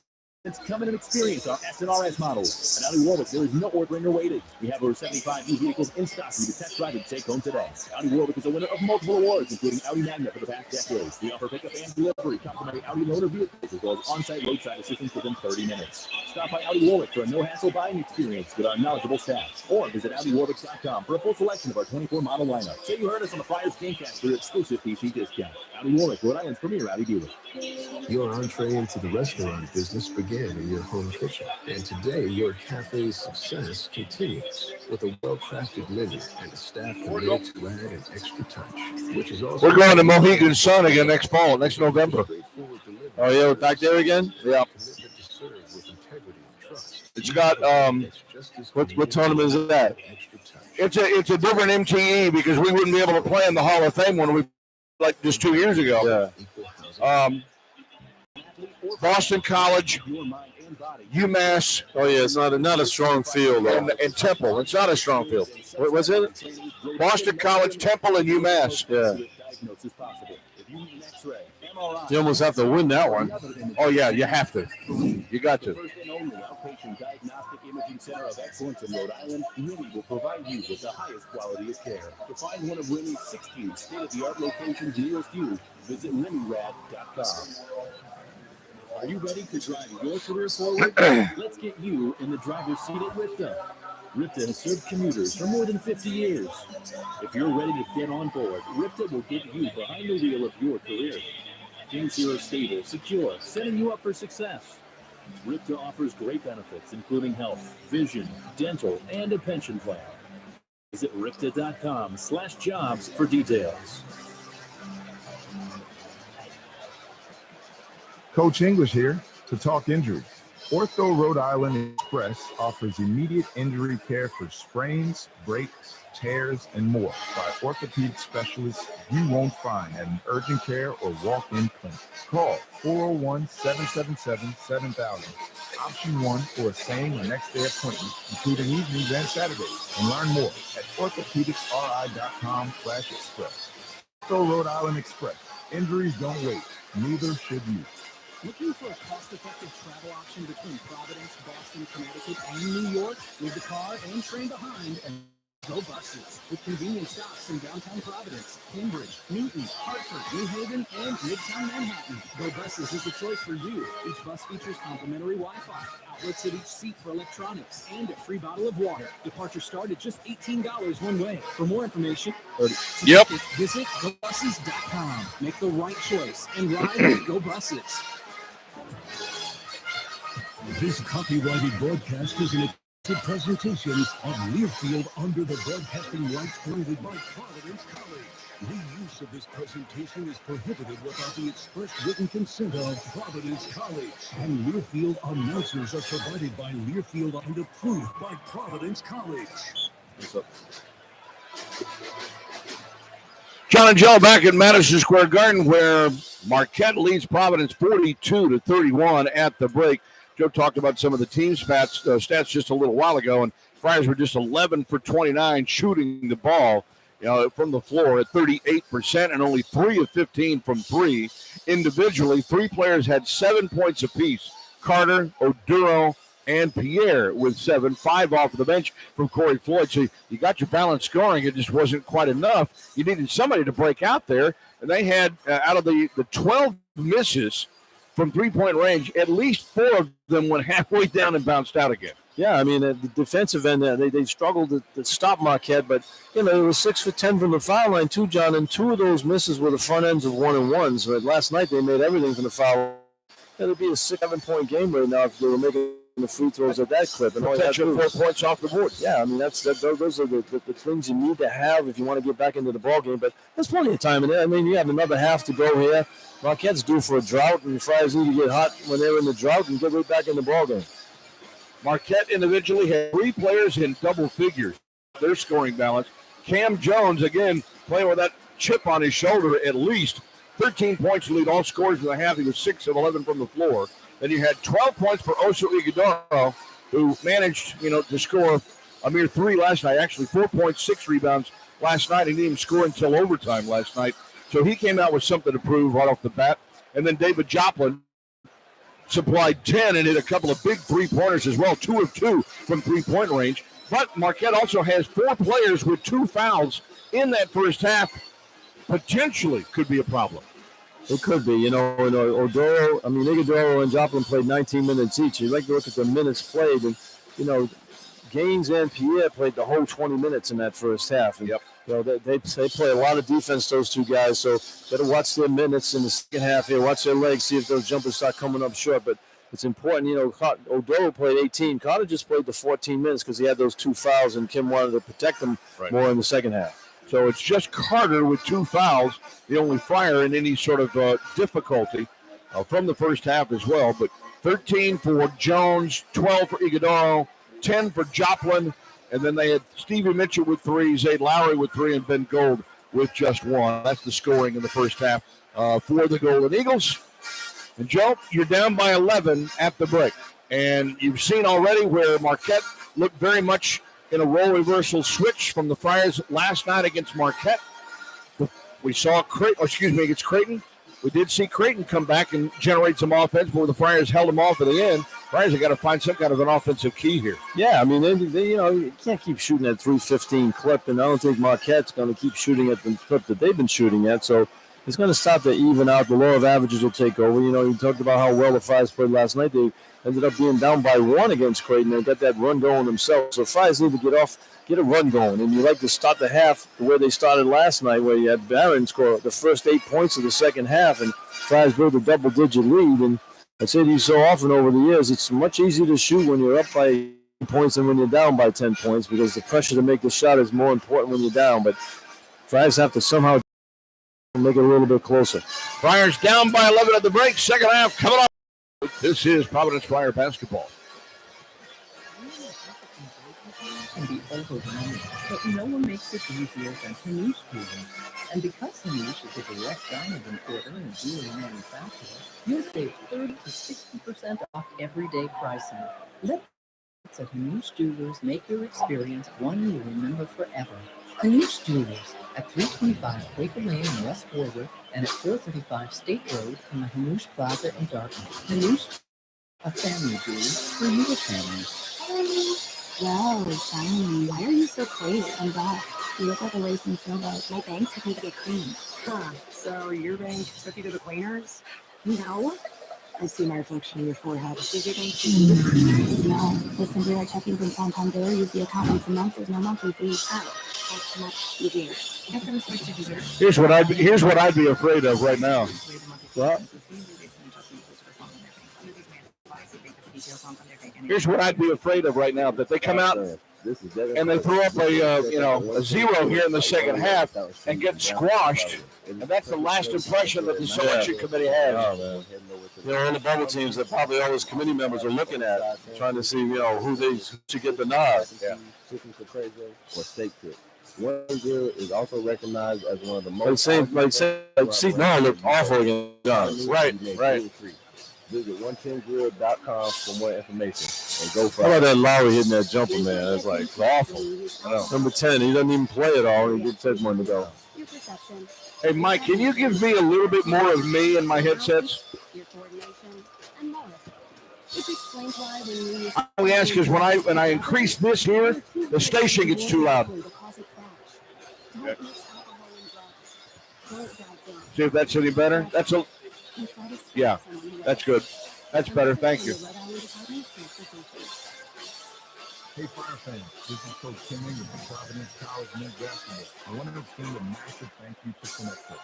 come in and experience our S&RS models. At Audi Warwick, there is no ordering or waiting. We have over 75 new vehicles in stock for you to test drive and take home today. Audi Warwick is a winner of multiple awards, including Audi Magna for the past decades. We offer pickup and delivery, complimentary Audi loaner vehicles, as well as on-site roadside assistance within 30 minutes. Stop by Audi Warwick for a no-hassle buying experience with our knowledgeable staff. Or visit AudiWarwick.com for a full selection of our 24 model lineup. Say you heard us on the Flyers Gamecast for your exclusive PC discount. Audi Warwick, Rhode Island's premier Audi dealer. Your entree into the restaurant business began in your home kitchen, and today your cafe's success continues with a well-crafted menu and a staff committed to add an extra touch, which is also... We're going to Mohegan Sun again next fall, next November. Oh, yeah, we're back there again? Yeah. It's got, what tournament is that? It's a different MTE because we wouldn't be able to play in the Hall of Fame one we like just 2 years ago. Yeah. Boston College, UMass. Oh yeah, it's not a strong field. And Temple. It's not a strong field. What was it? Boston College, Temple, and UMass. Yeah. You almost have to win that one. Oh yeah, you have to. You got to. First and only outpatient diagnostic imaging center of excellence in Rhode Island, Rimmy will provide you with the highest quality of care. To find one of Rimmy's 16 state-of-the-art locations nearest you, visit RimmyRad.com. Are you ready to drive your career forward? Let's get you in the driver's seat at RIPTA. RIPTA has served commuters for more than 50 years. If you're ready to get on board, RIPTA will get you behind the wheel of your career. Things here are stable, secure, setting you up for success. RIPTA offers great benefits, including health, vision, dental, and a pension plan. Visit RIPTA.com/jobs for details. Coach English here to talk injuries. Ortho Rhode Island Express offers immediate injury care for sprains, breaks, tears, and more by orthopedic specialists you won't find at an urgent care or walk-in clinic. Call 401-777-7000. Option 1 for a same or next day appointment, including evenings and Saturdays. And learn more at orthopedicsri.com/express. Ortho Rhode Island Express. Injuries don't wait. Neither should you. Looking for a cost-effective travel option between Providence, Boston, Connecticut, and New York? Leave the car and train behind and go buses. With convenient stops in downtown Providence, Cambridge, Newton, Hartford, New Haven, and Midtown Manhattan. Go buses is the choice for you. Each bus features complimentary Wi-Fi, outlets at each seat for electronics, and a free bottle of water. Departure start at just $18 one way. For more information, visit GoBuses.com. Make the right choice and ride with Go Buses. This copyrighted broadcast is an exclusive presentation of Learfield under the broadcasting rights granted by Providence College. The use of this presentation is prohibited without the express written consent of Providence College. And Learfield announcers are provided by Learfield and approved by Providence College. John and Joe back at Madison Square Garden, where Marquette leads Providence 42-31 at the break. Joe talked about some of the team stats just a little while ago, and Friars were just 11 for 29 shooting the ball, from the floor at 38%, and only 3 of 15 from three. Individually, three players had 7 points apiece: Carter, Oduro, and Pierre with 7, 5 off the bench from Corey Floyd. So you got your balanced scoring. It just wasn't quite enough. You needed somebody to break out there, and they had, out of the 12 misses from three-point range, at least 4 of them went halfway down and bounced out again. Yeah, I mean, at the defensive end, they struggled to stop Marquette, but, it was 6 for 10 from the foul line too, John, and 2 of those misses were the front ends of 1-and-1s. But last night they made everything from the foul. It'd be a 6-7 point game right now if they were making the free throws at that clip. And potential 4 points off the board. Yeah, I mean, those are the things you need to have if you want to get back into the ball game. But there's plenty of time in there. I mean, you have another half to go here. Marquette's due for a drought, and the Friars need to get hot when they're in the drought and get right back in the ball game. Marquette individually had 3 players in double figures. Their scoring balance. Cam Jones, again, playing with that chip on his shoulder at least. 13 points to lead all scorers in the half. He was 6 of 11 from the floor. Then you had 12 points for Oso Ighodaro, who managed, to score a mere 3 last night. Actually, 4 points, 6 rebounds last night. He didn't even score until overtime last night. So he came out with something to prove right off the bat. And then David Joplin supplied 10 and hit a couple of big three-pointers as well, 2 of 2 from three-point range. But Marquette also has 4 players with 2 fouls in that first half. Potentially could be a problem. It could be, and Odoro, Iguodala and Joplin played 19 minutes each. You like to look at the minutes played, and, Gaines and Pierre played the whole 20 minutes in that first half. And, they play a lot of defense, those two guys, so better watch their minutes in the second half here. Watch their legs, see if those jumpers start coming up short. But it's important, Odoro played 18. Carter just played the 14 minutes because he had those 2 fouls, and Kim wanted to protect him more in the second half. So it's just Carter with 2 fouls, the only Friar in any sort of difficulty from the first half as well. But 13 for Jones, 12 for Iguodala, 10 for Joplin, and then they had Stevie Mitchell with 3, Zayd Lowry with 3, and Ben Gold with just 1. That's the scoring in the first half for the Golden Eagles. And Joe, you're down by 11 at the break. And you've seen already where Marquette looked very much in a role reversal switch from the Friars last night against Marquette. We saw against Creighton. We did see Creighton come back and generate some offense, but the Friars held them off at the end. Friars have got to find some kind of an offensive key here. Yeah, they you can't keep shooting at 315 clip, and I don't think Marquette's going to keep shooting at the clip that they've been shooting at. So it's going to start to even out. The law of averages will take over. You talked about how well the Friars played last night. They ended up being down by 1 against Creighton and got that run going themselves. So Friars need to get a run going. And you like to start the half the way they started last night, where you had Barron score the first 8 points of the second half, and Friars build a double-digit lead. And I say to you so often over the years, it's much easier to shoot when you're up by 8 points than when you're down by 10 points, because the pressure to make the shot is more important when you're down. But Friars have to somehow make it a little bit closer. Friars down by 11 at the break. Second half coming up. This is Providence Friar basketball. Can be overwhelming, but no one makes it easier than Hanush Jewelry. And because Hanush is a direct diamond importer and jewelry manufacturer, you'll save 30 to 60% off everyday pricing. Let at Hanush Jewelers make your experience one you remember forever. Hanush Jewelers at 325 Quaker Lane in West Warwick and at 435 State Road in the Hanush Plaza in Dartmouth. Hanush, a family jewelry for your family. Whoa, shiny. Why are you so clear and buff? You look like a racing sailboat. My bank took me to get cleaned. Huh. So your bank took you to the cleaners? No. I see my reflection in your forehead. Did your bank take you to the cleaners? No. Listen, direct checking from Santander. Use the account once a month. There's no monthly fees. Oh, that's much easier. Get the respect you deserve. Here's what I'd be afraid of right now. What? Here's what I'd be afraid of right now, that they come out and they throw up a 0 here in the second half and get squashed. And that's the last impression that the selection committee has. Oh, man. All the bubble teams that probably all those committee members are looking at, trying to see, who they should get the nod. Yeah. Chicken caprese or steak kit. One Grill is also recognized as one of the most. No, looked awful against John. Right. Visit 110grill.com for more information and go for How about that Lowry hitting that jumper, man? It's like awful. Number 10, he doesn't even play at all. He just said one to go. Hey, Mike, can you give me a little bit more of me in my headsets? Your coordination and more. Which explains why when you use I only ask because when I increase this here, the station gets too loud. See if that's any better. Yeah, that's good. That's better. Thank you. Hey, Friar fans, this is Coach Kim English from Providence College men's basketball. I want to extend a massive thank you to Connecticut.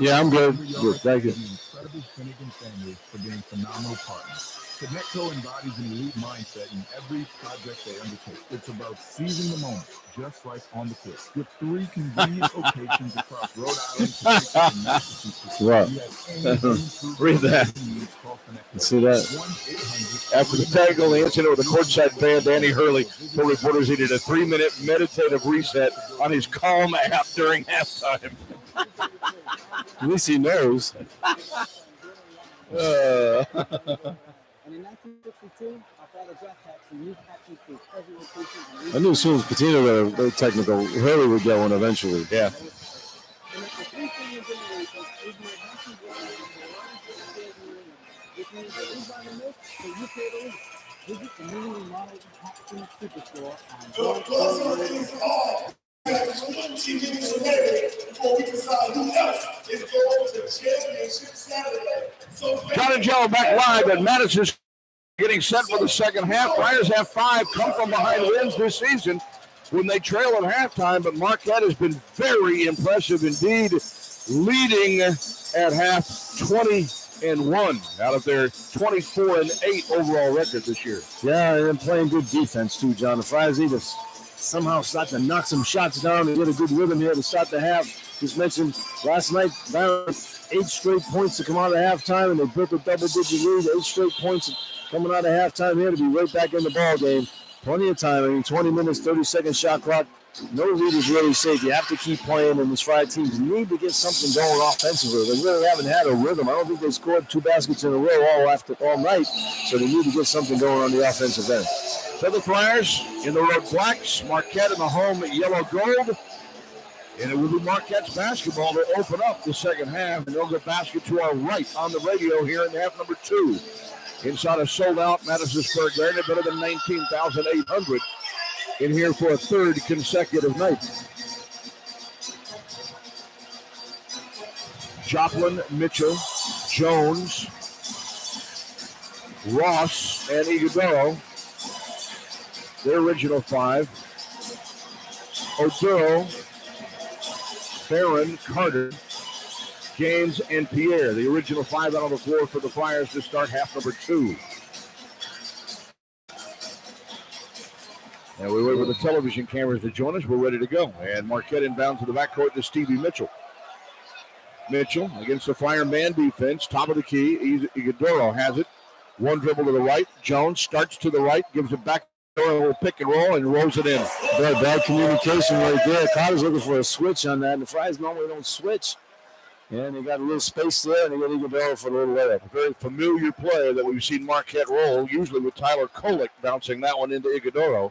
Yeah, I'm good. Good, thank you. The incredible Finnegan family for being phenomenal partners. Connecto embodies an elite mindset in every project they undertake. It's about seizing the moment, just like on the court. With 3 convenient locations across Rhode Island, Connecticut, and Massachusetts. What? Read that. You see that? After the technical incident with the courtside fan, Danny Hurley told reporters he did a 3-minute meditative reset on his Calm app during halftime. At least he knows. And in 1952, our father Jack Jackson used Patrick to present location. I knew as soon as Patino got a technical, Hurley would get one eventually. Yeah. Visit the newly modeled Patrick Superstore on John and Joe back live at Madison, getting set for the second half. Friars have 5 come from behind wins this season when they trail at halftime, but Marquette has been very impressive indeed, leading at half 20-1 out of their 24-8 overall record this year. Yeah, and they're playing good defense too, John. The Friars need to somehow start to knock some shots down and get a good rhythm here to start the half. Just mentioned last night, down 8 straight points to come out of halftime, and they built a double-digit lead. 8 straight points coming out of halftime here to be right back in the ball game. Plenty of time. I mean, 20 minutes, 30-second shot clock. No lead is really safe. You have to keep playing, and these Friar teams need to get something going offensively. They really haven't had a rhythm. I don't think they scored 2 baskets in a row all night, so they need to get something going on the offensive end. So the Friars in the road blacks, Marquette in the home yellow gold. And it will be Marquette's basketball to open up the second half. And they'll get basket to our right on the radio here in half number 2. Inside a sold-out Madison Square Garden, better than 19,800 in here for a third consecutive night. Joplin, Mitchell, Jones, Ross, and Iguodaro. Their original 5. Oduro, Barron, Carter, James, and Pierre. The original 5 out on the floor for the Friars to start half number 2. And we wait for the television cameras to join us. We're ready to go. And Marquette inbounds to the backcourt to Stevie Mitchell. Mitchell against the Friar man defense. Top of the key. Iguodaro has it. One dribble to the right. Jones starts to the right. Gives it back. Will pick and roll and rolls it in. Bad communication right there. Carter's looking for a switch on that. And the Friars normally don't switch. And they got a little space there, and they got Iguodaro for a little layup. A very familiar player that we've seen Marquette roll, usually with Tyler Kolick bouncing that one into Iguodaro.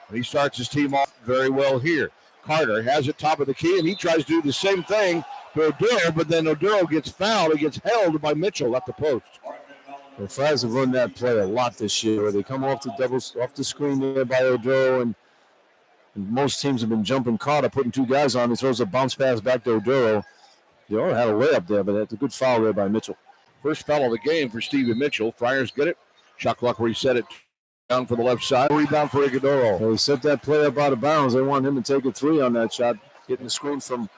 And he starts his team off very well here. Carter has it top of the key, and he tries to do the same thing to Oduro, but then Oduro gets fouled. He gets held by Mitchell at the post. The Friars have run that play a lot this year. They come off the screen there by Oduro, and most teams have been jumping Carter, putting 2 guys on. He throws a bounce pass back to Oduro. They all had a layup there, but that's a good foul there by Mitchell. First foul of the game for Stephen Mitchell. Friars get it. Shot clock reset it down for the left side. Rebound for Iguodaro. They set that play up out of bounds. They want him to take a 3 on that shot, getting the screen from.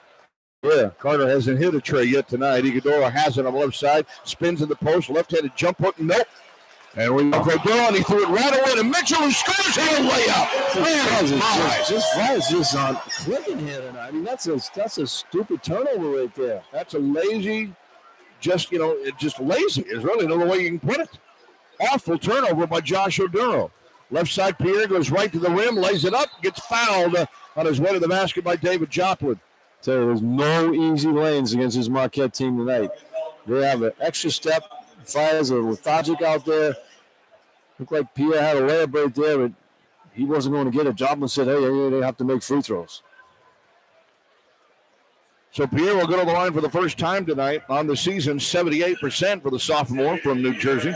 Yeah, Carter hasn't hit a tray yet tonight. Iguodaro has it on the left side. Spins in the post. Left-handed jump hook. Nope. And we go for Oduro, and he threw it right away to Mitchell, who scores here a layup. Friars just on clicking here tonight. I mean, that's a stupid turnover right there. That's a lazy, just lazy is really no way you can put it. Awful turnover by Josh Oduro. Left side, Pierre goes right to the rim, lays it up, gets fouled on his way to the basket by David Joplin. Tell you, there's no easy lanes against this Marquette team tonight. They have an extra step. Friars are lethargic out there. Looked like Pierre had a layup right there, but he wasn't going to get it. Joplin said, hey, they have to make free throws. So Pierre will go to the line for the first time tonight on the season, 78% for the sophomore from New Jersey.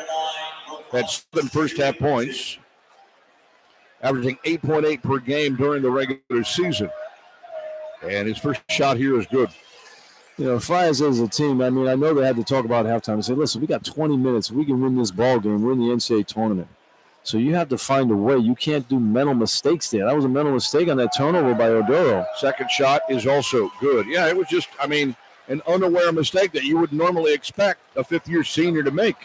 That's 7 first-half points, averaging 8.8 per game during the regular season. And his first shot here is good. You know, Friars as a team, I mean, I know they had to talk about halftime and say, listen, we got 20 minutes. We can win this ball game. We're in the NCAA tournament. So you have to find a way. You can't do mental mistakes there. That was a mental mistake on that turnover by Oduro. Second shot is also good. Yeah, it was just, an unaware mistake that you would normally expect a fifth-year senior to make.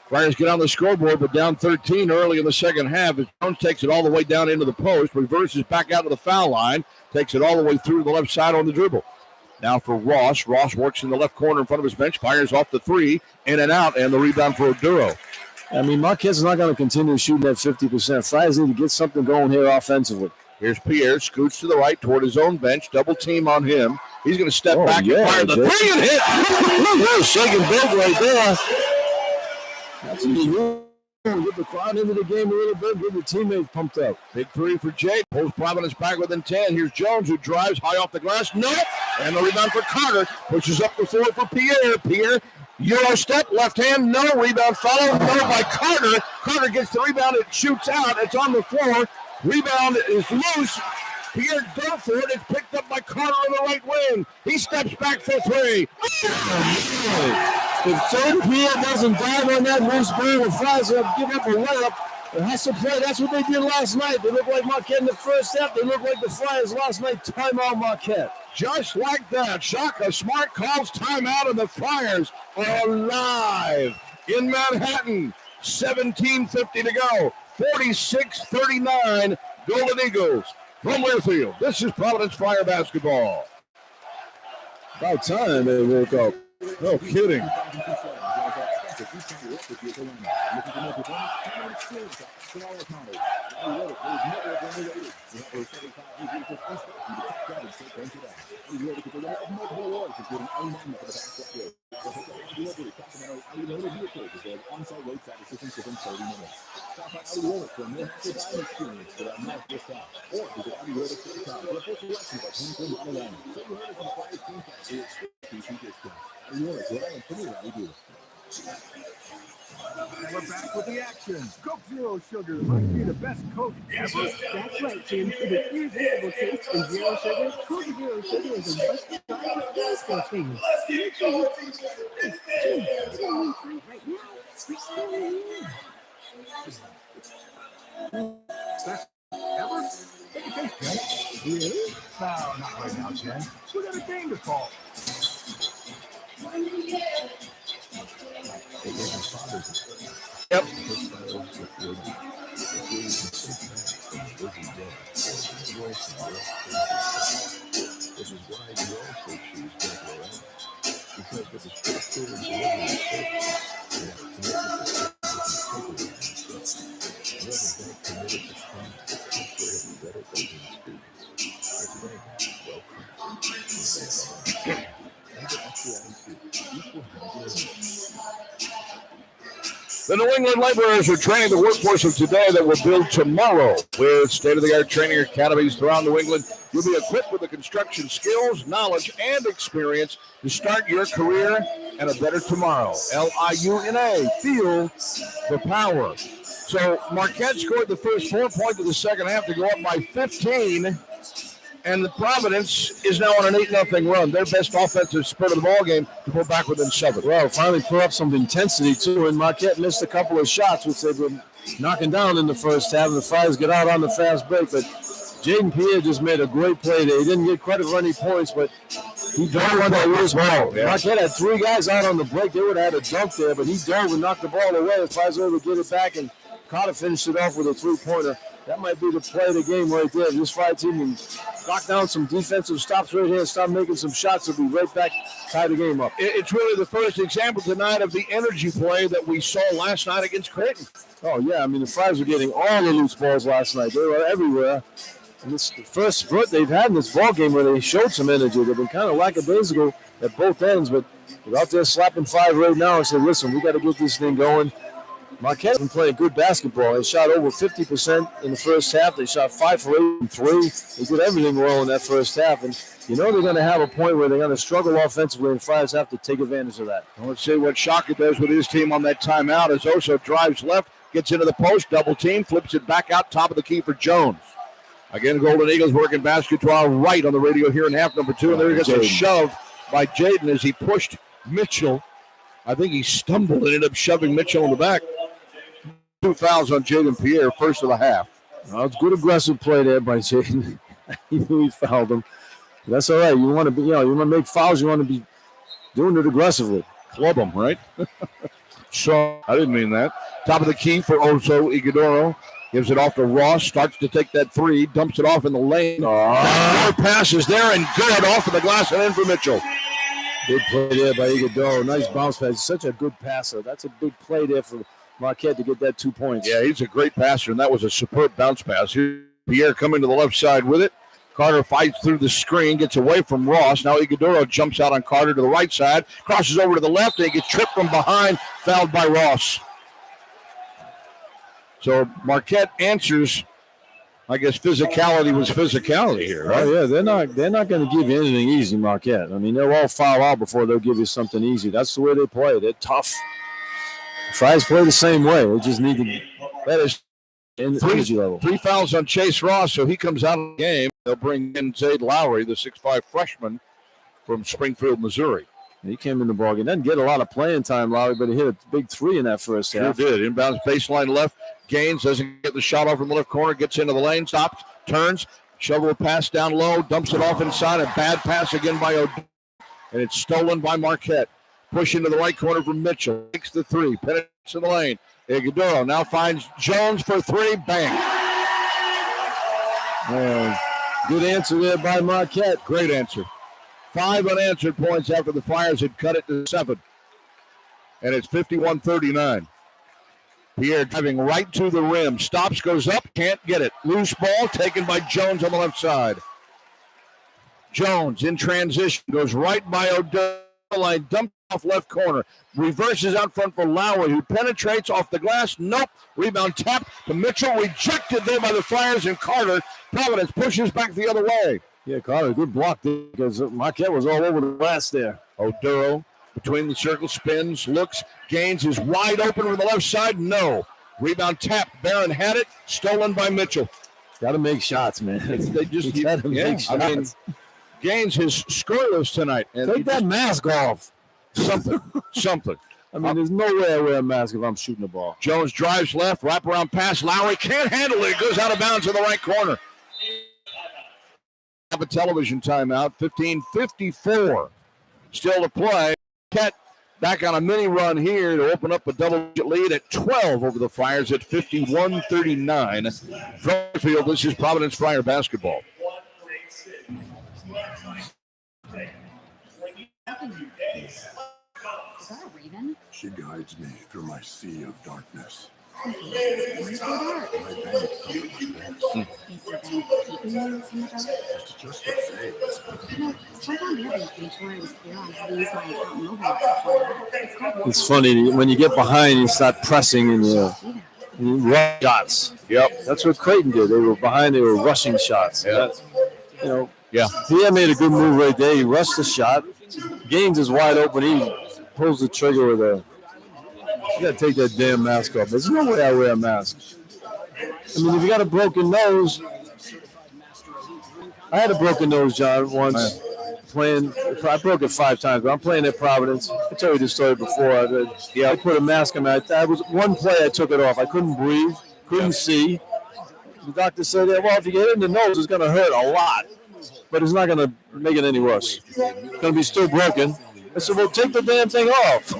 Friars get on the scoreboard, but down 13 early in the second half. Jones takes it all the way down into the post, reverses back out to the foul line, takes it all the way through the left side on the dribble. Now for Ross. Ross works in the left corner in front of his bench, fires off the 3, in and out, and the rebound for Oduro. I mean, Marquette's not going to continue shooting at 50%. Friars need to get something going here offensively. Here's Pierre, scoots to the right toward his own bench, double team on him. He's going to step back and fire the 3 and hit. There's shaking big right there. That's easy. Get the crowd into the game a little bit, get the teammates pumped up. Big 3 for Jake. Pulls Providence back within 10. Here's Jones, who drives high off the glass. No! And the rebound for Carter. Pushes up the floor for Pierre. Pierre, Euro step, left hand, no. Rebound followed, no by Carter. Carter gets the rebound. It shoots out. It's on the floor. Rebound is loose. Pierre Durford is picked up by Carter on the right wing. He steps back for three. If Jaden Pierre doesn't dive on that loose ball, the Friars will give up a layup. It has to play. That's what they did last night. They looked like Marquette in the first half. They looked like the Friars last night. Timeout Marquette. Just like that, Shaka Smart calls timeout, and the Friars are alive in Manhattan. 17:50 to go. 46-39, Golden Eagles from Learfield. This is Providence Fire basketball. About time they woke up. No kidding. And we're back with the action. Coke Zero Sugar might be the best Coke ever. That's right, Jim. With an irresistible taste and zero sugar, Coke Zero Sugar is a must try for any sports fan. Make sure you taste it. Jim, it's going to be right now. We're still in here. Best ever? Take a taste, Jen. Really? No, not right now, Jen. We got a game to call. Yep. The New England laborers are training the workforce of today that will build tomorrow. With state-of-the-art training academies throughout New England, you'll be equipped with the construction skills, knowledge, and experience to start your career and a better tomorrow. LIUNA, feel the power. So Marquette scored the first 4 points of the second half to go up by 15. And the Providence is now on an 8-0 run. Their best offensive spurt of the ball game to pull back within 7. Well, finally put up some intensity, too, and Marquette missed a couple of shots, which they've been knocking down in the first half. The Friars get out on the fast break, but Jaden Pierre just made a great play there. He didn't get credit for any points, but he dove with that loose ball. Yeah. Marquette had 3 guys out on the break. They would have had a dunk there, but he dove and knocked the ball away. The Friars were able to get it back, and Carter finished it off with a 3-pointer. That might be the play of the game right there. This Fire team can knock down some defensive stops right here and start making some shots. They'll be right back, tie the game up. It's really the first example tonight of the energy play that we saw last night against Creighton. Oh, yeah. I mean, the Friars were getting all the loose balls last night. They were everywhere. And this is the first spurt they've had in this ball game where they showed some energy. They've been kind of lackadaisical at both ends, but they're out there slapping 5 right now and said, listen, we got to get this thing going. Marquette has been playing good basketball. They shot over 50% in the first half. They shot 5 for 8 and 3. They did everything well in that first half. And you know they're going to have a point where they're going to struggle offensively, and Friars have to take advantage of that. Well, let's see what Shaka does with his team on that timeout as Oso drives left, gets into the post, double team, flips it back out, top of the key for Jones. Again, Golden Eagles working basketball right on the radio here in half number 2. And there he gets a shove by Jaden as he pushed Mitchell. I think he stumbled and ended up shoving Mitchell in the back. 2 fouls on Jaden Pierre, first of the half. Well, it's good aggressive play there by Jaden. He knew he fouled him. That's all right. You want to be, you want to make fouls. You want to be doing it aggressively. Club them, right? So I didn't mean that. Top of the key for Oso Igudoro. Gives it off to Ross. Starts to take that 3. Dumps it off in the lane. 4 passes there and good off of the glass and in for Mitchell. Good play there by Igudoro. Nice bounce pass. Such a good passer. That's a big play there for Marquette to get that 2 points. Yeah, he's a great passer, and that was a superb bounce pass. Here, Pierre coming to the left side with it. Carter fights through the screen, gets away from Ross. Now Igudoro jumps out on Carter to the right side, crosses over to the left, and he gets tripped from behind, fouled by Ross. So Marquette answers. I guess physicality was physicality here, right? Oh, yeah, they're not going to give you anything easy, Marquette. I mean, they'll all foul out before they'll give you something easy. That's the way they play. They're tough. Friars play the same way. They just need to. That is in the energy level. 3 fouls on Chase Ross, so he comes out of the game. they'll bring in Zade Lowry, the 6'5 freshman from Springfield, Missouri. He came in the ballgame. Didn't get a lot of playing time, Lowry, but he hit a big three in that first half. Sure did. Inbounds baseline left. Gaines doesn't get the shot off from the left corner. Gets into the lane. Stops. Turns. Shovel a pass down low. Dumps it off inside. A bad pass again by O'Donnell. And it's stolen by Marquette. Push into the right corner from Mitchell. Takes the three. Penetrates in the lane. Iguodala now finds Jones for three. Bang. Good answer there by Marquette. Great answer. 5 unanswered points after the Friars had cut it to 7. And it's 51-39. Pierre driving right to the rim. Stops, goes up, can't get it. Loose ball taken by Jones on the left side. Jones in transition, goes right by O'Donnell, dumped off left corner. Reverses out front for Lowry, who penetrates off the glass. Nope. Rebound tap to Mitchell. Rejected there by the Friars, and Carter. Providence pushes back the other way. Yeah, Carter, good block there because Marquette was all over the glass there. Oduro between the circle, spins, looks. Gaines is wide open from the left side. No. Rebound tap. Barron had it. Stolen by Mitchell. Got to make shots, man. They just got to make shots. I mean, Gaines is scoreless tonight. And take that mask off. Something. I mean, there's no way I wear a mask if I'm shooting the ball. Jones drives left, wraparound pass. Lowry can't handle it. It goes out of bounds in the right corner. Have a television timeout. 15:54 still to play. Marquette back on a mini run here to open up a double-digit lead at 12 over the Friars at 51-39. From Learfield, this is Providence Friar basketball. Is that a raven? She guides me through my sea of darkness. Where's the dark? My bank Is the bank keeping you in the dark? It's just a phase. Sometime the other day, made sure I was clear on how to use my account mobile app before that. It's called It's funny when you get behind, you start pressing and you rush shots. Yep, that's what Creighton did. They were behind, they were rushing shots. Yeah. Pierre made a good move right there. He rushed the shot. Gaines is wide open. He pulls the trigger with a. You got to take that damn mask off. There's no way I wear a mask. I mean, if you got a broken nose, I had a broken nose, John, once playing. I broke it 5 times, but I'm playing at Providence. I told you this story before. I put a mask on me. I was one play. I took it off. I couldn't breathe, couldn't see. The doctor said, well, if you get it in the nose, it's going to hurt a lot, but it's not going to make it any worse. It's going to be still broken. I said, well, take the damn thing off.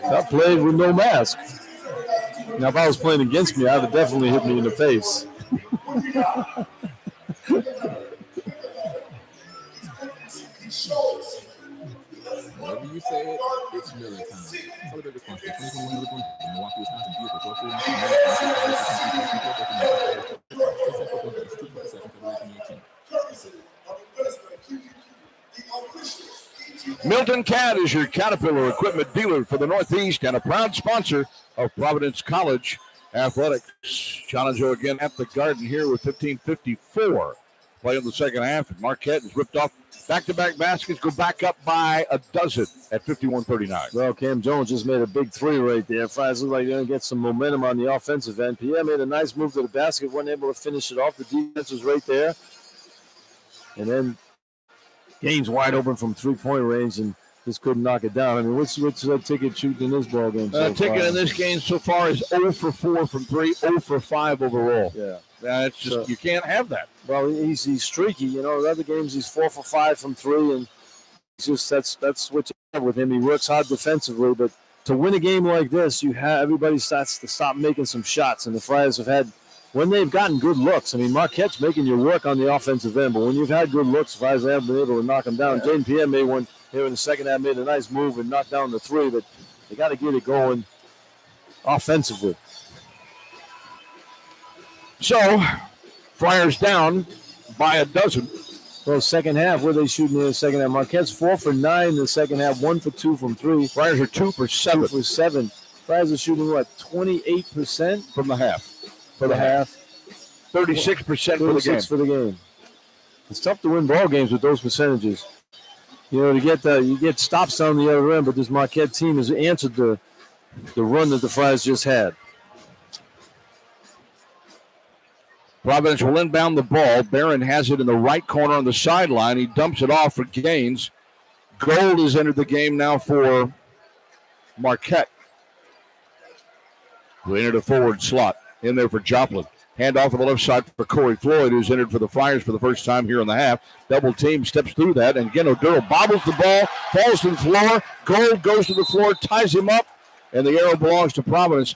I played with no mask. Now, if I was playing against me, I would have definitely hit me in the face. Whatever you say, it's Miller time. Celebrate responsibly. 2021 Miller from Milwaukee, Wisconsin. Vehicle for free. Milton Cat is your Caterpillar equipment dealer for the Northeast and a proud sponsor of Providence College Athletics. John and Joe again at the Garden here with 15:54 play in the second half. And Marquette is ripped off. Back-to-back baskets go back up by a dozen at 51-39. Well, Cam Jones just made a big three right there. Friars look like they're going to get some momentum on the offensive end. Pierre made a nice move to the basket, wasn't able to finish it off. The defense was right there. And then Gaines wide open from three-point range and just couldn't knock it down. I mean, what's the ticket shooting in this ball game so ticket far? in this game so far is 0 for 4 from 3, 0 for 5 overall. Yeah. It's just, you can't have that. Well, he's streaky. You know, in other games he's 4 for 5 from 3, and it's just that's what you have with him. He works hard defensively, but to win a game like this, everybody starts to stop making some shots, and the Friars have had, when they've gotten good looks. I mean, Marquette's making you work on the offensive end, but when you've had good looks, the Friars haven't been able to knock them down. Jaden Pierre made one here in the second half, made a nice move and knocked down the three, but they got to get it going offensively. So, Friars down by a dozen. Well, second half, where they shooting in the second half? Marquette's 4 for 9 in the second half, 1 for 2 from 3. Friars are 2 for 7. 2 for 7. Friars are shooting, 28% from the half. For the half. 36% for the game. For the game. It's tough to win ball games with those percentages. You know, you get stops down the other end, but this Marquette team has answered the run that the Friars just had. Providence will inbound the ball. Barron has it in the right corner on the sideline. He dumps it off for Gaines. Gold has entered the game now for Marquette, who entered a forward slot in there for Joplin. Hand off on the left side for Corey Floyd, who's entered for the Friars for the first time here in the half. Double team steps through that, and again, Oduro bobbles the ball, falls to the floor. Gold goes to the floor, ties him up, and the arrow belongs to Providence.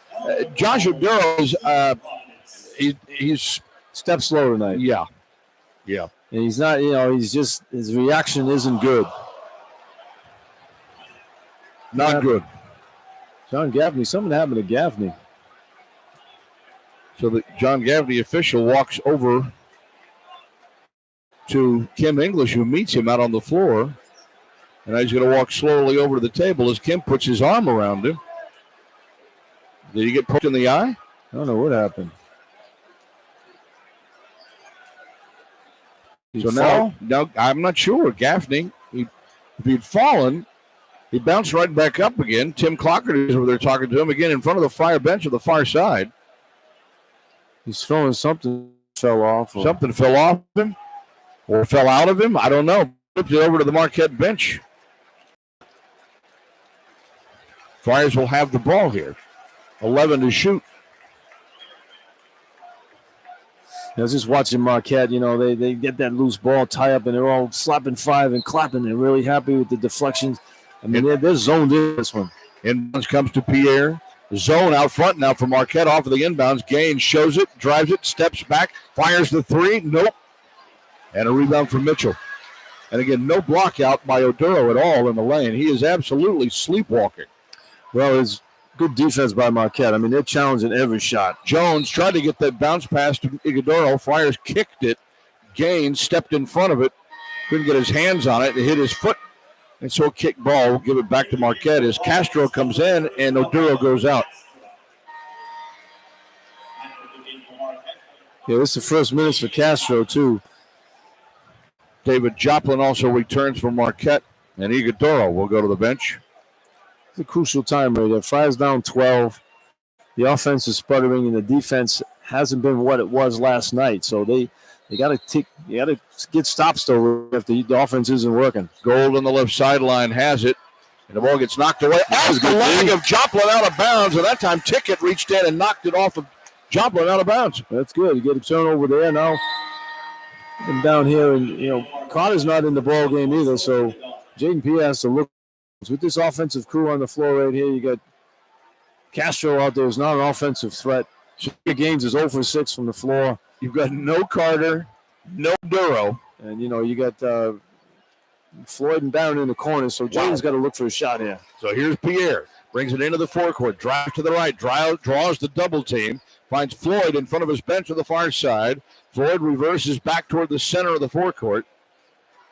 Josh Oduro is he's stepped slow tonight. Yeah. And he's not, he's just, his reaction isn't good. Not good. John Gaffney, something happened to Gaffney. So the John Gaffney official walks over to Kim English, who meets him out on the floor. And he's going to walk slowly over to the table as Kim puts his arm around him. Did he get poked in the eye? I don't know what happened. So now I'm not sure. Gaffney, if he'd fallen, he bounced right back up again. Tim Clockert is over there talking to him again in front of the fire bench on the far side. He's throwing something fell off. Something fell off him or fell out of him. I don't know. Flipped it over to the Marquette bench. Friars will have the ball here. 11 to shoot. I was just watching Marquette. They get that loose ball, tie up, and they're all slapping five and clapping. They're really happy with the deflections. I mean, they're zoned in this one. Inbounds comes to Pierre. Zone out front now for Marquette off of the inbounds. Gaines shows it, drives it, steps back, fires the three. Nope. And a rebound for Mitchell. And again, no block out by Oduro at all in the lane. He is absolutely sleepwalking. Well, it's good defense by Marquette. I mean, they're challenging every shot. Jones tried to get that bounce pass to Iguodaro. Friars kicked it. Gaines stepped in front of it. Couldn't get his hands on it. It hit his foot. And so a kick ball. We'll give it back to Marquette as Castro comes in and Oduro goes out. Yeah, this is the first minutes for Castro, too. David Joplin also returns for Marquette. And Iguodaro will go to the bench. It's a crucial time right there. Friars down 12. The offense is sputtering, and the defense hasn't been what it was last night. So they got to get stops though if the offense isn't working. Gold on the left sideline has it, and the ball gets knocked away. Off the leg of Joplin out of bounds, and that time Tickett reached in and knocked it off of Joplin out of bounds. That's good. You get a turnover there now. And down here, and Carter's not in the ball game either, so Jaden P has to look. With this offensive crew on the floor right here, you got Castro out there who's not an offensive threat. Gaines is 0 for 6 from the floor. You've got no Carter, no Duro. And, you got Floyd and Barron in the corner, so Jaden's got to look for a shot here. So here's Pierre. Brings it into the forecourt. Drive to the right. Draws the double team. Finds Floyd in front of his bench on the far side. Floyd reverses back toward the center of the forecourt.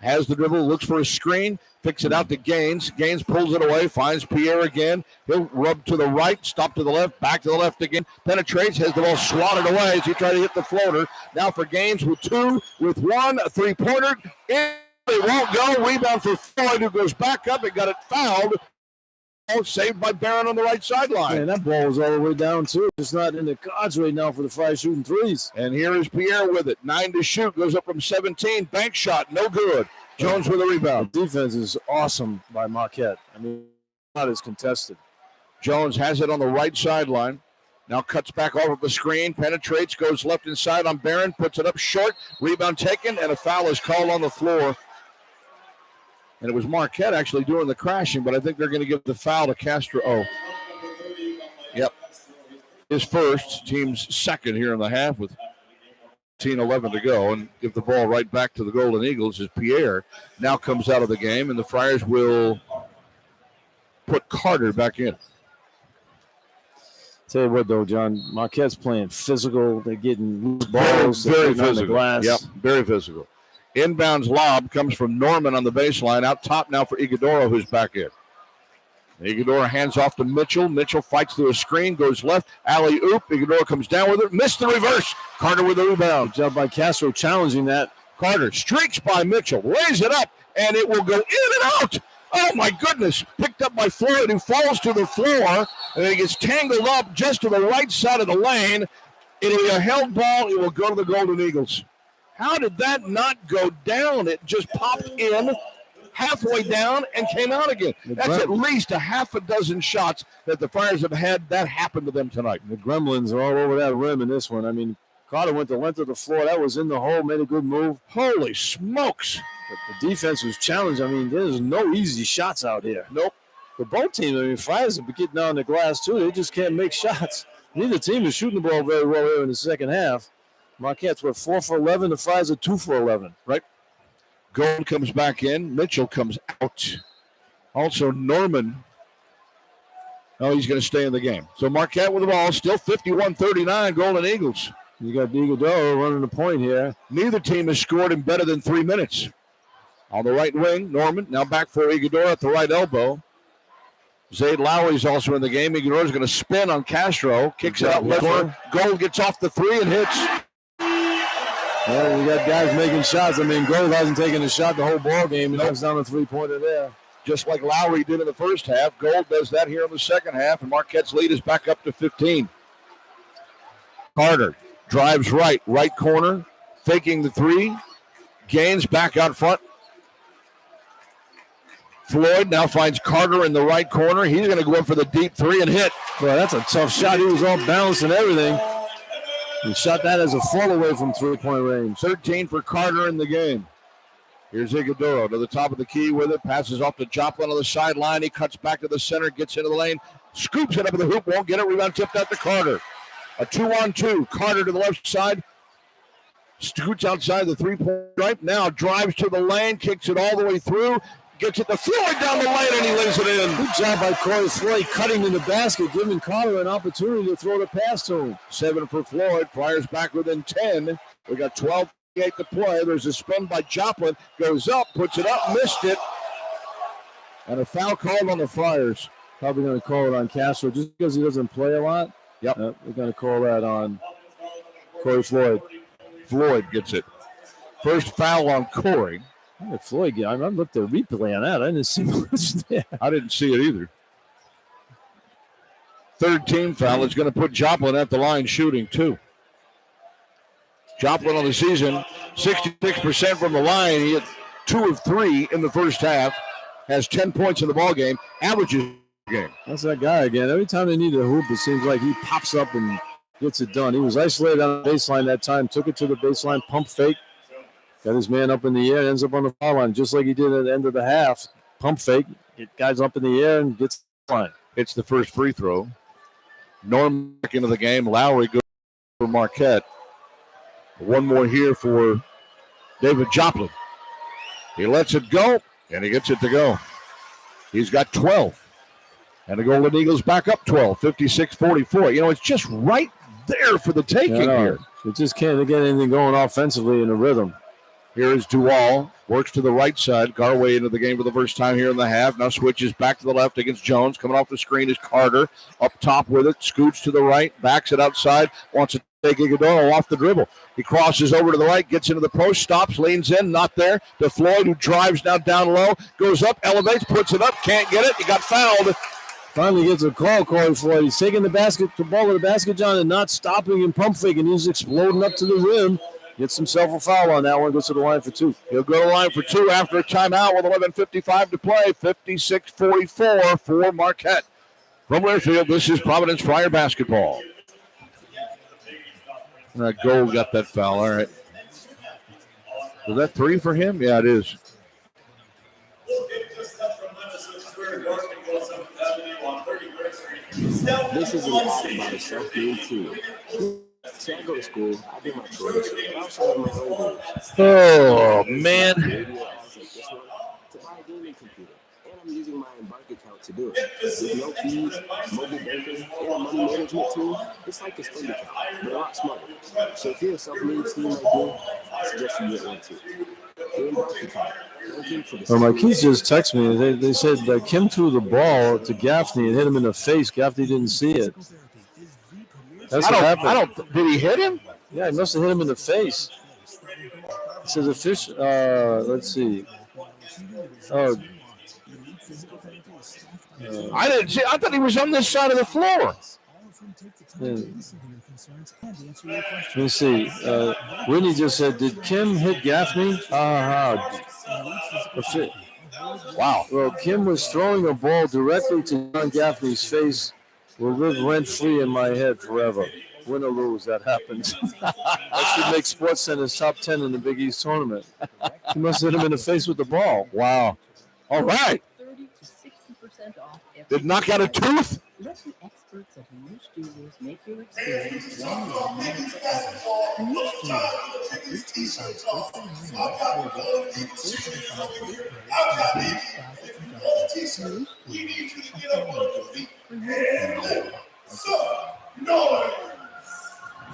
Has the dribble, looks for a screen, flicks it out to Gaines. Gaines pulls it away, finds Pierre again. He'll rub to the right, stop to the left, back to the left again. Penetrates, has the ball swatted away as he tried to hit the floater. Now for Gaines with 2, with 1, a three-pointer. It won't go. Rebound for Floyd, who goes back up and got it fouled. Saved by Barron on the right sideline. Man, that ball was all the way down, too. It's not in the cards right now for the Friars shooting threes. And here is Pierre with it. 9 to shoot. Goes up from 17. Bank shot. No good. Jones with a rebound. The defense is awesome by Marquette. I mean, not as contested. Jones has it on the right sideline. Now cuts back off of the screen. Penetrates. Goes left inside on Barron. Puts it up short. Rebound taken. And a foul is called on the floor. And it was Marquette actually doing the crashing, but I think they're going to give the foul to Castro. Oh, yep. His first, team's second here in the half with 11 to go, and give the ball right back to the Golden Eagles as Pierre now comes out of the game, and the Friars will put Carter back in. Tell you what, though, John, Marquette's playing physical. They're getting loose balls. Very physical. on the glass. Yep, very physical. Inbounds lob comes from Norman on the baseline. Out top now for Iguodaro, who's back in. Iguodaro hands off to Mitchell. Mitchell fights through a screen, goes left. Alley-oop. Iguodaro comes down with it. Missed the reverse. Carter with the rebound. Good job by Castro challenging that. Carter streaks by Mitchell. Lays it up, and it will go in and out. Oh, my goodness. Picked up by Floyd, who falls to the floor, and he gets tangled up just to the right side of the lane. It'll be a held ball. It will go to the Golden Eagles. How did that not go down? It just popped in halfway down and came out again. That's at least a half a dozen shots that the Friars have had that happen to them tonight. The Gremlins are all over that rim in this one. I mean, Carter went the length of the floor. That was in the hole, made a good move. Holy smokes. But the defense was challenged. I mean, there's no easy shots out here. Nope. For both teams, I mean, Friars have been getting down the glass, too. They just can't make shots. Neither team is shooting the ball very well here in the second half. Marquette's, 4 for 11. The Friars are 2 for 11. Right. Gold comes back in. Mitchell comes out. Also, Norman. Oh, he's going to stay in the game. So Marquette with the ball. Still 51-39, Golden Eagles. You got Iguodala running the point here. Neither team has scored in better than 3 minutes. On the right wing, Norman. Now back for Iguodala at the right elbow. Zayd Lowry's also in the game. Iguodala's going to spin on Castro. Kicks it out left corner. Gold gets off the three and hits. Well, we got guys making shots. I mean, Gold hasn't taken a shot the whole ball game. He knocks down a three-pointer there. Just like Lowry did in the first half. Gold does that here in the second half, and Marquette's lead is back up to 15. Carter drives right corner, faking the three. Gaines back out front. Floyd now finds Carter in the right corner. He's going to go in for the deep three and hit. Well, that's a tough shot. He was all balanced and everything. He shot that as a fall away from three-point range. 13 for Carter in the game. Here's Iguodala to the top of the key with it. Passes off to Joplin on the sideline. He cuts back to the center, gets into the lane, scoops it up in the hoop, won't get it. Rebound tipped out to Carter. A 2-on-2. Carter to the left side. Scoots outside the three-point stripe. Now drives to the lane, kicks it all the way through. Gets it to Floyd down the lane, and he lays it in. Good job by Corey Floyd cutting in the basket, giving Carter an opportunity to throw the pass to him. 7 for Floyd. Friars back within 10. We got 12-8 to play. There's a spin by Joplin. Goes up, puts it up, missed it. And a foul called on the Friars. Probably going to call it on Castro just because he doesn't play a lot. Yep. We're going to call that on Corey Floyd. Floyd gets it. First foul on Corey. Floyd, I looked at a replay on that. I didn't see much there. I didn't see it either. Third team foul is going to put Joplin at the line shooting, too. Joplin on the season, 66% from the line. He hit 2 of 3 in the first half. Has 10 points in the ball game. Averages the game. That's that guy again. Every time they need a hoop, it seems like he pops up and gets it done. He was isolated on the baseline that time. Took it to the baseline, pump fake. Got his man up in the air, ends up on the foul line, just like he did at the end of the half. Pump fake, get guys up in the air and gets the line. It's the first free throw. Norm back into the game. Lowry goes for Marquette. One more here for David Joplin. He lets it go, and he gets it to go. He's got 12. And the Golden Eagles back up 12, 56-44. You know, it's just right there for the taking here. They just can't get anything going offensively in a rhythm. Here is Duval, works to the right side. Garway into the game for the first time here in the half. Now switches back to the left against Jones. Coming off the screen is Carter. Up top with it, scoots to the right, backs it outside, wants to take Iguodala off the dribble. He crosses over to the right, gets into the post, stops, leans in, not there. To Floyd, who drives now down low, goes up, elevates, puts it up, can't get it. He got fouled. Finally gets a call, Corey Floyd. He's taking the ball with the basket, John, and not stopping and pump faking. He's exploding up to the rim. Gets himself a foul on that one. Goes to the line for 2. He'll go to the line for 2 after a timeout with 11:55 to play. 56-44 for Marquette. From Learfield, this is Providence Friar basketball. Gold got that foul. All right. Was that 3 for him? Yeah, it is. This is about a self-made team. See, I go to school, I do my chores, but I also have my own goals. Oh, man. To buy a gaming computer, and I'm using my Embark account to do it. With no fees, mobile banking, and a money management tool, it's like a spending account, but a lot smarter. So if you're a self-made team like me, I suggest you get one too. The Embark account. Well, my kids just texted me. They said that Kim threw the ball to Gaffney and hit him in the face. Gaffney didn't see it. That's what happened. Did he hit him? Yeah, he must have hit him in the face. It says let's see. I didn't see. I thought he was on this side of the floor. often take the time to listen to your concerns and answer your questions. Let me see. Whitney just said, "Did Kim hit Gaffney?" Wow. Well, Kim was throwing a ball directly to John Gaffney's face. Will live rent-free in my head forever. Win or lose, that happens. That should make SportsCenter's top 10 in the Big East tournament. He must have hit him in the face with the ball. Wow. All right. 30 to 60% off. Did knock out a tooth? Let the experts at Hamish Jewelers make your experience one of the moments ever. Hamish Jewelers at 825 State Line in West Georgia and at 425 State Road in Hamish, Hassett, and Johnson. Hamish Jewelers, a family jewelry for your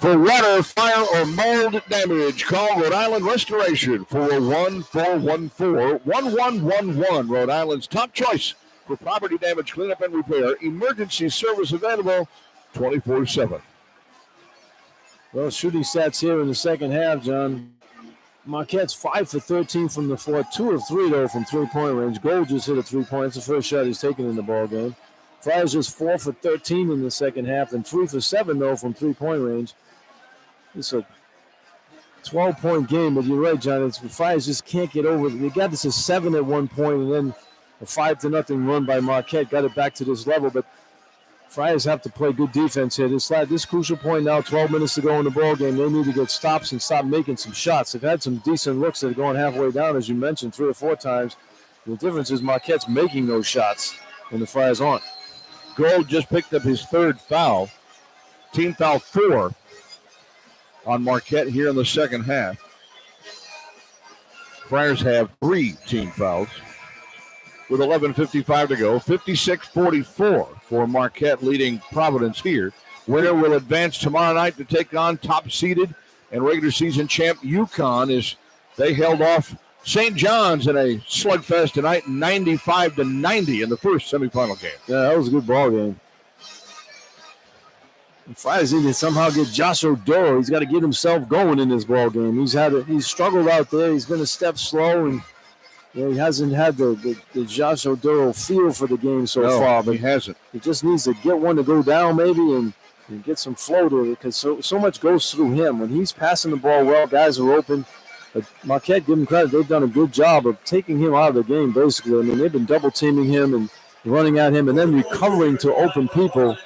For water, fire, or mold damage, call Rhode Island Restoration, 401-414-1111. Rhode Island's top choice for property damage cleanup and repair. Emergency service available 24/7. Well, shooting stats here in the second half, John. Marquette's 5 for 13 from the floor, 2 of 3, though, from three-point range. Gold just hit a three-point. It's the first shot he's taken in the ball game. Friars just 4 for 13 in the second half and 3 for 7, though, from three-point range. It's a 12-point game, but you're right, John. The Friars just can't get over it. They got this at 7 at one point, and then a 5-0 run by Marquette got it back to this level. But Friars have to play good defense here. This crucial point now, 12 minutes to go in the ball game. They need to get stops and stop making some shots. They've had some decent looks that are going halfway down, as you mentioned, 3 or 4 times. The difference is Marquette's making those shots, and the Friars aren't. Gold just picked up his third foul. Team foul 4 on Marquette here in the second half. Friars have 3 team fouls with 11:55 to go. 56-44 for Marquette, leading Providence here. Winner will advance tomorrow night to take on top-seeded and regular season champ UConn as they held off St. John's in a slugfest tonight, 95-90 in the first semifinal game. Yeah, that was a good ball game. The Friars need to somehow get Josh Oduro. He's got to get himself going in this ball game. He's struggled out there. He's been a step slow, and he hasn't had the Josh Oduro feel for the game so far. But he hasn't. He just needs to get one to go down maybe and get some flow to it because so much goes through him. When he's passing the ball well, guys are open. But Marquette, give him credit. They've done a good job of taking him out of the game, basically. I mean, they've been double-teaming him and running at him and then recovering to open people.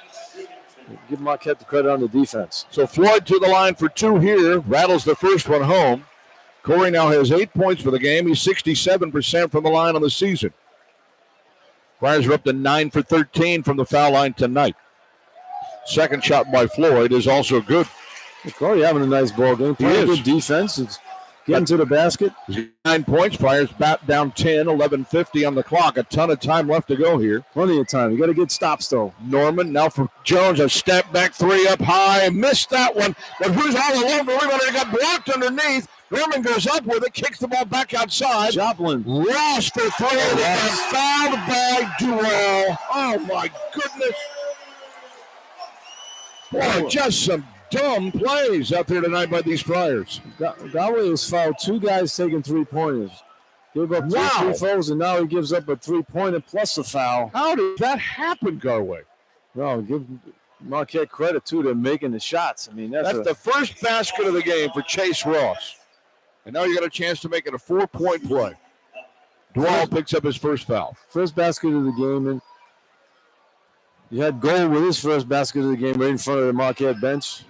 Give Marquette the credit on the defense. So Floyd to the line for 2 here. Rattles the first one home. Corey now has 8 points for the game. He's 67% from the line on the season. Friars are up to 9 for 13 from the foul line tonight. Second shot by Floyd is also good. Corey having a nice ball game. Playing good defense. It's getting to the basket. 9 points. Friars bat down 10, 11:50 on the clock. A ton of time left to go here. Plenty of time. You got to get stops, though. Norman now for Jones. A step back 3 up high. Missed that one. But who's all alone? The rebound got blocked underneath. Norman goes up with it, kicks the ball back outside. Joplin. Ross for 3. And fouled by Duell. Oh, my goodness. Boy, just some dumb plays out there tonight by these Friars. Galway has fouled 2 guys taking 3-pointers. Gave up 2 free throws, and now he gives up a 3-pointer plus a foul. How did that happen, Galway? No, give Marquette credit, too. They're making the shots. I mean, that's the first basket of the game for Chase Ross. And now you got a chance to make it a 4-point play. Duell picks up his first foul. First basket of the game, and you had Gold with his first basket of the game right in front of the Marquette bench.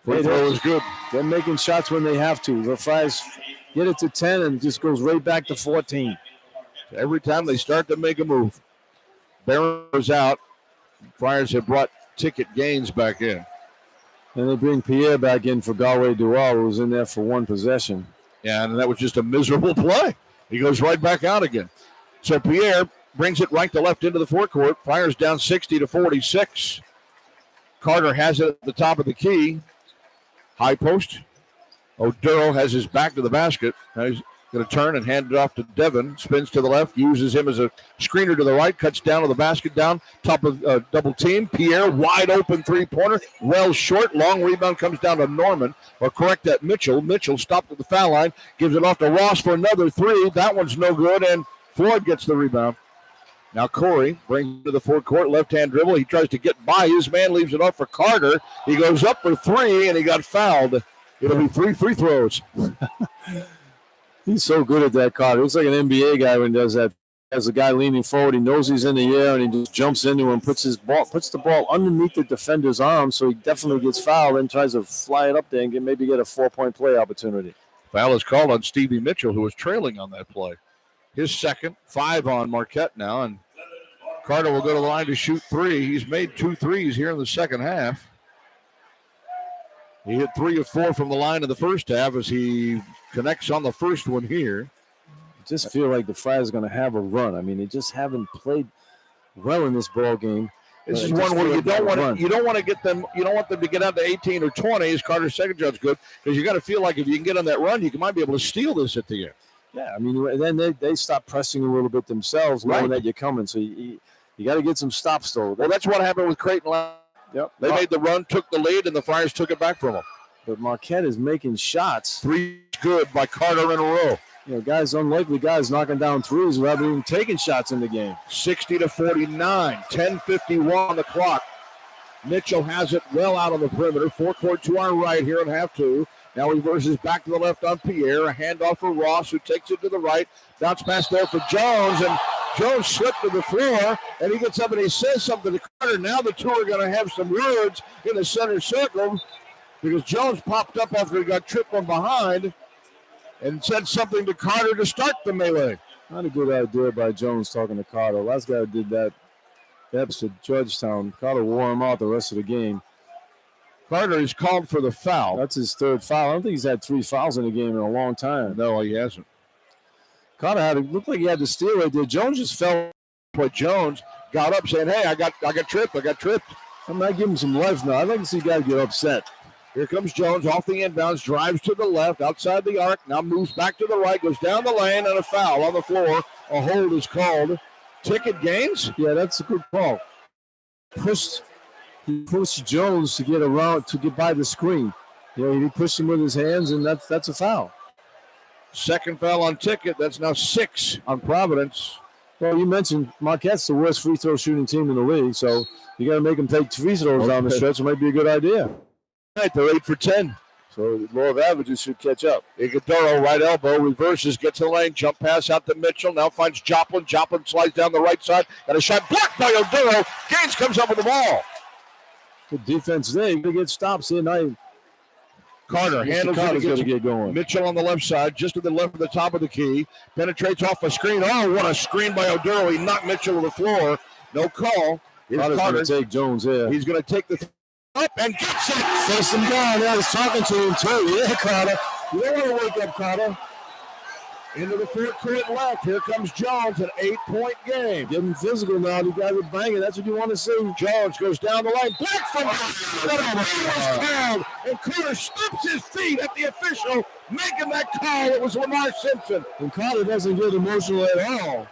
Free throw is good. They're making shots when they have to. The Friars get it to 10 and it just goes right back to 14. Every time they start to make a move, Barron goes out. Friars have brought Ticket Gaines back in. And they bring Pierre back in for Galway Duell, who was in there for 1 possession. Yeah, and that was just a miserable play. He goes right back out again. So Pierre brings it right to left into the forecourt. Friars down 60-46. Carter has it at the top of the key. High post. Oduro has his back to the basket. Now he's going to turn and hand it off to Devin. Spins to the left, uses him as a screener to the right, cuts down to the basket, down top of double team. Pierre, wide open 3-pointer, well short. Long rebound comes down to Norman, or correct that, Mitchell. Mitchell stopped at the foul line, gives it off to Ross for another 3. That one's no good, and Floyd gets the rebound. Now Corey brings it to the forecourt, left-hand dribble. He tries to get by his man, leaves it off for Carter. He goes up for three, and he got fouled. It'll be 3 free throws. He's so good at that, Carter. Looks like an NBA guy when he does that. As a guy leaning forward, he knows he's in the air, and he just jumps into him, puts the ball underneath the defender's arm, so he definitely gets fouled and tries to fly it up there and maybe get a 4-point play opportunity. Foul is called on Stevie Mitchell, who was trailing on that play. His second, 5 on Marquette now, and Carter will go to the line to shoot 3. He's made 2 threes here in the second half. He hit 3 of 4 from the line in the first half as he connects on the first one here. I just feel like the Friars are going to have a run. I mean, they just haven't played well in this ball game. This is one where you don't want to get them. You don't want them to get out to 18 or 20. As Carter's second shot's good because you got to feel like if you can get on that run, you might be able to steal this at the end. Yeah, I mean, then they stop pressing a little bit themselves, knowing that you're coming. So you got to get some stops, though. Well, that's what happened with Creighton. Yep. They made the run, took the lead, and the Friars took it back from them. But Marquette is making shots. 3 good by Carter in a row. Unlikely guys knocking down threes rather than taking shots in the game. 60-49, 10:51 on the clock. Mitchell has it well out on the perimeter. Forecourt to our right here in half 2. Now reverses back to the left on Pierre. A handoff for Ross, who takes it to the right. Bounce pass there for Jones, and Jones slipped to the floor, and he gets up and he says something to Carter. Now the two are going to have some words in the center circle because Jones popped up after he got tripped from behind and said something to Carter to start the melee. Not a good idea by Jones talking to Carter. Last guy who did that, Epps at Georgetown. Carter wore him out the rest of the game. Carter is called for the foul. That's his 3rd foul. I don't think he's had 3 fouls in the game in a long time. No, he hasn't. Carter looked like he had the steal right there. Jones just fell. But Jones got up saying, hey, I got tripped. I'm not giving him some life now. I'd like to see guys get upset. Here comes Jones off the inbounds, drives to the left, outside the arc, now moves back to the right, goes down the lane, and a foul on the floor. A hold is called. Ticket gains? Yeah, that's a good call. He pushed Jones to get around, to get by the screen. He pushed him with his hands, and that's a foul. Second foul on Ticket. That's now 6 on Providence. Well, you mentioned Marquette's the worst free throw shooting team in the league, so you got to make them take free throws down the stretch. It might be a good idea. Right, they're 8 for 10. So the law of averages should catch up. Iguodaro, right elbow, reverses, gets to the lane, jump pass out to Mitchell. Now finds Joplin. Joplin slides down the right side. Got a shot blocked by Oduro. Gaines comes up with the ball. Good defense there. You got to get stops in. Carter handles it. Got to get going. Mitchell on the left side, just to the left of the top of the key. Penetrates off a screen. Oh, what a screen by Oduro. He knocked Mitchell to the floor. No call. Carter's going to take Jones here. He's going to take the up and gets it. First him down. I was talking to him too. Yeah, Carter. You don't want to wake up, Carter. Into the court left. Here comes Jones, an 8-point game. Get him physical now. You got to bang it. That's what you want to see. Jones goes down the line. Back from and Carter stumps his feet at the official making that call. It was Lamar Simpson. And Carter doesn't get emotional at all.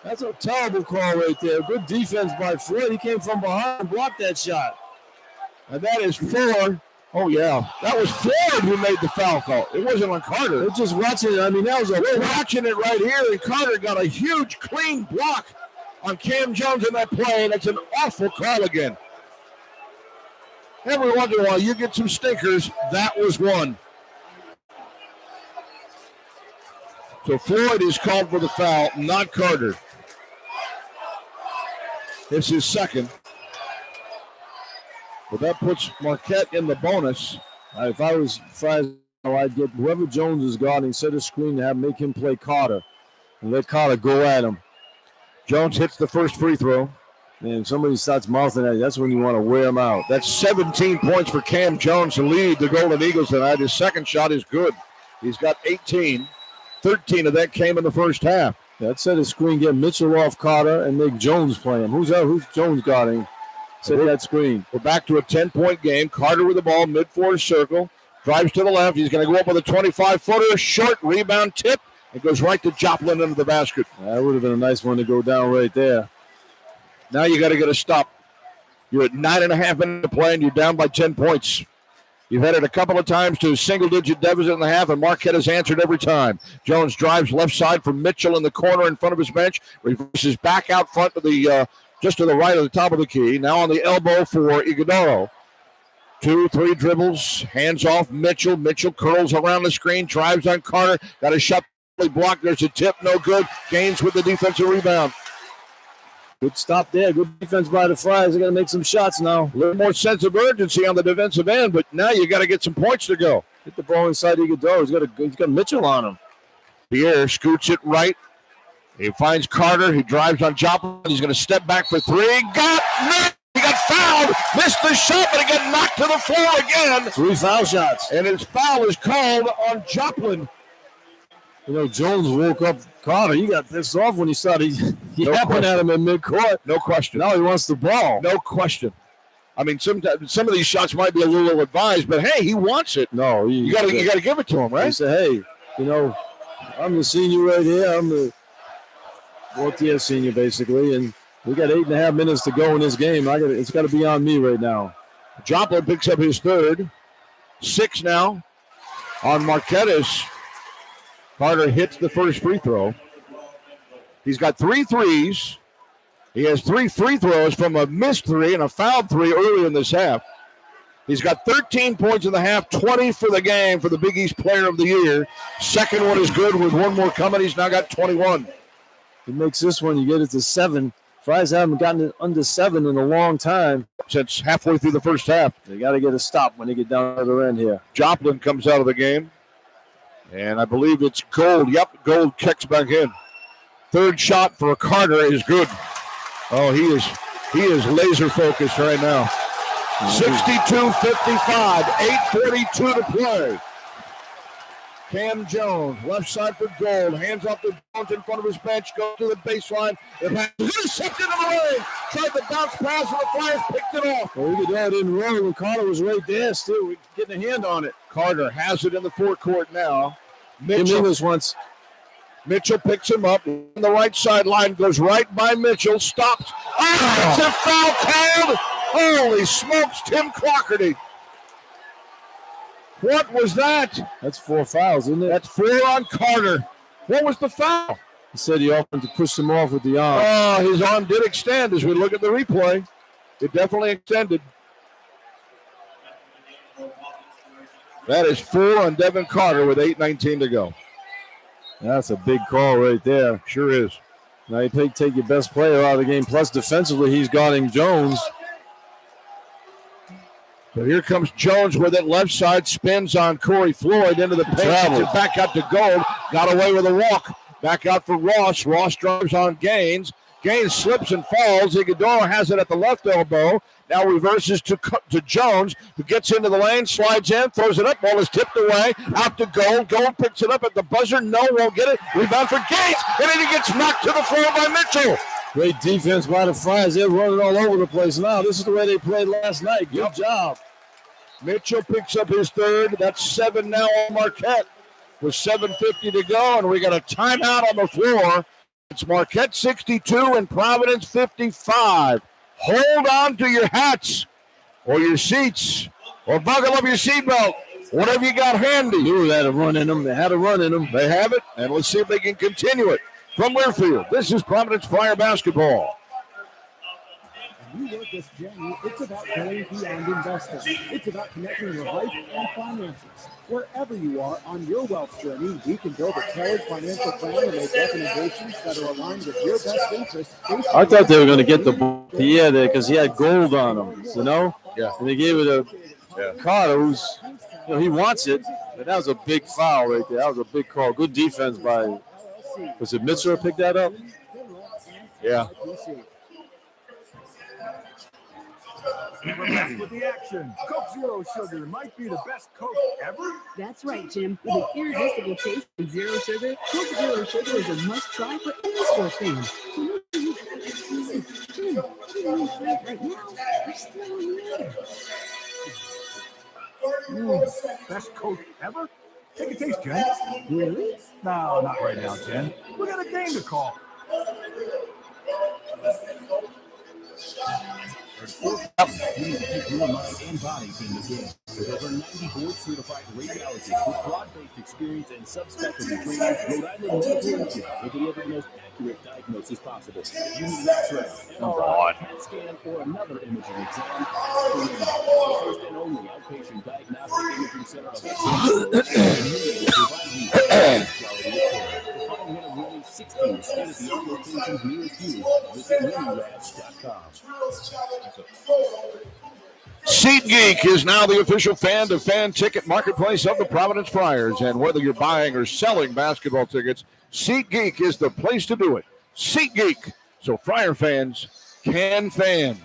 That's a terrible call right there. Good defense by Floyd. He came from behind and blocked that shot. And that is 4. Oh, yeah. That was Ford who made the foul call. It wasn't on Carter. They're just watching it. I mean, we're watching it right here, and Carter got a huge, clean block on Cam Jones in that play, and it's an awful call again. Every once in a while, you get some stinkers. That was one. So Floyd is called for the foul, not Carter. It's his second. But that puts Marquette in the bonus. If I was Friars, I'd get whoever Jones is guarding, set a screen to make him play Carter and let Carter go at him. Jones hits the first free throw. And if somebody starts mouthing at you, that's when you want to wear him out. That's 17 points for Cam Jones to lead the Golden Eagles tonight. His second shot is good. He's got 18. 13 of that came in the first half. That set a screen, get Mitchell off Carter and make Jones play him. Who's Jones guarding? Set that screen. We're back to a 10-point game. Carter with the ball, mid-floor circle. Drives to the left. He's going to go up with a 25-footer. Short rebound tip. It goes right to Joplin into the basket. That would have been a nice one to go down right there. Now you got to get a stop. You're at 9.5 minutes to play, and you're down by 10 points. You've had it a couple of times to single-digit deficit in the half, and Marquette has answered every time. Jones drives left side for Mitchell in the corner in front of his bench. Reverses back out front to the just to the right of the top of the key. Now on the elbow for Iguodaro. 2-3 dribbles, hands off Mitchell. Mitchell curls around the screen, drives on Carter. Got a shot blocked. There's a tip, no good. Gaines with the defensive rebound. Good stop there. Good defense by the Friars. They got to make some shots now. A little more sense of urgency on the defensive end, but now you got to get some points to go. Hit the ball inside Iguodaro. He's got Mitchell on him. Pierre scoots it right. He finds Carter. He drives on Joplin. He's going to step back for three. He got fouled. Missed the shot, but he got knocked to the floor again. 3 foul shots. And his foul is called on Joplin. You know, Jones woke up Carter. He got pissed off when he saw he happened at him in midcourt. No question. Now he wants the ball. No question. I mean, some of these shots might be a little ill-advised, but hey, he wants it. No, you got to give it to him, right? He said, "Hey, you know, I'm the senior right here. I'm the fourth-year senior, basically, and we got 8.5 minutes to go in this game. It's got to be on me right now." Joplin picks up his third. 6 now on Marquette. Carter hits the first free throw. He's got 3 threes. He has 3 free throws from a missed 3 and a fouled 3 early in this half. He's got 13 points in the half, 20 for the game for the Big East Player of the Year. Second one is good with one more coming. He's now got 21. He makes this one, you get it to 7. Friars haven't gotten it under 7 in a long time. Since halfway through the first half. They got to get a stop when they get down to the end here. Joplin comes out of the game. And I believe it's Gold. Yep, Gold checks back in. Third shot for Carter is good. Oh, he is laser focused right now. 62-55, 8:42 to play. Cam Jones, left side for Gold. Hands off to Jones in front of his bench. Goes to the baseline. The pass intercepted in the lane. Tried to bounce pass, and the Flyers picked it off. Well, we could that in row when Carter was right there still. We getting a hand on it. Carter has it in the forecourt now. Mitchell picks him up on the right sideline, goes right by Mitchell, stops. Oh, it's a foul called. Holy smokes, Tim Crockett. What was that? That's 4 fouls, isn't it? That's 4 on Carter. What was the foul? He said he offered to push him off with the arm. Oh, his arm did extend as we look at the replay. It definitely extended. That is 4 on Devin Carter with 8:19 to go. That's a big call right there. Sure is. Now you take your best player out of the game. Plus, defensively, he's guarding Jones. So here comes Jones with it. Left side spins on Corey Floyd into the paint. Back out to Gold. Got away with a walk. Back out for Ross. Ross drives on Gaines. Gaines slips and falls. Iguodaro has it at the left elbow. Now reverses to Jones, who gets into the lane, slides in, throws it up. Ball is tipped away. Out to Gold. Gold picks it up at the buzzer. No, won't get it. Rebound for Gaines. And then he gets knocked to the floor by Mitchell. Great defense by the Friars. They're running all over the place now. This is the way they played last night. Good job. Mitchell picks up his third. That's 7 now on Marquette with 7:50 to go. And we got a timeout on the floor. It's Marquette 62 and Providence 55. Hold on to your hats or your seats or buckle up your seatbelt. Whatever you got handy. They had a run in them. They had a run in them. They have it, and let's see if they can continue it. From Learfield, this is Providence Flyer basketball. When you work this journey, it's about going beyond investing. It's about connecting your life and finances. Wherever you are on your wealth journey, we can build a tailored financial plan and make recommendations that are aligned with your best interests. I thought they were going to get the Pierre there because he had gold on him, you know? Yeah. And they gave it to Carter, who's, you know, he wants it. But that was a big foul right there. That was a big call. Good defense by, was it Mitchell picked that up? Yeah. We're back with the action. Coke Zero Sugar might be the best Coke ever. That's right, Jim. With an irresistible taste and zero sugar, Coke Zero Sugar is a must-try for any sports fan. So make sure you Jim, what do you want to try it right now? We're still on the air. Best Coke ever? Take a taste, Jen. Really? No, not right now, Jen. We got a game to call. You need to keep your mind and body in the game. With over 90 board-certified radiologists with broad-based experience and subspecialty training, Rhode Island Medical Imaging will deliver the most accurate diagnosis possible. If you need an X-ray, MRI, CAT scan, or another imaging exam, the first and only outpatient diagnostic imaging center of excellence will provide you with quality of care. To find one of Willie's 16 state-of-the-art locations nearest you, visit willyrabs.com. SeatGeek is now the official fan-to-fan ticket marketplace of the Providence Friars. And whether you're buying or selling basketball tickets, SeatGeek is the place to do it. SeatGeek, so Friar fans can fan.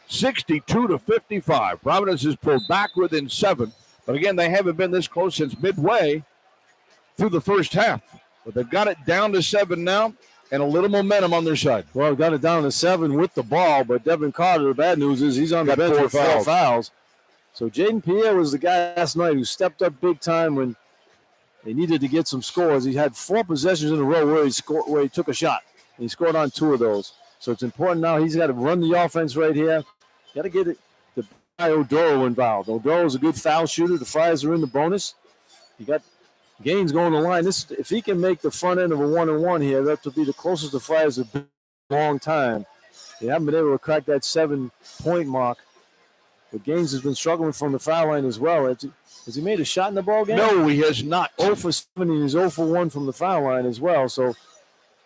62-55. Providence is pulled back within 7. But again, they haven't been this close since midway through the first half. But they've got it down to 7 now. And a little momentum on their side. Well, got it down to 7 with the ball, but Devin Carter, the bad news is he's on the bench with 4 fouls. So Jaden Pierre was the guy last night who stepped up big time when they needed to get some scores. He had 4 possessions in a row where he took a shot. And he scored on 2 of those. So it's important now. He's got to run the offense right here. Got to get it to Odoro involved. Odoro's a good foul shooter. The Friars are in the bonus. You got Gaines going to the line. If he can make the front end of a 1-and-1 here, that would be the closest the Friars have been in a long time. They haven't been able to crack that 7-point mark. But Gaines has been struggling from the foul line as well. Has he made a shot in the ball game? No, he has not. 0 for 7, and he's 0 for 1 from the foul line as well. So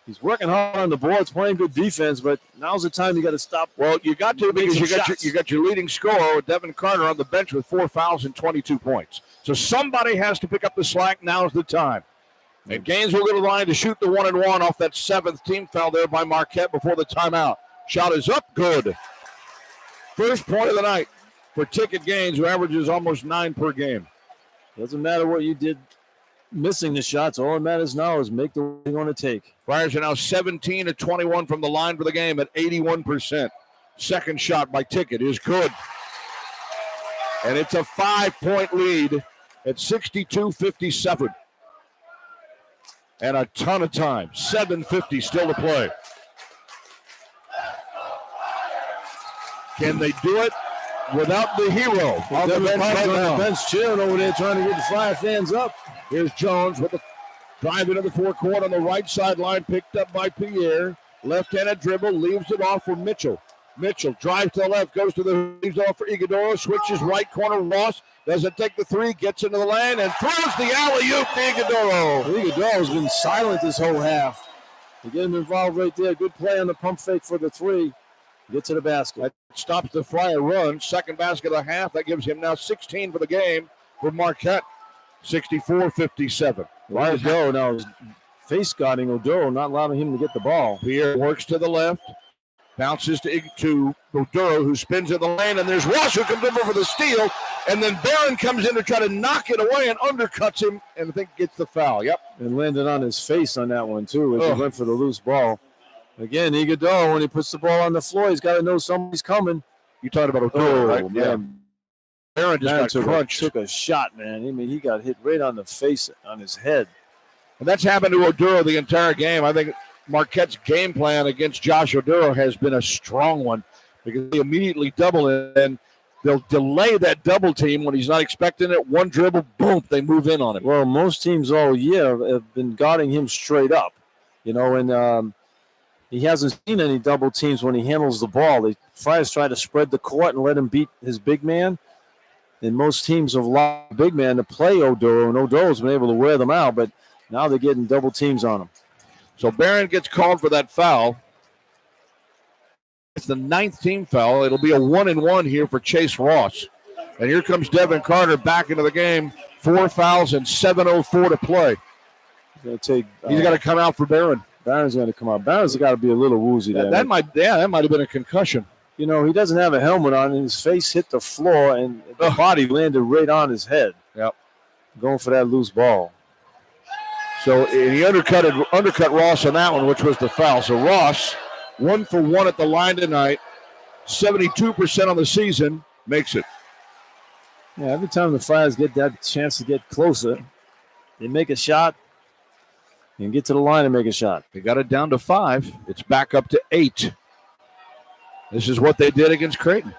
he's working hard on the boards, playing good defense, but now's the time you got to stop. Well, you got to because you got your leading scorer, Devin Carter, on the bench with 4 fouls and 22 points. So somebody has to pick up the slack. Now's the time. And Gaines will go to the line to shoot the 1-and-1 off that 7th team foul there by Marquette before the timeout. Shot is up, good. First point of the night for Ticket Gaines, who averages almost 9 per game. Doesn't matter what you did missing the shots. All that matters now is make the one you want to take. Friars are now 17-21 from the line for the game at 81%. Second shot by Ticket is good. And it's a 5-point lead at 62-57. And a ton of time. 7:50 still to play. Can they do it without the hero? On the bench cheering over there trying to get the Friar fans up. Here's Jones with the drive into the forecourt on the right sideline, picked up by Pierre. Left-handed dribble, leaves it off for Mitchell. Mitchell drives to the left, goes to the leaves off for Iguodaro, switches right corner. Ross doesn't take the 3, gets into the lane, and throws the alley-oop to Iguodaro. Iguodara's been silent this whole half. They get him involved right there. Good play on the pump fake for the 3. Get to the basket. That stops the Friar run. Second basket of the half. That gives him now 16 for the game for Marquette. 64-57. Odoro now is face guarding Odoro, not allowing him to get the ball. Pierre works to the left. Bounces to Odoro, who spins in the lane, and there's Ross who comes over for the steal, and then Barron comes in to try to knock it away and undercuts him, and I think gets the foul. Yep. And landed on his face on that one, too, as he went for the loose ball. Again, Iguodaro, when he puts the ball on the floor, he's got to know somebody's coming. You talked about Odoro, right? Yeah. Barron just got crunched. Took a shot, man. I mean, he got hit right on the face, on his head. And that's happened to Odoro the entire game. I think Marquette's game plan against Josh Odoro has been a strong one because they immediately double it, and they'll delay that double team when he's not expecting it. One dribble, boom, they move in on him. Well, most teams all year have been guarding him straight up, and he hasn't seen any double teams when he handles the ball. The Friars try to spread the court and let him beat his big man, and most teams have allowed the big man to play Odoro, and Odoro's been able to wear them out, but now they're getting double teams on him. So Barron gets called for that foul. It's the 9th team foul. It'll be a 1-and-1 here for Chase Ross. And here comes Devin Carter back into the game. 4 fouls and 7:04 to play. He's got to come out for Barron. Barron's going to come out. Barron's got to be a little woozy there. That might have been a concussion. He doesn't have a helmet on, and his face hit the floor, and the body landed right on his head. Yep. Going for that loose ball. So he undercut Ross on that one, which was the foul. So Ross, 1 for 1 at the line tonight, 72% on the season, makes it. Yeah, every time the Friars get that chance to get closer, they make a shot and get to the line and make a shot. They got it down to 5. It's back up to 8. This is what they did against Creighton.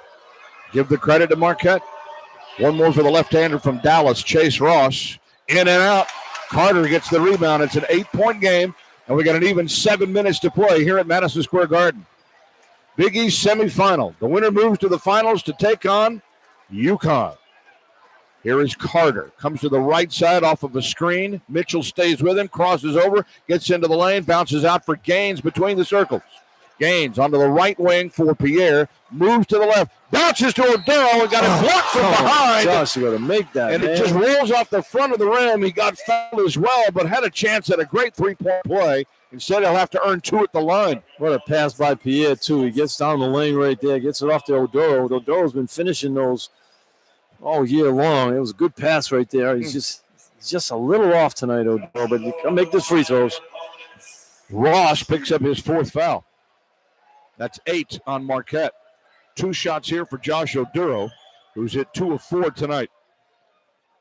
Give the credit to Marquette. One more for the left-hander from Dallas, Chase Ross. In and out. Carter gets the rebound. It's an 8-point game, and we got an even 7 minutes to play here at Madison Square Garden. Big East semifinal. The winner moves to the finals to take on UConn. Here is Carter. Comes to the right side off of a screen. Mitchell stays with him, crosses over, gets into the lane, bounces out for Gaines between the circles. Gaines onto the right wing for Pierre. Moves to the left. Bounces to Odell and got it blocked from behind. Josh, you got to make that, and man. it just rolls off the front of the rim. He got fouled as well, but had a chance at a great three-point play. Instead, he'll have to earn 2 at the line. What a pass by Pierre, too. He gets down the lane right there, gets it off to Odoro. Odoro's been finishing those all year long. It was a good pass right there. He's just a little off tonight, Odoro, but he can make the free throws. Ross picks up his 4th foul. That's 8 on Marquette. 2 shots here for Josh Oduro, who's hit 2 of 4 tonight.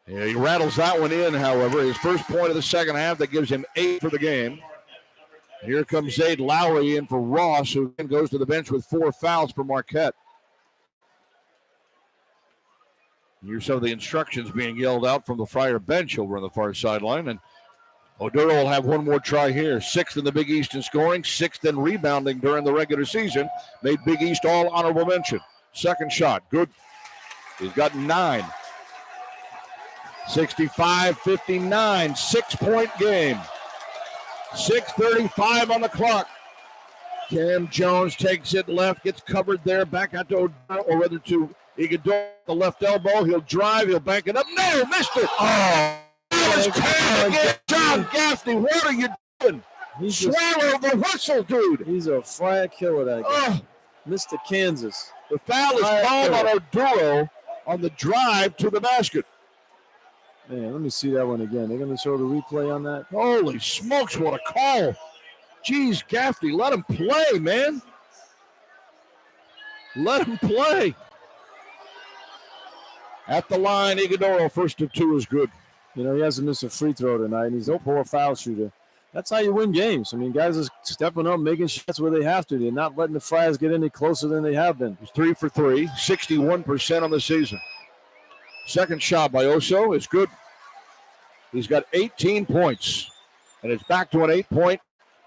Yeah, he rattles that one in, however. His first point of the second half, that gives him 8 for the game. Here comes Zayd Lowry in for Ross, who then goes to the bench with 4 fouls for Marquette. Here's some of the instructions being yelled out from the Friar bench over on the far sideline. And Oduro will have one more try here. 6th in the Big East in scoring, 6th in rebounding during the regular season. Made Big East all honorable mention. Second shot, good. He's got 9. 65-59, 6-point game. 6:35 on the clock. Cam Jones takes it left, gets covered there, back out to Oduro, or rather to Iguodala, the left elbow. He'll drive, he'll bank it up. No, missed it. Oh, John Gaffney, what are you doing? Swallow the whistle, dude. He's a fire killer, that guy. Mr. Kansas. The foul is called on Oduro on the drive to the basket. Man, let me see that one again. They're going to show the replay on that. Holy smokes, what a call. Jeez, Gaffney, let him play, man. Let him play. At the line, Iguodala, first of 2 is good. You know, he hasn't missed a free throw tonight, and he's a poor foul shooter. That's how you win games. I mean, guys are stepping up, making shots where they have to. They're not letting the Friars get any closer than they have been. He's 3 for 3, 61% on the season. Second shot by Oso is good. He's got 18 points, and it's back to an 8-point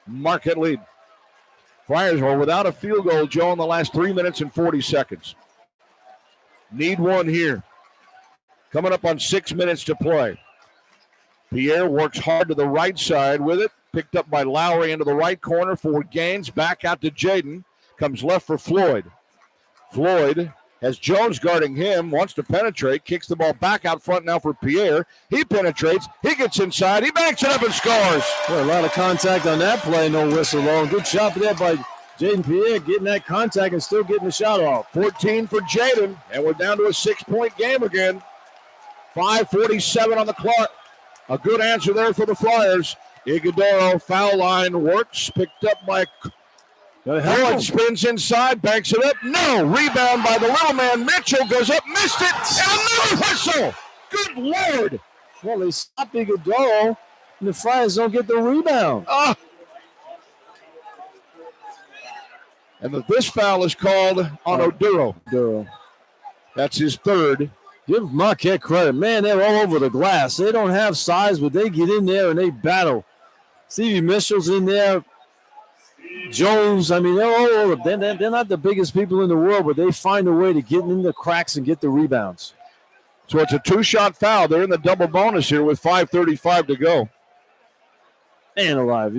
Marquette lead. Friars are without a field goal, Joe, in the last 3 minutes and 40 seconds. Need one here. Coming up on 6 minutes to play. Pierre works hard to the right side with it. Picked up by Lowry into the right corner for Gaines. Back out to Jaden. Comes left for Floyd. Floyd has Jones guarding him. Wants to penetrate. Kicks the ball back out front now for Pierre. He penetrates. He gets inside. He backs it up and scores. Well, a lot of contact on that play. No whistle though. Good shot there by Jaden Pierre, getting that contact and still getting the shot off. 14 for Jaden. And we're down to a 6-point game again. 5:47 on the clock. A good answer there for the Flyers. Iguodala, foul line works. Picked up by Floyd, spins inside, banks it up. No, rebound by the little man. Mitchell goes up, missed it, and another whistle. Good Lord. Well, they stop Iguodala, and the Friars don't get the rebound. And this foul is called on Oduro. That's his 3rd. Give Marquette credit. Man, they're all over the glass. They don't have size, but they get in there and they battle. Stevie Mitchell's in there. Jones, I mean, they're all over. They're not the biggest people in the world, but they find a way to get in the cracks and get the rebounds. So it's a 2-shot foul. They're in the double bonus here with 5:35 to go. Man alive.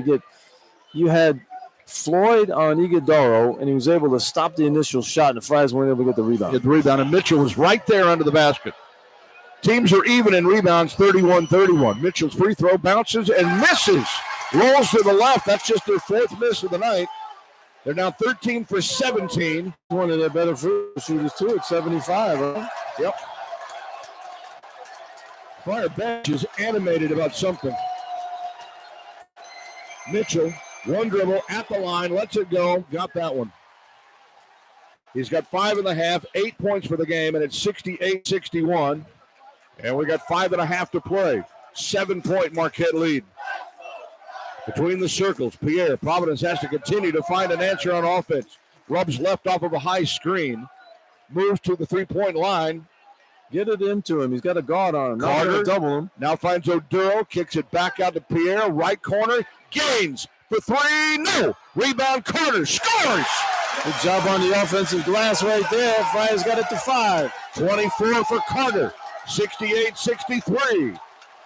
You had Floyd on Iguodala, and he was able to stop the initial shot, and the Friars weren't able to get the rebound. Get the rebound, and Mitchell was right there under the basket. Teams are even in rebounds, 31-31. Mitchell's free throw bounces and misses. Rolls to the left. That's just their 4th miss of the night. They're now 13 for 17. One of their better free shooters, too, at 75. Right? Yep. Fire bench is animated about something. Mitchell, one dribble at the line, lets it go, got that one. He's got 5.5, 8 points for the game, and it's 68-61. And we got 5.5 to play. 7-point Marquette lead. Between the circles, Pierre, Providence has to continue to find an answer on offense. Rubs left off of a high screen. Moves to the three-point line. Get it into him. He's got a guard on him. Not Carter gonna double him. now finds Oduro. Kicks it back out to Pierre. Right corner. Gaines for three. No. Rebound. Carter scores. Good job on the offensive glass right there. Friars got it to 5. 24 for Carter. 68-63.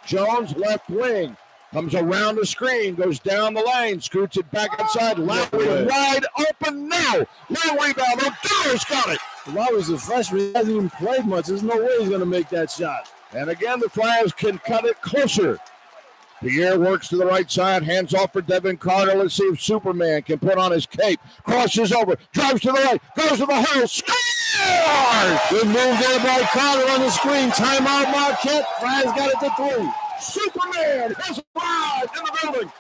Jones left wing. Comes around the screen. Goes down the lane. Scoots it back outside. Lowry wide open. No. Long rebound. Oduro's got it. Lowry's a freshman. He hasn't even played much. There's no way he's going to make that shot. And again, the Flyers can cut it closer. Pierre works to the right side, hands off for Devin Carter. Let's see if Superman can put on his cape. Crosses over, drives to the right, goes to the hole, scores! Good move there by Carter on the screen. Timeout, Marquette. Flyers got it to 3. Superman has arrived in the building.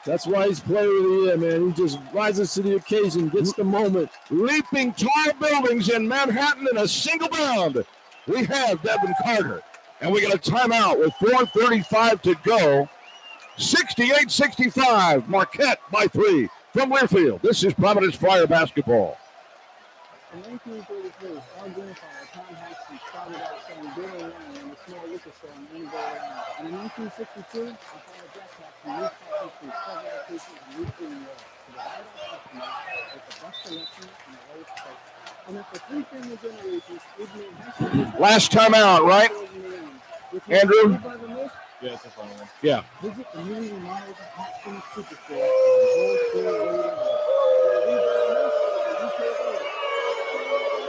That's why he's player of the year, man. He just rises to the occasion, gets the moment. Leaping tall buildings in Manhattan in a single bound. We have Devin Carter. And we got a timeout with 4:35 to go. 68-65. Marquette by 3 from Learfield. This is Providence Flyer basketball. In 1933, our grandfather, Tom Hassett, started out selling beer and wine in a small liquor store in Windsor, Illinois. And in 1962, our father Jack Hassett moved Hassett to several locations in Rooke, New York, to provide our customers with the best selection and the lowest price. And after 3 family generations, we've made Hassett Last time out, right? Andrew? Yeah, it's a fun one. Yeah. Visit the newly remodeled Haskins Superstore on Gold Hill Road.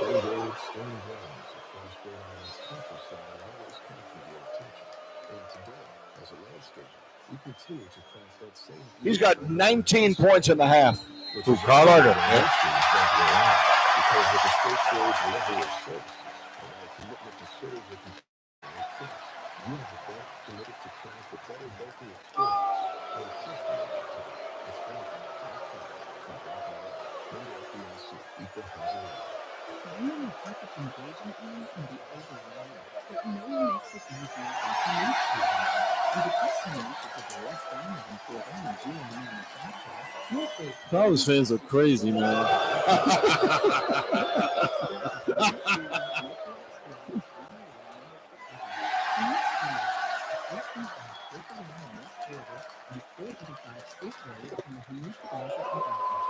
Old stone grounds across Rhode Island's countryside always capture your attention. And today, as a landscaper, we continue to craft that same. He's got 19 points in the half. Who's Carter? Because with a straightforward level of service and our commitment to serve with trust, you have a bank committed to craft a better banking experience and customer activity. It's banking from Bank Member FDIC, Equal Housing Lender. Finding a perfect engagement ring can be overwhelming, but no one makes it easier than Canute Tools. And because Canute is a direct brand importer and GM manufacturer, you'll save. College fans are crazy, man.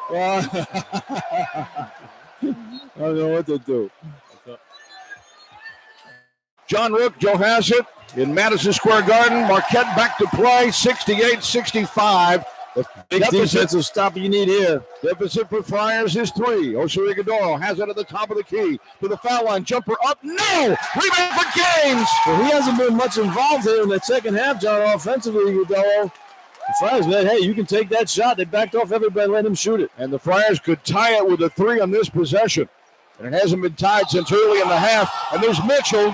I don't know what to do. John Rooke, Joe Hassett in Madison Square Garden. Marquette back to play, 68-65. Big defensive stop you need here. Deficit for Friars is 3. Oshirigadoro has it at the top of the key. To the foul line. Jumper up. No! Rebound for Gaines! Well, he hasn't been much involved here in that second half, John, offensively, Godolo. The Friars, man, hey, you can take that shot. They backed off everybody, let him shoot it. And the Friars could tie it with a 3 on this possession. And it hasn't been tied since early in the half. And there's Mitchell,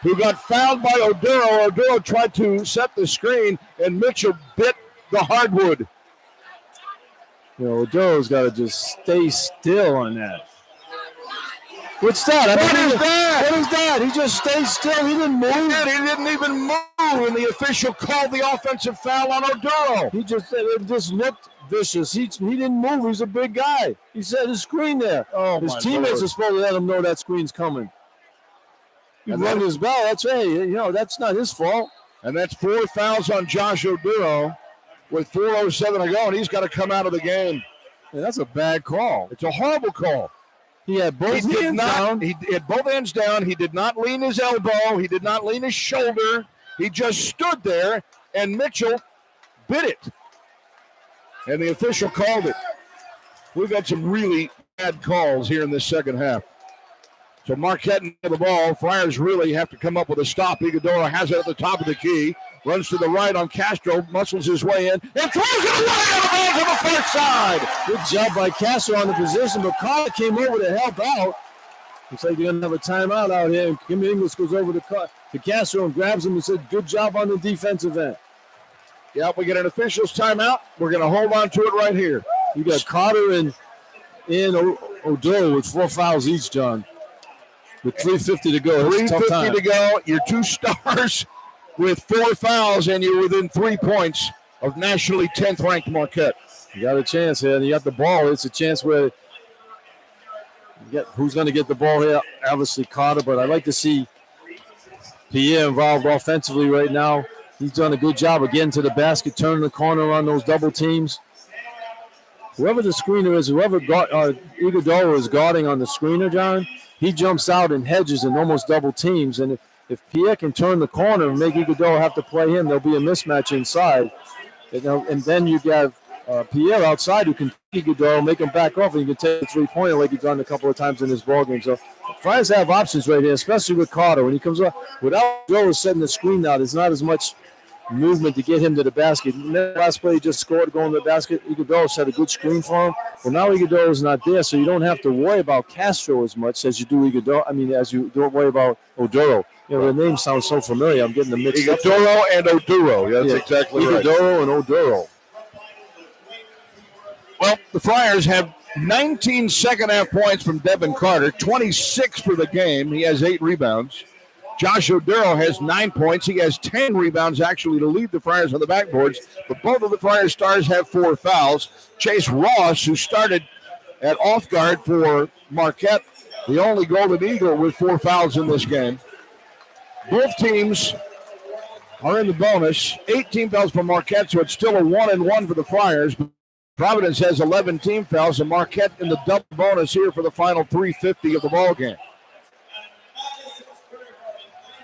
who got fouled by Oduro. Oduro tried to set the screen, and Mitchell bit the hardwood. You know, Oduro's got to just stay still on that. What's that? What is that? What is that? He just stayed still. He didn't move. He didn't even move, and the official called the offensive foul on Oduro. It just looked vicious. He didn't move. He's a big guy. He set his screen there. His teammates are supposed to let him know that screen's coming. He rung his bell. That's that's not his fault. And that's 4 fouls on Josh Oduro with 4:07 to go, and he's got to come out of the game. Yeah, that's a bad call. It's a horrible call. He had both hands down. He had both hands down. He did not lean his elbow. He did not lean his shoulder. He just stood there, and Mitchell bit it. And the official called it. We've got some really bad calls here in this second half. So Marquette near the ball. Friars really have to come up with a stop. Iguodala has it at the top of the key. Runs to the right on Castro. Muscles his way in. And throws it away on the ball to the far side. Good job by Castro on the position. But Carter came over to help out. Looks like they're going to have a timeout out here. And Kim Inglis goes over to Castro and grabs him and said, good job on the defensive end. Yeah, we get an official's timeout. We're going to hold on to it right here. You got Carter and Oduro with 4 fouls each, John. With 3:50 to go. 3:50 to go. Your 2 stars with 4 fouls, and you're within 3 points of nationally 10th ranked Marquette. You got a chance here, and you got the ball. It's a chance where you get who's going to get the ball here. Obviously Carter, but I'd like to see Pierre involved offensively right now. He's done a good job of getting to the basket, turning the corner on those double teams. Whoever the screener is, whoever Iguodala is guarding on the screener, John, he jumps out and hedges and almost double teams. And if Pierre can turn the corner and make Iguodala have to play him, there'll be a mismatch inside. And then you have Pierre outside who can take Iguodala, make him back off, and he can take a three-pointer like he's done a couple of times in this ballgame. So Friars have options right here, especially with Carter. When he comes up, without Iguodala setting the screen now, there's not as much movement to get him to the basket. Last play, he just scored going to the basket. Iguodala set a good screen for him. But now Iguodala's not there, so you don't have to worry about Castro as much as you do Iguodala. I mean, as you don't worry about Oduro. You know, the name sounds so familiar. I'm getting the mixed up. Iguodala and Oduro. Yeah, that's exactly right. Iguodala and Oduro. Well, the Friars have 19 second-half points from Devin Carter, 26 for the game. He has 8 rebounds. Josh Oduro has 9 points. He has 10 rebounds, actually, to lead the Friars on the backboards. But both of the Friars stars have 4 fouls. Chase Ross, who started at off guard for Marquette, the only Golden Eagle with 4 fouls in this game. Both teams are in the bonus. 18 fouls for Marquette, so it's still a 1-1 for the Friars. Providence has 11 team fouls, and Marquette in the double bonus here for the final 3:50 of the ballgame.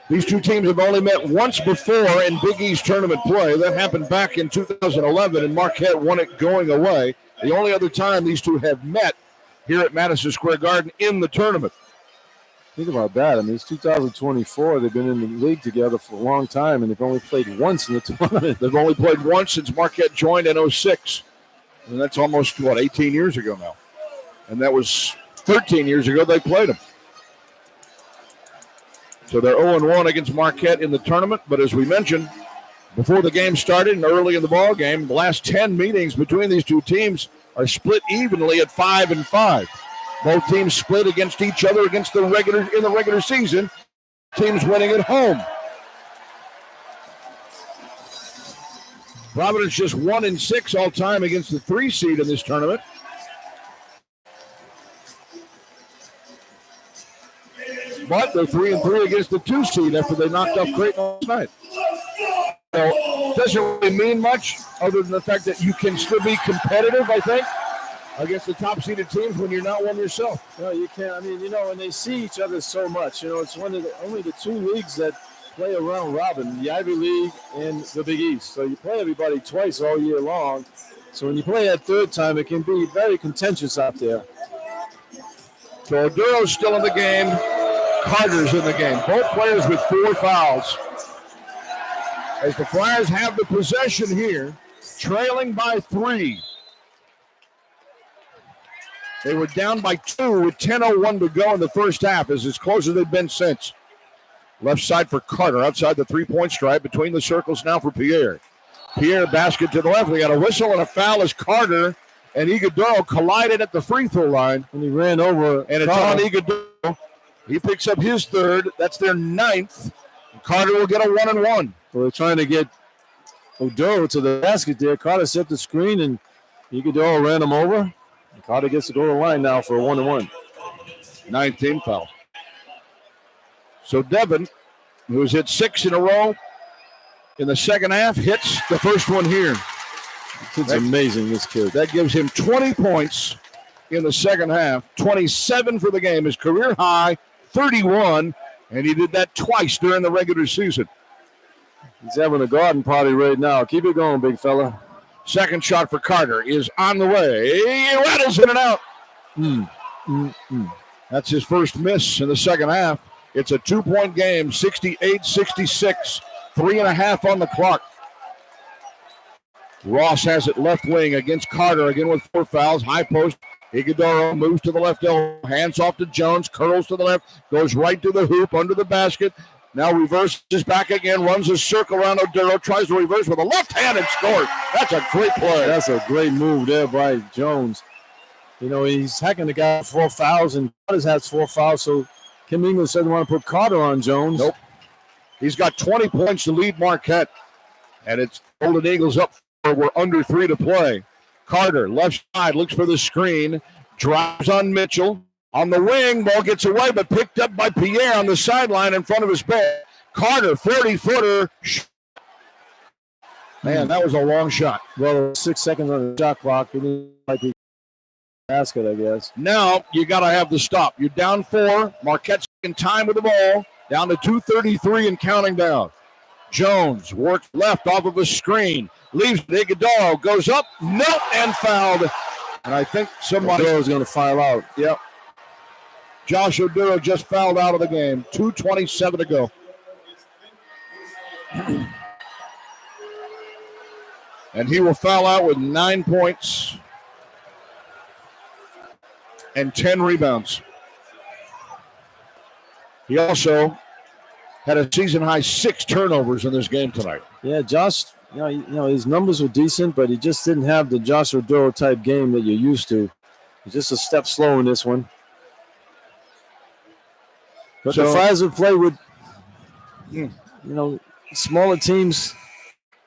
These two teams have only met once before in Big East tournament play. That happened back in 2011, and Marquette won it going away. The only other time these two have met here at Madison Square Garden in the tournament. Think about that. I mean, it's 2024. They've been in the league together for a long time, and they've only played once in the tournament. They've only played once since Marquette joined in 2006. And that's almost, 18 years ago now. And that was 13 years ago they played them. So they're 0-1 against Marquette in the tournament. But as we mentioned, before the game started and early in the ball game, the last 10 meetings between these two teams are split evenly at 5-5. Both teams split against each other in the regular season. Teams winning at home. Providence just 1-6 all time against the 3 seed in this tournament. But they're 3-3 against the 2 seed after they knocked off Creighton last night. So it doesn't really mean much other than the fact that you can still be competitive, I think, against the top seeded teams when you're not one yourself. No, you can't. I mean, and they see each other so much. It's only the 2 leagues that play around robin, the Ivy League and the Big East. So you play everybody twice all year long. So when you play that third time, it can be very contentious out there. So Oduro's still in the game. Carter's in the game. Both players with 4 fouls. As the Friars have the possession here, trailing by 3. They were down by 2 with 10:01 to go in the first half. It's as close as they've been since. Left side for Carter, outside the 3-point stripe, between the circles now for Pierre. Pierre, basket to the left. We got a whistle and a foul as Carter and Iguodala collided at the free throw line. And he ran over. And it's on Iguodala. He picks up his 3rd. That's their 9th. Carter will get a 1-1. Well, they're trying to get Oduro to the basket there. Carter set the screen, and Iguodala ran him over. And Carter gets to go to the line now for a 1-1. 9th team foul. So Devin, who's hit 6 in a row in the second half, hits the first one here. It's amazing, this kid. That gives him 20 points in the second half, 27 for the game, his career high, 31, and he did that twice during the regular season. He's having a garden party right now. Keep it going, big fella. Second shot for Carter is on the way. He rattles in and out. That's his first miss in the second half. It's a 2-point game, 68-66, 3.5 on the clock. Ross has it left wing against Carter, again with 4 fouls. High post. Iguodala moves to the left elbow, hands off to Jones, curls to the left, goes right to the hoop, under the basket. Now reverses back again, runs a circle around Oduro, tries to reverse with a left hand and scores. That's a great play. That's a great move there by Jones. He's hacking the guy 4 fouls, and Carter has 4 fouls, so Kim English doesn't want to put Carter on Jones. Nope. He's got 20 points to lead Marquette, and it's Golden Eagles up. We're under 3 to play. Carter, left side, looks for the screen, drives on Mitchell. On the wing, ball gets away, but picked up by Pierre on the sideline in front of his back. Carter, 40-footer. Man, that was a long shot. Well, 6 seconds on the shot clock. It didn't like he basket, I guess. Now you got to have the stop. You're down 4. Marquette's in time with the ball. Down to 2:33 and counting down. Jones works left off of a screen. Leaves Iguodaro, goes up, nope, and fouled. And I think somebody is going to foul out. Yep. Josh Oduro just fouled out of the game. 2:27 to go. And he will foul out with 9 points and 10 rebounds. He also had a season-high 6 turnovers in this game tonight. Yeah, Josh, his numbers were decent, but he just didn't have the Josh Oduro type game that you're used to. He's just a step slow in this one. But the Friars have played with, smaller teams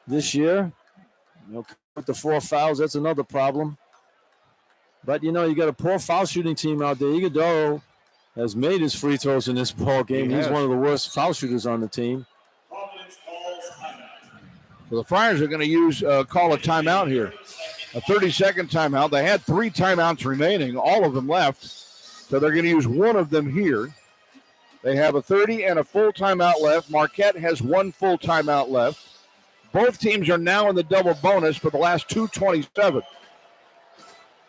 this year. With the 4 fouls, that's another problem. But, you got a poor foul shooting team out there. Iguodaro has made his free throws in this ball game. He's one of the worst foul shooters on the team. So the Friars are going to call a timeout here. A 30-second timeout. They had 3 timeouts remaining. All of them left. So they're going to use one of them here. They have a 30 and a full timeout left. Marquette has 1 full timeout left. Both teams are now in the double bonus for the last 2:27.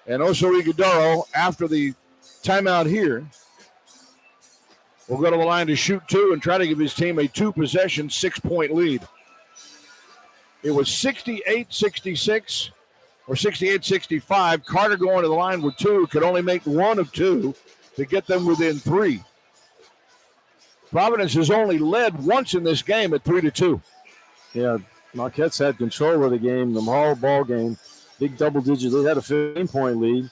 And Oso Iguodaro, after the timeout here, will go to the line to shoot 2 and try to give his team a 2-possession, 6-point lead. It was 68-66 or 68-65. Carter going to the line with 2, could only make 1 of 2 to get them within 3. Providence has only led once in this game at 3-2. Yeah, Marquette's had control of the game, the whole ball game. Big double digit. They had a 15-point lead.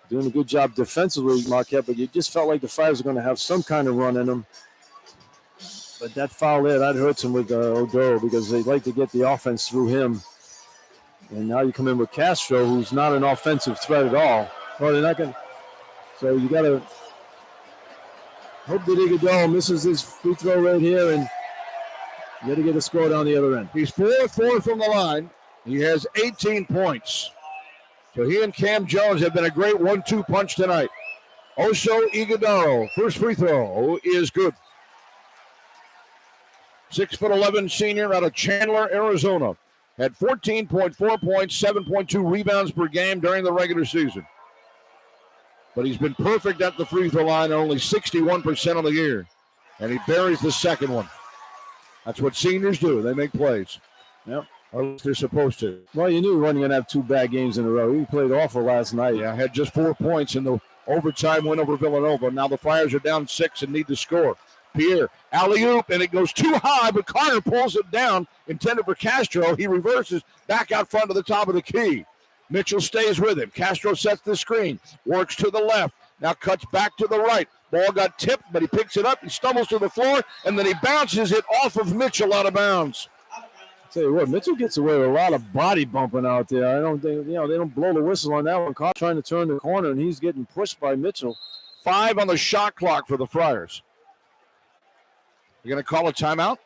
Doing a good job defensively, Marquette, but you just felt like the Friars were going to have some kind of run in them. But that foul there, that hurts him with Oduro because they like to get the offense through him. And now you come in with Castro, who's not an offensive threat at all. Oh, they're not going to. So you got to hope that Iguodaro misses his free throw right here, and you got to get a score down the other end. He's 4-4 from the line. He has 18 points. So he and Cam Jones have been a great 1-2 punch tonight. Oso Iguodaro, first free throw is good. 6'11" senior out of Chandler, Arizona. Had 14.4 points, 7.2 rebounds per game during the regular season. But he's been perfect at the free throw line, only 61% of the year. And he buries the second one. That's what seniors do. They make plays. Yep. Or at least they're supposed to. Well, you knew he wasn't going to have 2 bad games in a row. He played awful last night. Yeah, had just 4 points in the overtime win over Villanova. Now the Friars are down 6 and need to score. Pierre, alley-oop, and it goes too high, but Carter pulls it down, intended for Castro. He reverses back out front to the top of the key. Mitchell stays with him. Castro sets the screen, works to the left, now cuts back to the right. Ball got tipped, but he picks it up. He stumbles to the floor, and then he bounces it off of Mitchell out of bounds. Tell you what, Mitchell gets away with a lot of body bumping out there. I don't think, they don't blow the whistle on that one. Carr trying to turn the corner, and he's getting pushed by Mitchell. 5 on the shot clock for the Friars. They're going to call a timeout?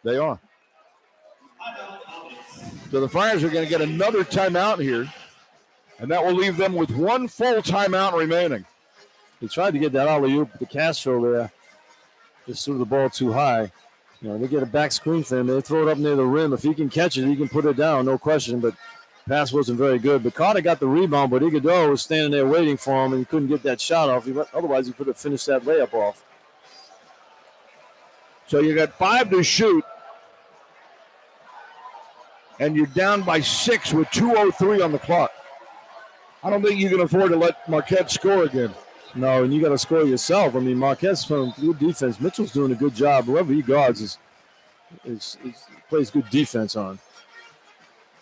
They are. So the Friars are going to get another timeout here, and that will leave them with 1 full timeout remaining. He tried to get that alley-oop to Castro there. Just threw the ball too high. They get a back screen for him. They throw it up near the rim. If he can catch it, he can put it down, no question. But pass wasn't very good. But Carter got the rebound, but Iguodaro was standing there waiting for him, and he couldn't get that shot off. Otherwise, he could have finished that layup off. So you got 5 to shoot, and you're down by 6 with 2:03 on the clock. I don't think you can afford to let Marquette score again. No, and you got to score yourself. I mean, Marquette's playing good defense. Mitchell's doing a good job. Whoever he guards plays good defense on.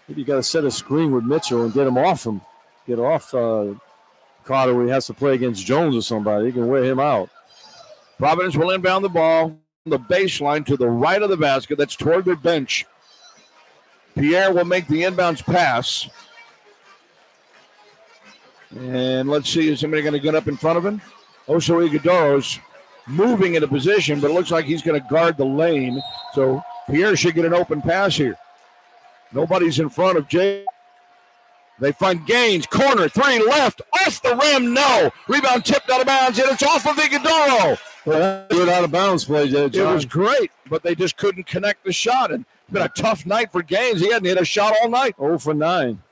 Maybe you got to set a screen with Mitchell and get him off him. Get off Carter where he has to play against Jones or somebody. He can wear him out. Providence will inbound the ball from the baseline to the right of the basket. That's toward their bench. Pierre will make the inbounds pass. And let's see, is somebody going to get up in front of him? Oso Iguodoro's moving into position, but it looks like he's going to guard the lane. So Pierre should get an open pass here. Nobody's in front of Jay. They find Gaines, corner, three left, off the rim, no. Rebound tipped out of bounds, and it's off of Iguodoro. Well, good out of bounds play, John. It was great, but they just couldn't connect the shot. And it's been a tough night for Gaines. He hadn't hit a shot all night. 0 for 9.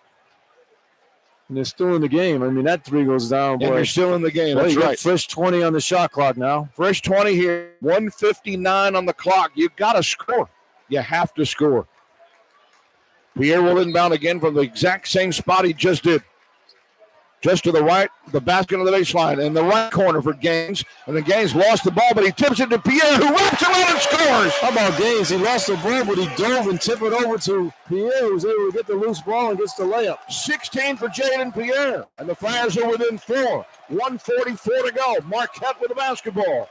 And they're still in the game. I mean, that three goes down. And they're still in the game. Well, That's you got right. fresh 20 on the shot clock now. Fresh 20 here. 1:59 on the clock. You got to score. You have to score. Pierre will inbound again from the exact same spot he just did. Just to the right, the basket on the baseline, in the right corner for Gaines. And then Gaines lost the ball, but he tips it to Pierre, who wraps around and scores. How about Gaines? He lost the ball, but he dove and tipped it over to Pierre, who was able to get the loose ball and gets the layup. 16 for Jaden Pierre. And the Friars are within 4. 1:44 to go. Marquette with the basketball.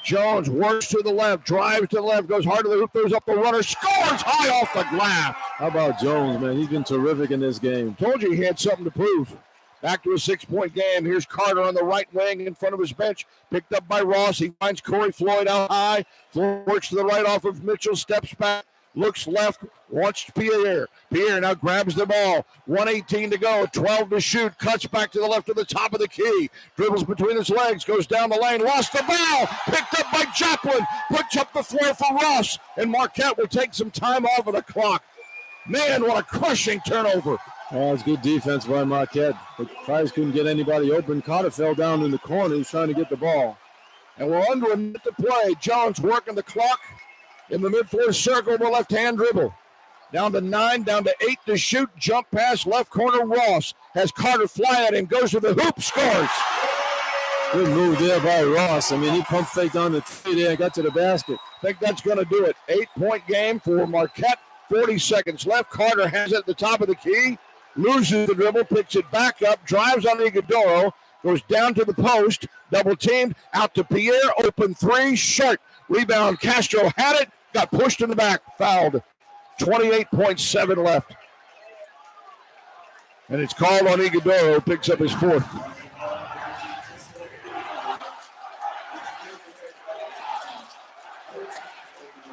Jones works to the left, drives to the left, goes hard to the hoop, throws up the runner, scores high off the glass. How about Jones, man? He's been terrific in this game. Told you he had something to prove. Back to a 6-point game. Here's Carter on the right wing in front of his bench. Picked up by Ross. He finds Corey Floyd out high. Floyd works to the right off of Mitchell, steps back, looks left, wants Pierre. Pierre now grabs the ball. 1:18 to go, 12 to shoot. Cuts back to the left to the top of the key. Dribbles between his legs, goes down the lane, lost the ball. Picked up by Joplin. Puts up the floor for Ross. And Marquette will take some time off of the clock. Man, what a crushing turnover. Oh, it's good defense by Marquette. The Friars couldn't get anybody open. Carter fell down in the corner. He was trying to get the ball. And we're under a minute to play. Jones working the clock in the mid-floor circle with a left-hand dribble. Down to 9, down to 8 to shoot. Jump pass, left corner. Ross has Carter fly at him, goes to the hoop, scores. Good move there by Ross. I mean, he pump faked on the three there and got to the basket. I think that's going to do it. 8-point game for Marquette. 40 seconds left. Carter has it at the top of the key. Loses the dribble, picks it back up, drives on Iguodoro, goes down to the post, double teamed, out to Pierre, open three, short. Rebound, Castro had it, got pushed in the back, fouled. 28.7 left. And it's called on Iguodoro, picks up his fourth.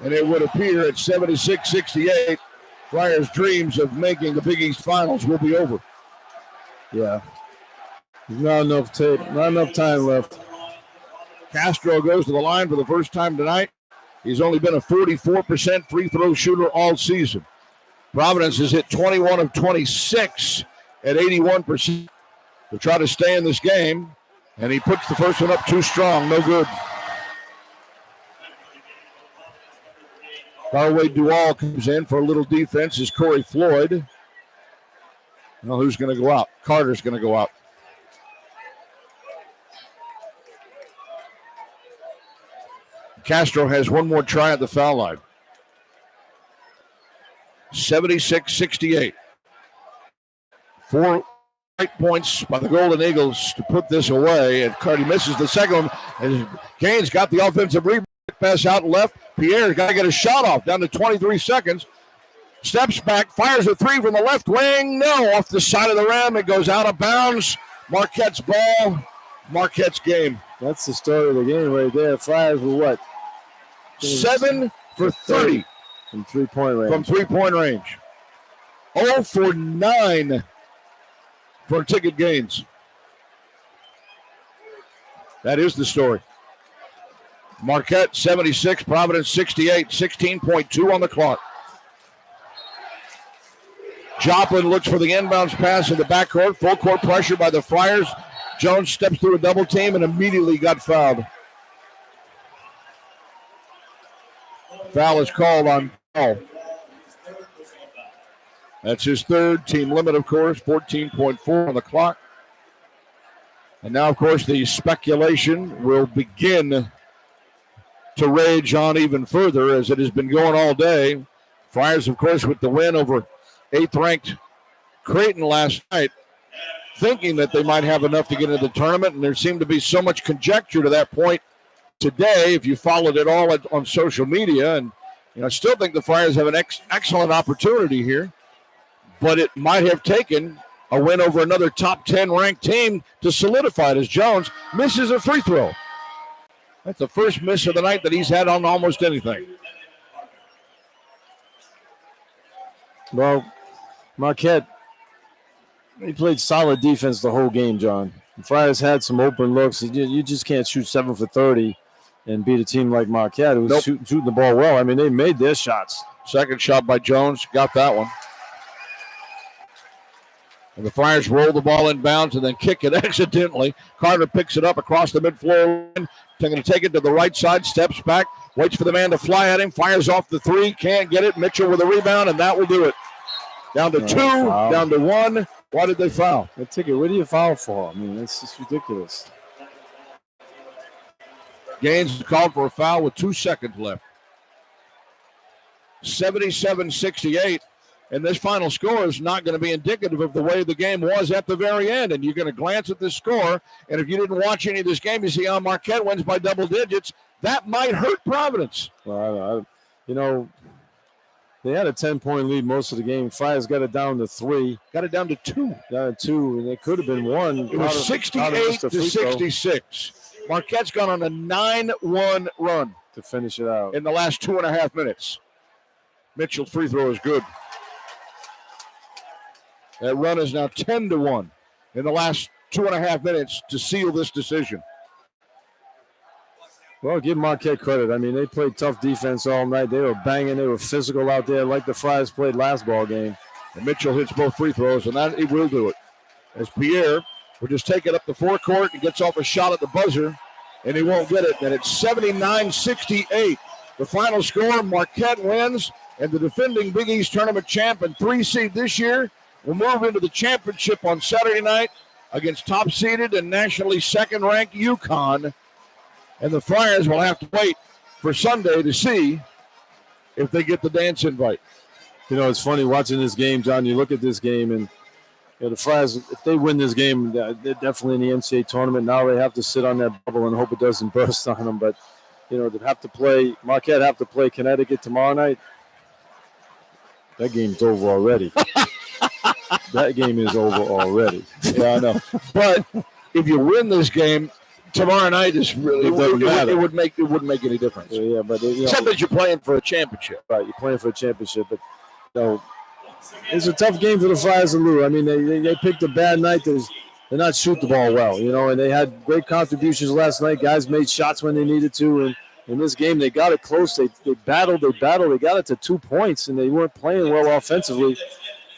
And it would appear at 76-68, Friars' dreams of making the Big East Finals will be over. Yeah. There's not enough tape, not enough time left. Castro goes to the line for the first time tonight. He's only been a 44% free throw shooter all season. Providence has hit 21 of 26 at 81% to try to stay in this game. And he puts the first one up too strong. No good. Carway Duval comes in for a little defense is Corey Floyd. Well, who's going to go out? Carter's going to go out. Castro has one more try at the foul line. 76-68. 4 right points by the Golden Eagles to put this away. And Carty misses the second one. And Gaines got the offensive rebound. Pass out left. Pierre got to get a shot off. Down to 23 seconds. Steps back. Fires a three from the left wing. No. Off the side of the rim. It goes out of bounds. Marquette's ball. Marquette's game. That's the story of the game right there. Friars were what? 7 for 30. From three-point range. From three-point range. 0 for 9 for ticket gains. That is the story. Marquette 76, Providence 68, 16.2 on the clock. Joplin looks for the inbounds pass in the backcourt. Full court pressure by the Friars. Jones steps through a double team and immediately got fouled. Foul is called on Paul. That's his third. Team limit, of course, 14.4 on the clock. And now, of course, the speculation will begin to rage on even further as it has been going all day. Friars, of course, with the win over 8th-ranked Creighton last night, thinking that they might have enough to get into the tournament, and there seemed to be so much conjecture to that point today, if you followed it all on social media. And I still think the Friars have an excellent opportunity here, but it might have taken a win over another top 10 ranked team to solidify it as Jones misses a free throw. That's the first miss of the night that he's had on almost anything. Well, Marquette, he played solid defense the whole game, John. The Friars had some open looks. You just can't shoot 7 for 30 and beat a team like Marquette who was shooting the ball well. I mean, they made their shots. Second shot by Jones, got that one. And the Friars roll the ball inbounds and then kick it accidentally. Carter picks it up across the midfloor line. They're going to take it to the right side, steps back, waits for the man to fly at him, fires off the three, can't get it. Mitchell with a rebound, and that will do it. Down to 2, down to 1. Why did they foul? That ticket, what do you foul for? I mean, it's just ridiculous. Gaines called for a foul with 2 seconds left. 77-68. And this final score is not going to be indicative of the way the game was at the very end. And you're going to glance at this score, and if you didn't watch any of this game, you see how Marquette wins by double digits. That might hurt Providence. Well, they had a 10-point lead most of the game. Friars got it down to 3. Got it down to 2. Down to 2, and it could have been 1. It was 68-66. Marquette's gone on a 9-1 run to finish it out in the last 2.5 minutes. Mitchell's free throw is good. That run is now 10-1 in the last 2.5 minutes to seal this decision. Well, give Marquette credit. I mean, they played tough defense all night. They were banging. They were physical out there like the Friars played last ball game. And Mitchell hits both free throws, and that it will do it. As Pierre will just take it up the forecourt and gets off a shot at the buzzer, and he won't get it. And it's 79-68. The final score, Marquette wins, and the defending Big East Tournament champ and 3 seed this year will move into the championship on Saturday night against top-seeded and nationally second-ranked UConn. And the Friars will have to wait for Sunday to see if they get the dance invite. You know, it's funny watching this game, John. You look at this game, and the Friars, if they win this game, they're definitely in the NCAA tournament. Now they have to sit on that bubble and hope it doesn't burst on them. But, Marquette have to play Connecticut tomorrow night. That game's over already. That game is over already. Yeah, I know. But if you win this game, tomorrow night is really it wouldn't make any difference. Yeah, but except that you're playing for a championship. Right, you're playing for a championship. But it's a tough game for the Friars to lose. I mean, they picked a bad night. They not shoot the ball well, and they had great contributions last night. Guys made shots when they needed to, and in this game they got it close. They battled. They got it to 2 points, and they weren't playing well offensively.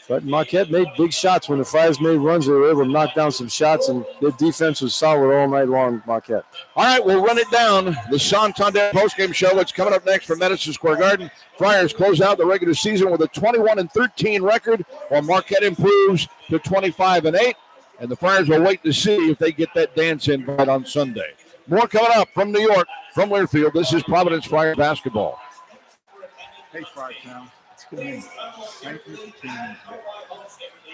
But Marquette made big shots. When the Friars made runs, they were able to knock down some shots, and their defense was solid all night long, Marquette. All right, we'll run it down. The Santander postgame show. What's coming up next from Madison Square Garden? Friars close out the regular season with a 21-13 record, while Marquette improves to 25-8. And the Friars will wait to see if they get that dance invite on Sunday. More coming up from New York, from Learfield. This is Providence Friars basketball. Hey, Friar Town. Thank you for tuning in today.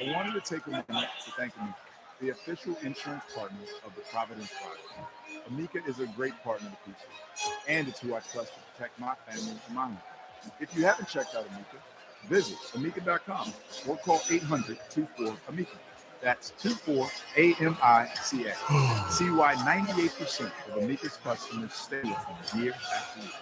I wanted to take a moment to thank Amica, the official insurance partner of the Providence Friars. Amica is a great partner to people, and it's who I trust to protect my family and my home. If you haven't checked out Amica, visit amica.com or call 800-24-AMICA. That's 24-AMICA. See why 98% of Amica's customers stay with them year after year.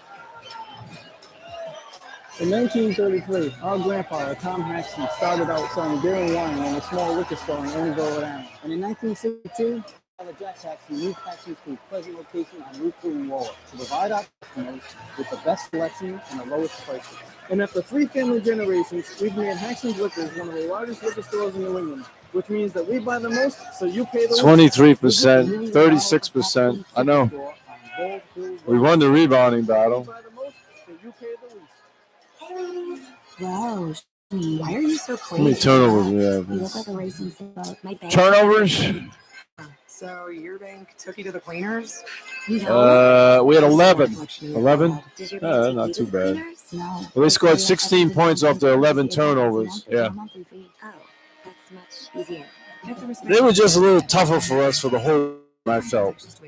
In 1933, our grandfather, Tom Hassett, started out selling beer and wine in a small liquor store in Orangeville, Rhode Island. And in 1962, Father Jack Hassett moved Hassett to a present location on Rooke in Warwick to provide our customers with the best selection and the lowest prices. And after 3 family generations, we've made Hassett's Liquors one of the largest liquor stores in New England, which means that we buy the most, so you pay the least. 23%, 36%. I know. We won the rebounding battle. Wow, why are you so crazy? How many turnovers we have? You look like a racing boat. My bank. Turnovers? So your bank took you to the cleaners? We had 11. 11? Not too bad. No. Well, they scored 16 points off their 11 turnovers. Yeah. Oh, that's much easier. They were just a little tougher for us for the whole, I felt.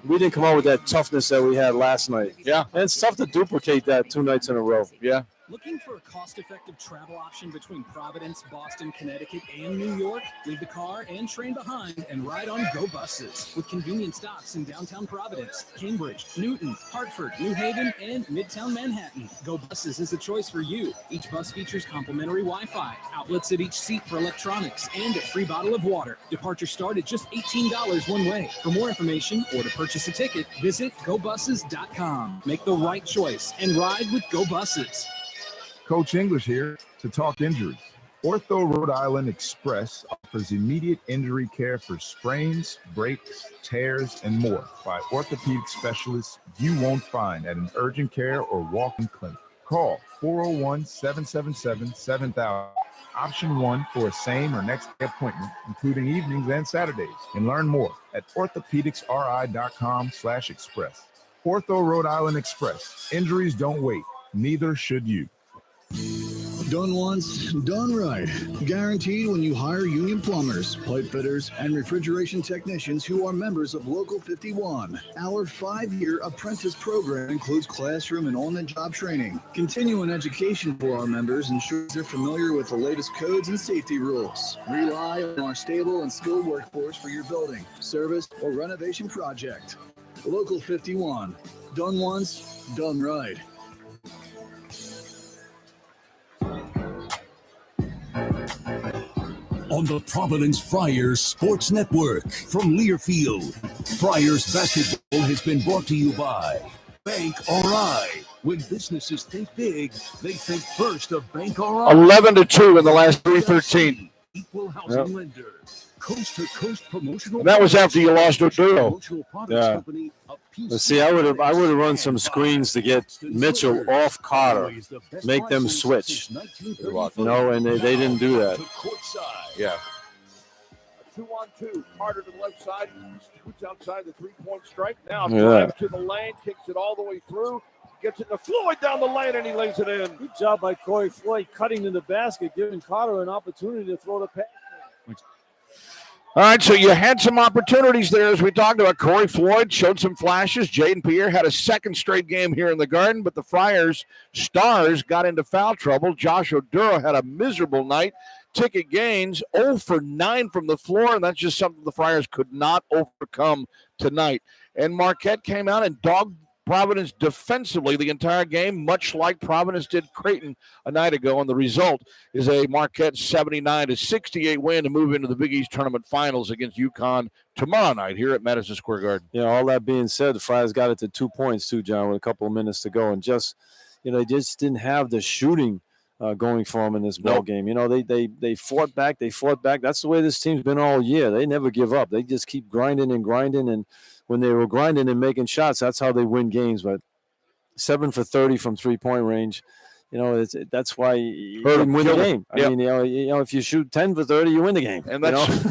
We didn't come out with that toughness that we had last night. Yeah. And it's tough to duplicate that 2 nights in a row. Yeah. Looking for a cost-effective travel option between Providence, Boston, Connecticut, and New York? Leave the car and train behind and ride on Go Buses. With convenient stops in downtown Providence, Cambridge, Newton, Hartford, New Haven, and Midtown Manhattan. Go Buses is a choice for you. Each bus features complimentary Wi-Fi, outlets at each seat for electronics, and a free bottle of water. Departure start at just $18 one way. For more information or to purchase a ticket, visit GoBuses.com. Make the right choice and ride with Go Buses. Coach English here to talk injuries. Ortho Rhode Island Express offers immediate injury care for sprains, breaks, tears, and more by orthopedic specialists you won't find at an urgent care or walk-in clinic. Call 401-777-7000. Option 1 for a same or next day appointment, including evenings and Saturdays. And learn more at orthopedicsri.com/express. Ortho Rhode Island Express. Injuries don't wait. Neither should you. Done once, done right. Guaranteed when you hire union plumbers, pipe fitters, and refrigeration technicians who are members of Local 51. Our 5-year apprentice program includes classroom and on-the-job training. Continuing education for our members ensures they're familiar with the latest codes and safety rules. Rely on our stable and skilled workforce for your building, service, or renovation project. Local 51. Done once, done right. On the Providence Friars Sports Network from Learfield, Friars basketball has been brought to you by Bank RI. When businesses think big, they think first of Bank RI. 11-2 in the last 3:13. Equal housing lender. Coast to coast promotional. And that was after you lost Oduro. Yeah. Let's see, I would have run some screens to get Mitchell off Carter, make them switch. And they didn't do that. Yeah. 2-on-2. Carter to the left side. Scoots outside the three-point strike. Now Yeah. drives to the lane, kicks it all the way through. Gets it to Floyd down the lane, and he lays it in. Good job by Corey Floyd cutting to the basket, giving Carter an opportunity to throw the pass. All right, so you had some opportunities there, as we talked about. Corey Floyd showed some flashes. Jaden Pierre had a second straight game here in the Garden, but the Friars stars got into foul trouble. Josh Oduro had a miserable night. Ticket Gaines 0 for 9 from the floor, and that's just something the Friars could not overcome tonight. And Marquette came out and dogged Providence defensively the entire game, much like Providence did Creighton a night ago, and the result is a Marquette 79-68 win to move into the Big East Tournament Finals against UConn tomorrow night here at Madison Square Garden. Yeah, all that being said, the Friars got it to 2 points too, John, with a couple of minutes to go, and they just didn't have the shooting going for them in this ball game. They fought back. That's the way this team's been all year. They never give up. They just keep grinding, and when they were grinding and making shots, that's how they win games. But 7 for 30 from 3-point range, that's why you didn't win the game. I mean, if you shoot 10 for 30, you win the game. And that's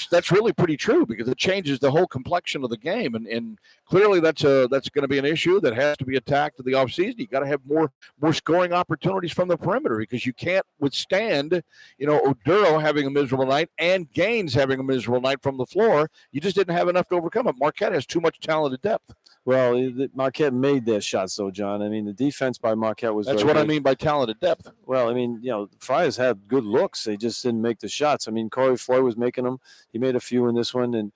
that's really pretty true, because it changes the whole complexion of the game, and clearly that's going to be an issue that has to be attacked in the offseason. You got to have more scoring opportunities from the perimeter, because you can't withstand Oduro having a miserable night and Gaines having a miserable night from the floor. You just didn't have enough to overcome it. Marquette has too much talented depth. Well, Marquette made their shots, though, John. I mean, the defense by Marquette was That's very what good. I mean by talented depth. Well, I mean, the Friars had good looks. They just didn't make the shots. I mean, Corey Floyd was making them. He made a few in this one. And,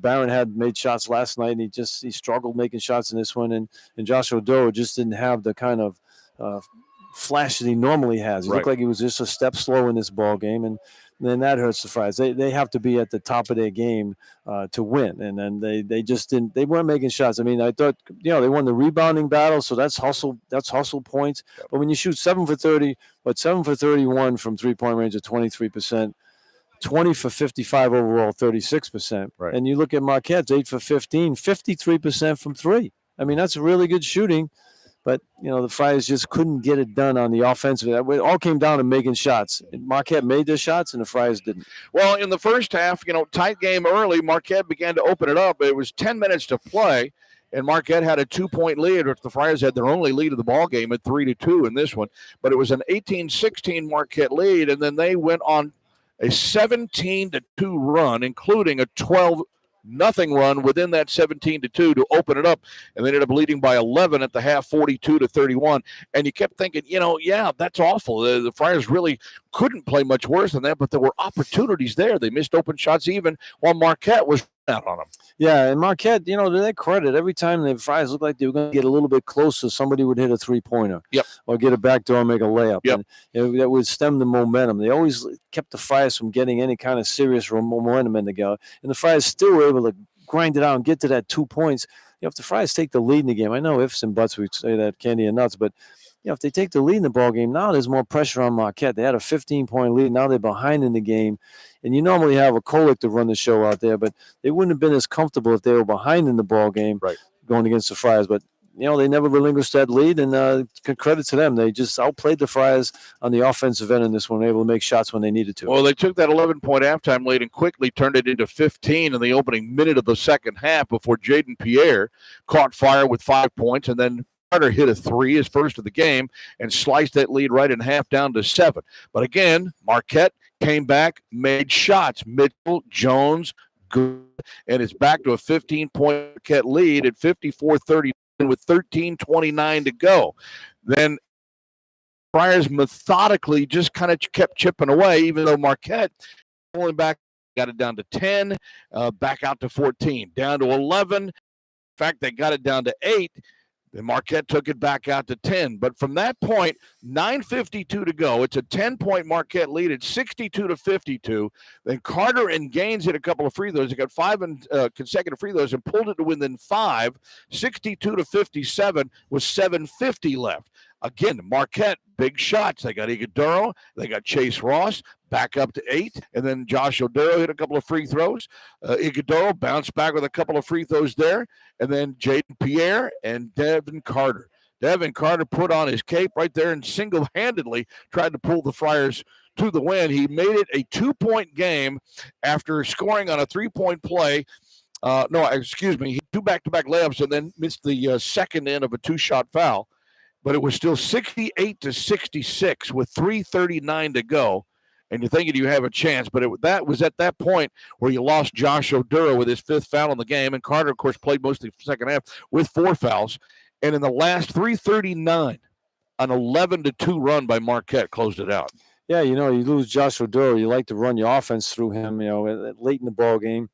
Barron had made shots last night, and he struggled making shots in this one. And Josh Oduro just didn't have the kind of flash that he normally has. He looked like he was just a step slow in this ball game. And then that hurts the Friars. They have to be at the top of their game to win, and then they just didn't. They weren't making shots. I mean, I thought they won the rebounding battle, so that's hustle points. Yep. But when you shoot 7 for 30, but 7 for 31 from 3-point range at 23%, 20 for 55 overall, 36%. Right. And you look at Marquette's 8 for 15, 53% from 3. I mean, that's really good shooting. But, the Friars just couldn't get it done on the offensive. It all came down to making shots. Marquette made their shots, and the Friars didn't. Well, in the first half, tight game early, Marquette began to open it up. It was 10 minutes to play, and Marquette had a 2-point lead, which the Friars had their only lead of the ball game at 3-2 in this one. But it was an 18-16 Marquette lead, and then they went on a 17-2 run, including a 12 nothing run within that 17-2 to open it up, and they ended up leading by 11 at the half, 42-31. And you kept thinking, that's awful. The Friars really couldn't play much worse than that, but there were opportunities there. They missed open shots even while Marquette was out on them. Yeah, and Marquette, to their credit, every time the Friars looked like they were going to get a little bit closer, somebody would hit a three-pointer. Yep. Or get a backdoor and make a layup. Yep. And that would stem the momentum. They always kept the Friars from getting any kind of serious momentum in the game. And the Friars still were able to grind it out and get to that 2 points. If the Friars take the lead in the game, I know ifs and buts, we say that candy and nuts, but if they take the lead in the ball game, now there's more pressure on Marquette. They had a 15-point lead. Now they're behind in the game. And you normally have a Kolick to run the show out there, but they wouldn't have been as comfortable if they were behind in the ball game going against the Friars. But, they never relinquished that lead, and credit to them. They just outplayed the Friars on the offensive end in this one, able to make shots when they needed to. Well, they took that 11-point halftime lead and quickly turned it into 15 in the opening minute of the second half before Jaden Pierre caught fire with 5 points, and then Carter hit a three, his first of the game, and sliced that lead right in half down to 7. But again, Marquette came back, made shots. Mitchell, Jones, good, and it's back to a 15-point Marquette lead at 54-30 with 13:29 to go. Then Friars methodically just kind of kept chipping away, even though Marquette pulling back, got it down to 10, back out to 14, down to 11. In fact, they got it down to 8. Then Marquette took it back out to 10. But from that point, 9:52 to go. It's a 10-point Marquette lead. It's 62-52. Then Carter and Gaines hit a couple of free throws. They got 5 consecutive free throws and pulled it to within 5, 62-57 with 7:50 left. Again, Marquette, big shots. They got Iguodaro. They got Chase Ross. Back up to 8, and then Josh Odero hit a couple of free throws. Iguodaro bounced back with a couple of free throws there, and then Jaden Pierre and Devin Carter. Devin Carter put on his cape right there and single-handedly tried to pull the Friars to the win. He made it a 2-point game after scoring on a 3-point play. He 2 back-to-back layups and then missed the second end of a 2-shot foul. But it was still 68-66 with 3:39 to go. And you're thinking you have a chance, but that was at that point where you lost Josh Odero with his 5th foul in the game, and Carter, of course, played most of the second half with 4 fouls. And in the last 3:39, an 11-2 run by Marquette closed it out. Yeah, you lose Josh Odero, you like to run your offense through him, late in the ball game.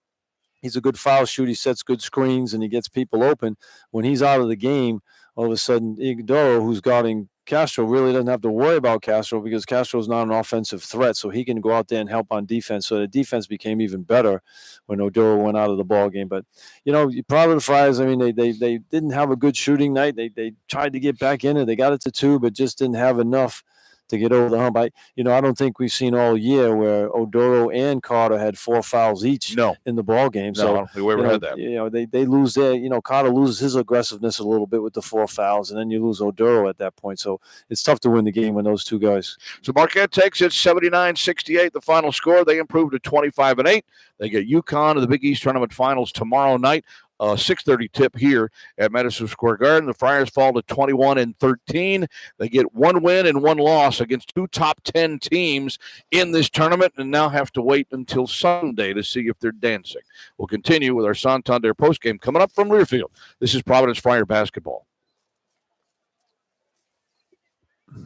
He's a good foul shooter. He sets good screens, and he gets people open. When he's out of the game, all of a sudden, Iguodaro, who's guarding Castro, really doesn't have to worry about Castro because Castro's not an offensive threat, so he can go out there and help on defense. So the defense became even better when Odero went out of the ball game. But, you're proud of the Friars. I mean, they didn't have a good shooting night. They tried to get back in it. They got it to 2, but just didn't have enough to get over the hump. I don't think we've seen all year where Odero and Carter had 4 fouls each in the ball game. No, I don't think we ever had that. They lose their, Carter loses his aggressiveness a little bit with the 4 fouls, and then you lose Odero at that point. So it's tough to win the game when those 2 guys. So Marquette takes it 79-68, the final score. They improved to 25-8. They get UConn in the Big East Tournament Finals tomorrow night. 6:30 tip here at Madison Square Garden. The Friars fall to 21-13. They get 1 win and 1 loss against 2 top 10 teams in this tournament, and now have to wait until Sunday to see if they're dancing. We'll continue with our Santander postgame coming up from Learfield. This is Providence Friar basketball.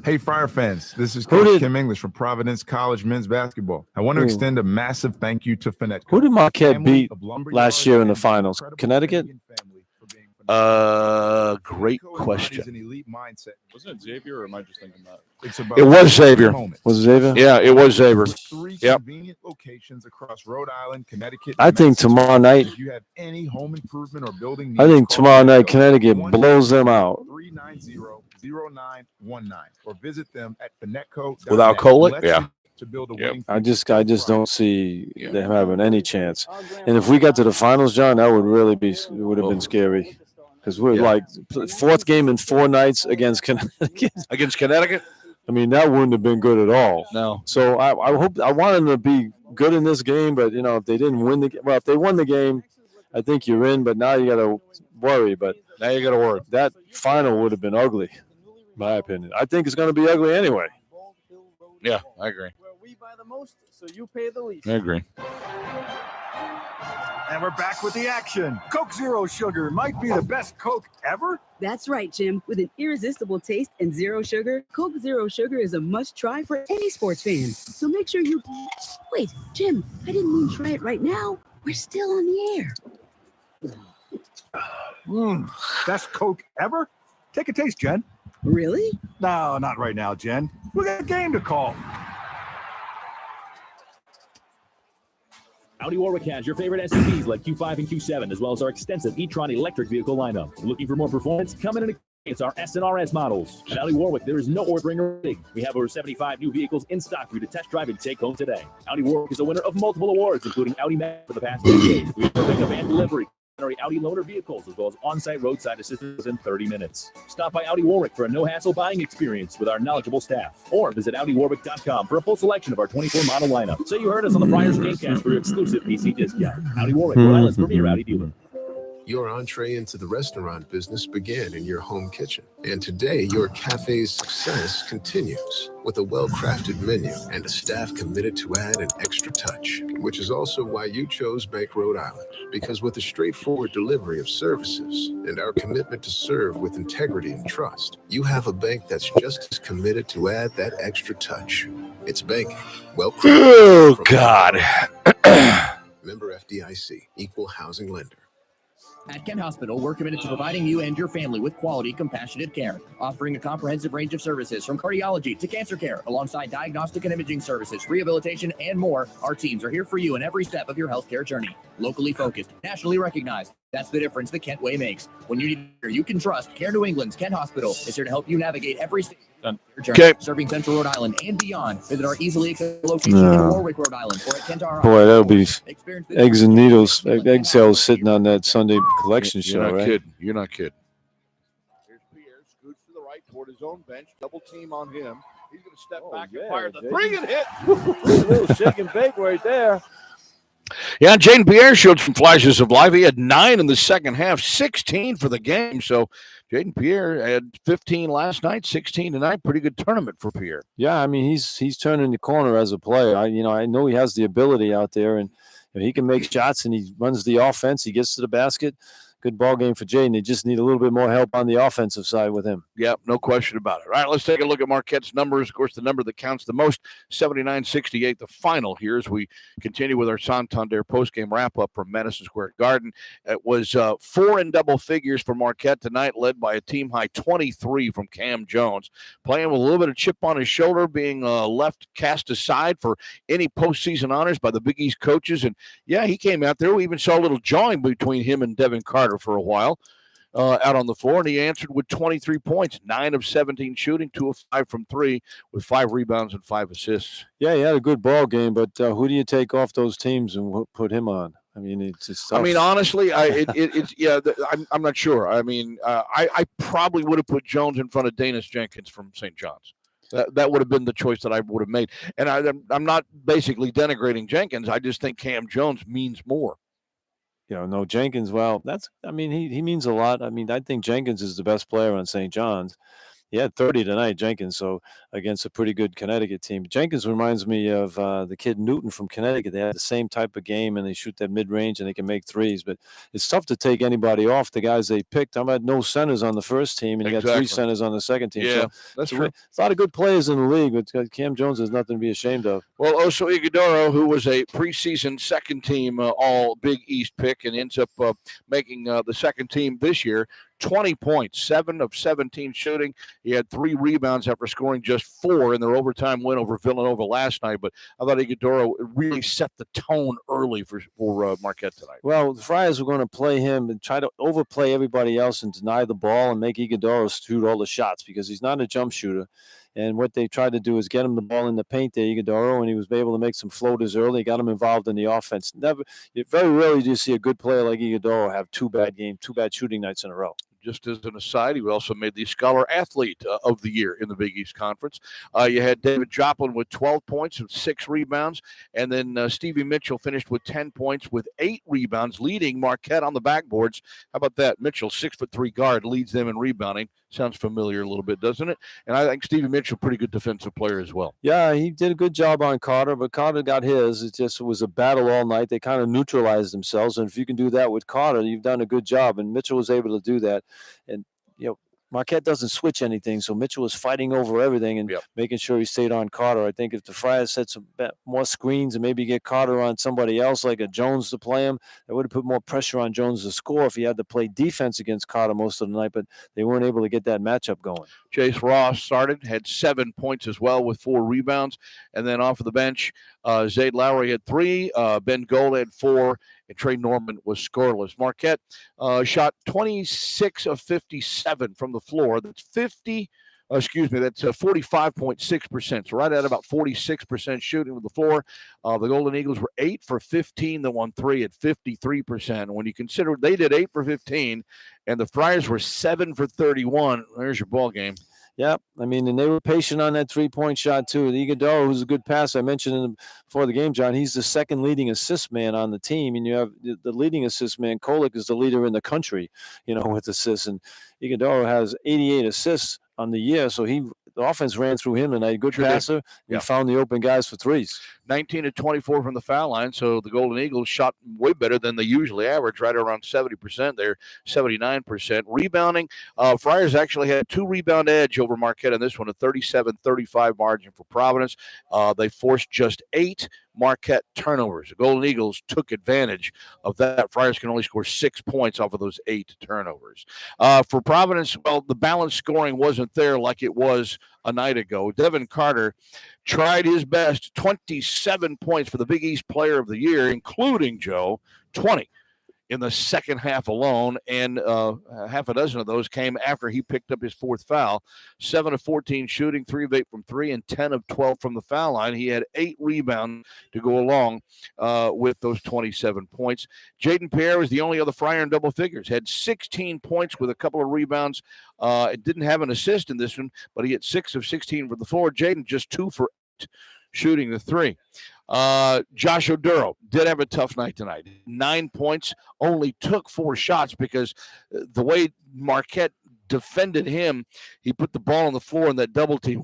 Hey, Friar fans, this is Coach Kim English from Providence College men's basketball. I want to extend a massive thank you to Finette. Who did Marquette beat last year in the finals? Connecticut? Great question. An elite mindset. Wasn't it Xavier, or am I just thinking that? It's about It was Xavier. Was it Xavier? Yeah, it was Xavier. 3 Yep. convenient locations across Rhode Island, Connecticut. I think tomorrow night. If you have any home improvement or building I think tomorrow night Connecticut blows them out. 390-0919 or visit them at Finetco. Without Kolick? Yeah. To build a winning I just don't see them having any chance. And if we got to the finals, John, that would really would have been scary. Because we're like 4th game in 4 nights against Connecticut. Against Connecticut? I mean, that wouldn't have been good at all. No. So I want them to be good in this game, but if they didn't win if they won the game, I think you're in. But now you got to worry. But now you got to worry. That final would have been ugly, in my opinion. I think it's going to be ugly anyway. Yeah, I agree. Where we buy the most, so you pay the least. I agree. And we're back with the action. Coke Zero Sugar might be the best Coke ever. That's right, Jim. With an irresistible taste and zero sugar, Coke Zero Sugar is a must-try for any sports fan. So make sure you... Wait, Jim, I didn't mean try it right now. We're still on the air. Best Coke ever? Take a taste, Jen. Really? No, not right now, Jen. We got a game to call. Audi Warwick has your favorite SUVs like Q5 and Q7, as well as our extensive e-tron electric vehicle lineup. Looking for more performance? Come in and experience our S&RS models. At Audi Warwick, there is no ordering or waiting. We have over 75 new vehicles in stock for you to test drive and take home today. Audi Warwick is a winner of multiple awards, including Audi Mag for the past decade. We have pickup and delivery. Audi loaner vehicles, as well as on-site roadside assistance within 30 minutes. Stop by Audi Warwick for a no-hassle buying experience with our knowledgeable staff, or visit AudiWarwick.com for a full selection of our 24 model lineup. So you heard us on the Friars Gamecast for your exclusive PC discount. Audi Warwick, Rhode Island's premier Audi dealer. Your entree into the restaurant business began in your home kitchen. And today, your cafe's success continues with a well-crafted menu and a staff committed to add an extra touch, which is also why you chose Bank Rhode Island. Because with a straightforward delivery of services and our commitment to serve with integrity and trust, you have a bank that's just as committed to add that extra touch. It's banking. Well-crafted. Oh, God. Member FDIC, Equal Housing Lender. At Kent Hospital, we're committed to providing you and your family with quality, compassionate care, offering a comprehensive range of services from cardiology to cancer care, alongside diagnostic and imaging services, rehabilitation, and more. Our teams are here for you in every step of your healthcare journey. Locally focused, nationally recognized. That's the difference the Kent Way makes. When you need care you can trust, Care New England's Kent Hospital is here to help you navigate every stage of your journey. Okay. Serving Central Rhode Island and beyond. Visit our easily accessible location in Warwick, Rhode Island, or at Kent RI. Boy, that'll be eggs and needles, egg cells sitting on that Sunday collection You're show, not right? kidding. You're not kidding. Here's Pierre, scoots to the right toward his own bench, double team on him. He's going to step back and fire the three and hit. A little shake and bake right there. Yeah, Jaden Pierre showed some flashes of life. He had 9 in the second half, 16 for the game. So Jaden Pierre had 15 last night, 16 tonight. Pretty good tournament for Pierre. Yeah, I mean he's turning the corner as a player. I know he has the ability out there, and he can make shots, and he runs the offense. He gets to the basket. Good ball game for Jaden. They just need a little bit more help on the offensive side with him. Yep, no question about it. All right, let's take a look at Marquette's numbers. Of course, the number that counts the most, 79-68, the final here as we continue with our Santander postgame wrap-up from Madison Square Garden. It was 4 in double figures for Marquette tonight, led by a team-high 23 from Cam Jones, playing with a little bit of chip on his shoulder, being left cast aside for any postseason honors by the Big East coaches. And, yeah, he came out there. We even saw a little jawing between him and Devin Carter for a while out on the floor, and he answered with 23 points, 9 of 17 shooting, 2 of 5 from 3, with 5 rebounds and 5 assists. Yeah, he had a good ball game, but who do you take off those teams and put him on? I mean, it's just tough. I mean, honestly, I'm not sure. I mean, I probably would have put Jones in front of Danis Jenkins from St. John's. That would have been the choice that I would have made. And I'm not basically denigrating Jenkins. I just think Cam Jones means more. No, Jenkins, well, he means a lot. I mean, I think Jenkins is the best player on St. John's. He had 30 tonight, Jenkins, so against a pretty good Connecticut team. Jenkins reminds me of the kid Newton from Connecticut. They have the same type of game, and they shoot that mid-range, and they can make threes. But it's tough to take anybody off the guys they picked. I'm at no centers on the first team, and you got 3 centers on the second team. Yeah, so that's true. A lot of good players in the league, but Cam Jones has nothing to be ashamed of. Well, Oso Ighodaro, who was a preseason second-team All-Big East pick and ends up making the second team this year, 20 points, 7 of 17 shooting. He had 3 rebounds after scoring just 4 in their overtime win over Villanova last night. But I thought Ighodaro really set the tone early for Marquette tonight. Well, the Friars were going to play him and try to overplay everybody else and deny the ball and make Ighodaro shoot all the shots because he's not a jump shooter. And what they tried to do is get him the ball in the paint there, Ighodaro, and he was able to make some floaters early, got him involved in the offense. Very rarely do you see a good player like Ighodaro have 2 bad shooting nights in a row. just as an aside, he also made the Scholar Athlete of the Year in the Big East Conference. You had David Joplin with 12 points and 6 rebounds, and then Stevie Mitchell finished with 10 points with 8 rebounds, leading Marquette on the backboards. How about that? Mitchell, 6'3" guard, leads them in rebounding. Sounds familiar a little bit, doesn't it? And I think Stevie Mitchell, pretty good defensive player as well. Yeah, he did a good job on Carter, but Carter got his. It just was a battle all night. They kind of neutralized themselves, and if you can do that with Carter, you've done a good job. And Mitchell was able to do that. And Marquette doesn't switch anything, so Mitchell was fighting over everything and making sure he stayed on Carter. I think if the Friars set some more screens and maybe get Carter on somebody else like a Jones to play him, that would have put more pressure on Jones to score if he had to play defense against Carter most of the night, but they weren't able to get that matchup going. Chase Ross started, had 7 points as well with 4 rebounds, and then off of the bench, Zayd Lowry had 3, Ben Gold had 4, and Trey Norman was scoreless. Marquette shot 26 of 57 from the floor. That's 45.6%. So right at about 46% shooting with the floor. The Golden Eagles were 8 for 15. That won 3 at 53%. When you consider they did 8 for 15, and the Friars were 7 for 31, there's your ball game. Yeah, I mean, and they were patient on that three-point shot, too. Iguodala, who's a good passer, I mentioned before the game, John, he's the second leading assist man on the team, and you have the leading assist man. Kolek is the leader in the country, with assists, and Iguodala has 88 assists on the year, so the offense ran through him tonight. Good passer. He found the open guys for threes. 19 to 24 from the foul line, so the Golden Eagles shot way better than they usually average, right around 70%. They're 79%. Rebounding, Friars actually had 2 rebound edge over Marquette in this one, a 37-35 margin for Providence. They forced just 8 Marquette turnovers. The Golden Eagles took advantage of that. Friars can only score 6 points off of those 8 turnovers. For Providence, well, the balanced scoring wasn't there like it was a night ago. Devin Carter tried his best, 27 points for the Big East Player of the Year, including, Joe, 20 in the second half alone, and half a dozen of those came after he picked up his 4th foul. 7 of 14 shooting, 3 of 8 from 3, and 10 of 12 from the foul line. He had 8 rebounds to go along with those 27 points. Jaden Pierre was the only other Friar in double figures, had 16 points with a couple of rebounds. It didn't have an assist in this one, but he had 6 of 16 from the floor. Jaden just 2 for 8 shooting the 3. Josh Oduro did have a tough night tonight. 9 points, only took 4 shots because the way Marquette defended him, he put the ball on the floor and that double team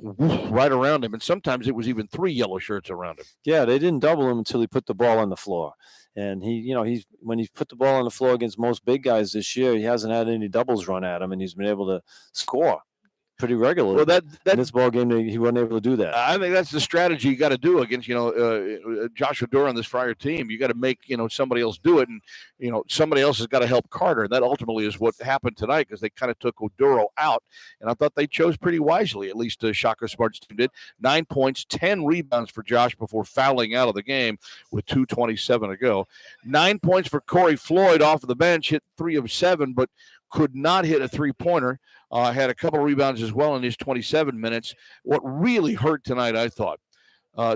right around him. And sometimes it was even 3 yellow shirts around him. Yeah, they didn't double him until he put the ball on the floor. And he's when he's put the ball on the floor against most big guys this year, he hasn't had any doubles run at him, and he's been able to score pretty regularly. Well, in this ball game, he wasn't able to do that. I think that's the strategy you got to do against, Josh Oduro on this Friar team. You got to make, somebody else do it, and, somebody else has got to help Carter. And that ultimately is what happened tonight because they kind of took Oduro out, and I thought they chose pretty wisely, at least Shaka Smart's team did. 9 points, 10 rebounds for Josh before fouling out of the game with 2:27 to go. 9 points for Corey Floyd off of the bench, hit 3 of 7, but could not hit a three-pointer. Had a couple of rebounds as well in his 27 minutes. What really hurt tonight, I thought,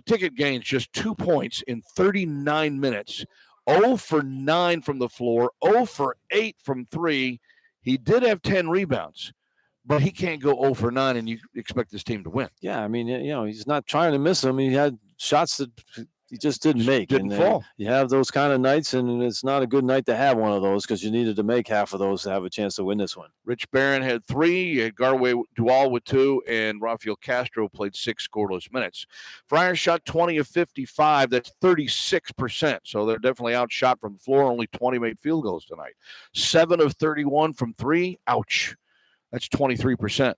Ticket Gaines just 2 points in 39 minutes. 0 for 9 from the floor, 0 for 8 from 3. He did have 10 rebounds, but he can't go 0 for 9 and you expect this team to win. Yeah, I mean, he's not trying to miss them. He had shots that he just didn't make. Didn't fall. You have those kind of nights, and it's not a good night to have one of those because you needed to make half of those to have a chance to win this one. Rich Barron had 3, you had Garway Dual with 2, and Rafael Castro played 6 scoreless minutes. Friars shot 20 of 55. That's 36%. So they're definitely outshot from the floor. Only 20 made field goals tonight. 7 of 31 from 3. Ouch. That's 23%.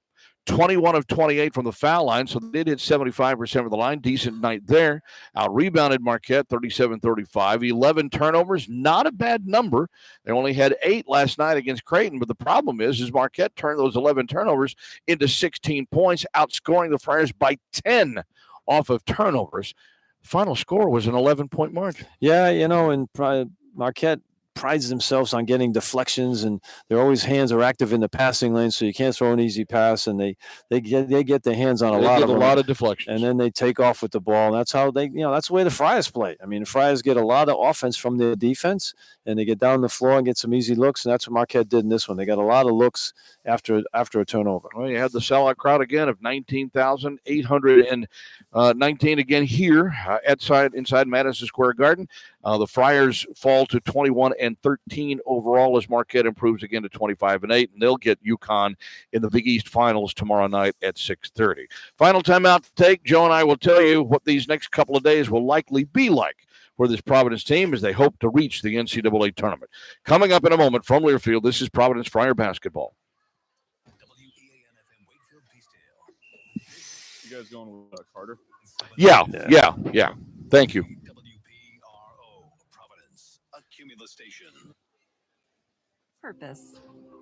21 of 28 from the foul line, so they did hit 75% of the line. Decent night there. Out-rebounded Marquette, 37-35. 11 turnovers, not a bad number. They only had 8 last night against Creighton, but the problem is Marquette turned those 11 turnovers into 16 points, outscoring the Friars by 10 off of turnovers. The final score was an 11-point margin. Yeah, and Marquette prides themselves on getting deflections, and their always hands are active in the passing lane, so you can't throw an easy pass, and they get their hands on a lot of deflections, and then they take off with the ball. And that's how that's the way the Friars play. I mean, the Friars get a lot of offense from their defense, and they get down the floor and get some easy looks, and that's what Marquette did in this one. They got a lot of looks after a turnover. Well, you had the sellout crowd again of 19,819 again here inside Madison Square Garden. The Friars fall to 21-13 overall as Marquette improves again to 25-8, and they'll get UConn in the Big East Finals tomorrow night at 6:30. Final timeout to take. Joe and I will tell you what these next couple of days will likely be like for this Providence team as they hope to reach the NCAA tournament. Coming up in a moment from Learfield, this is Providence Friar basketball. You guys going with Carter? Yeah. Thank you. Purpose.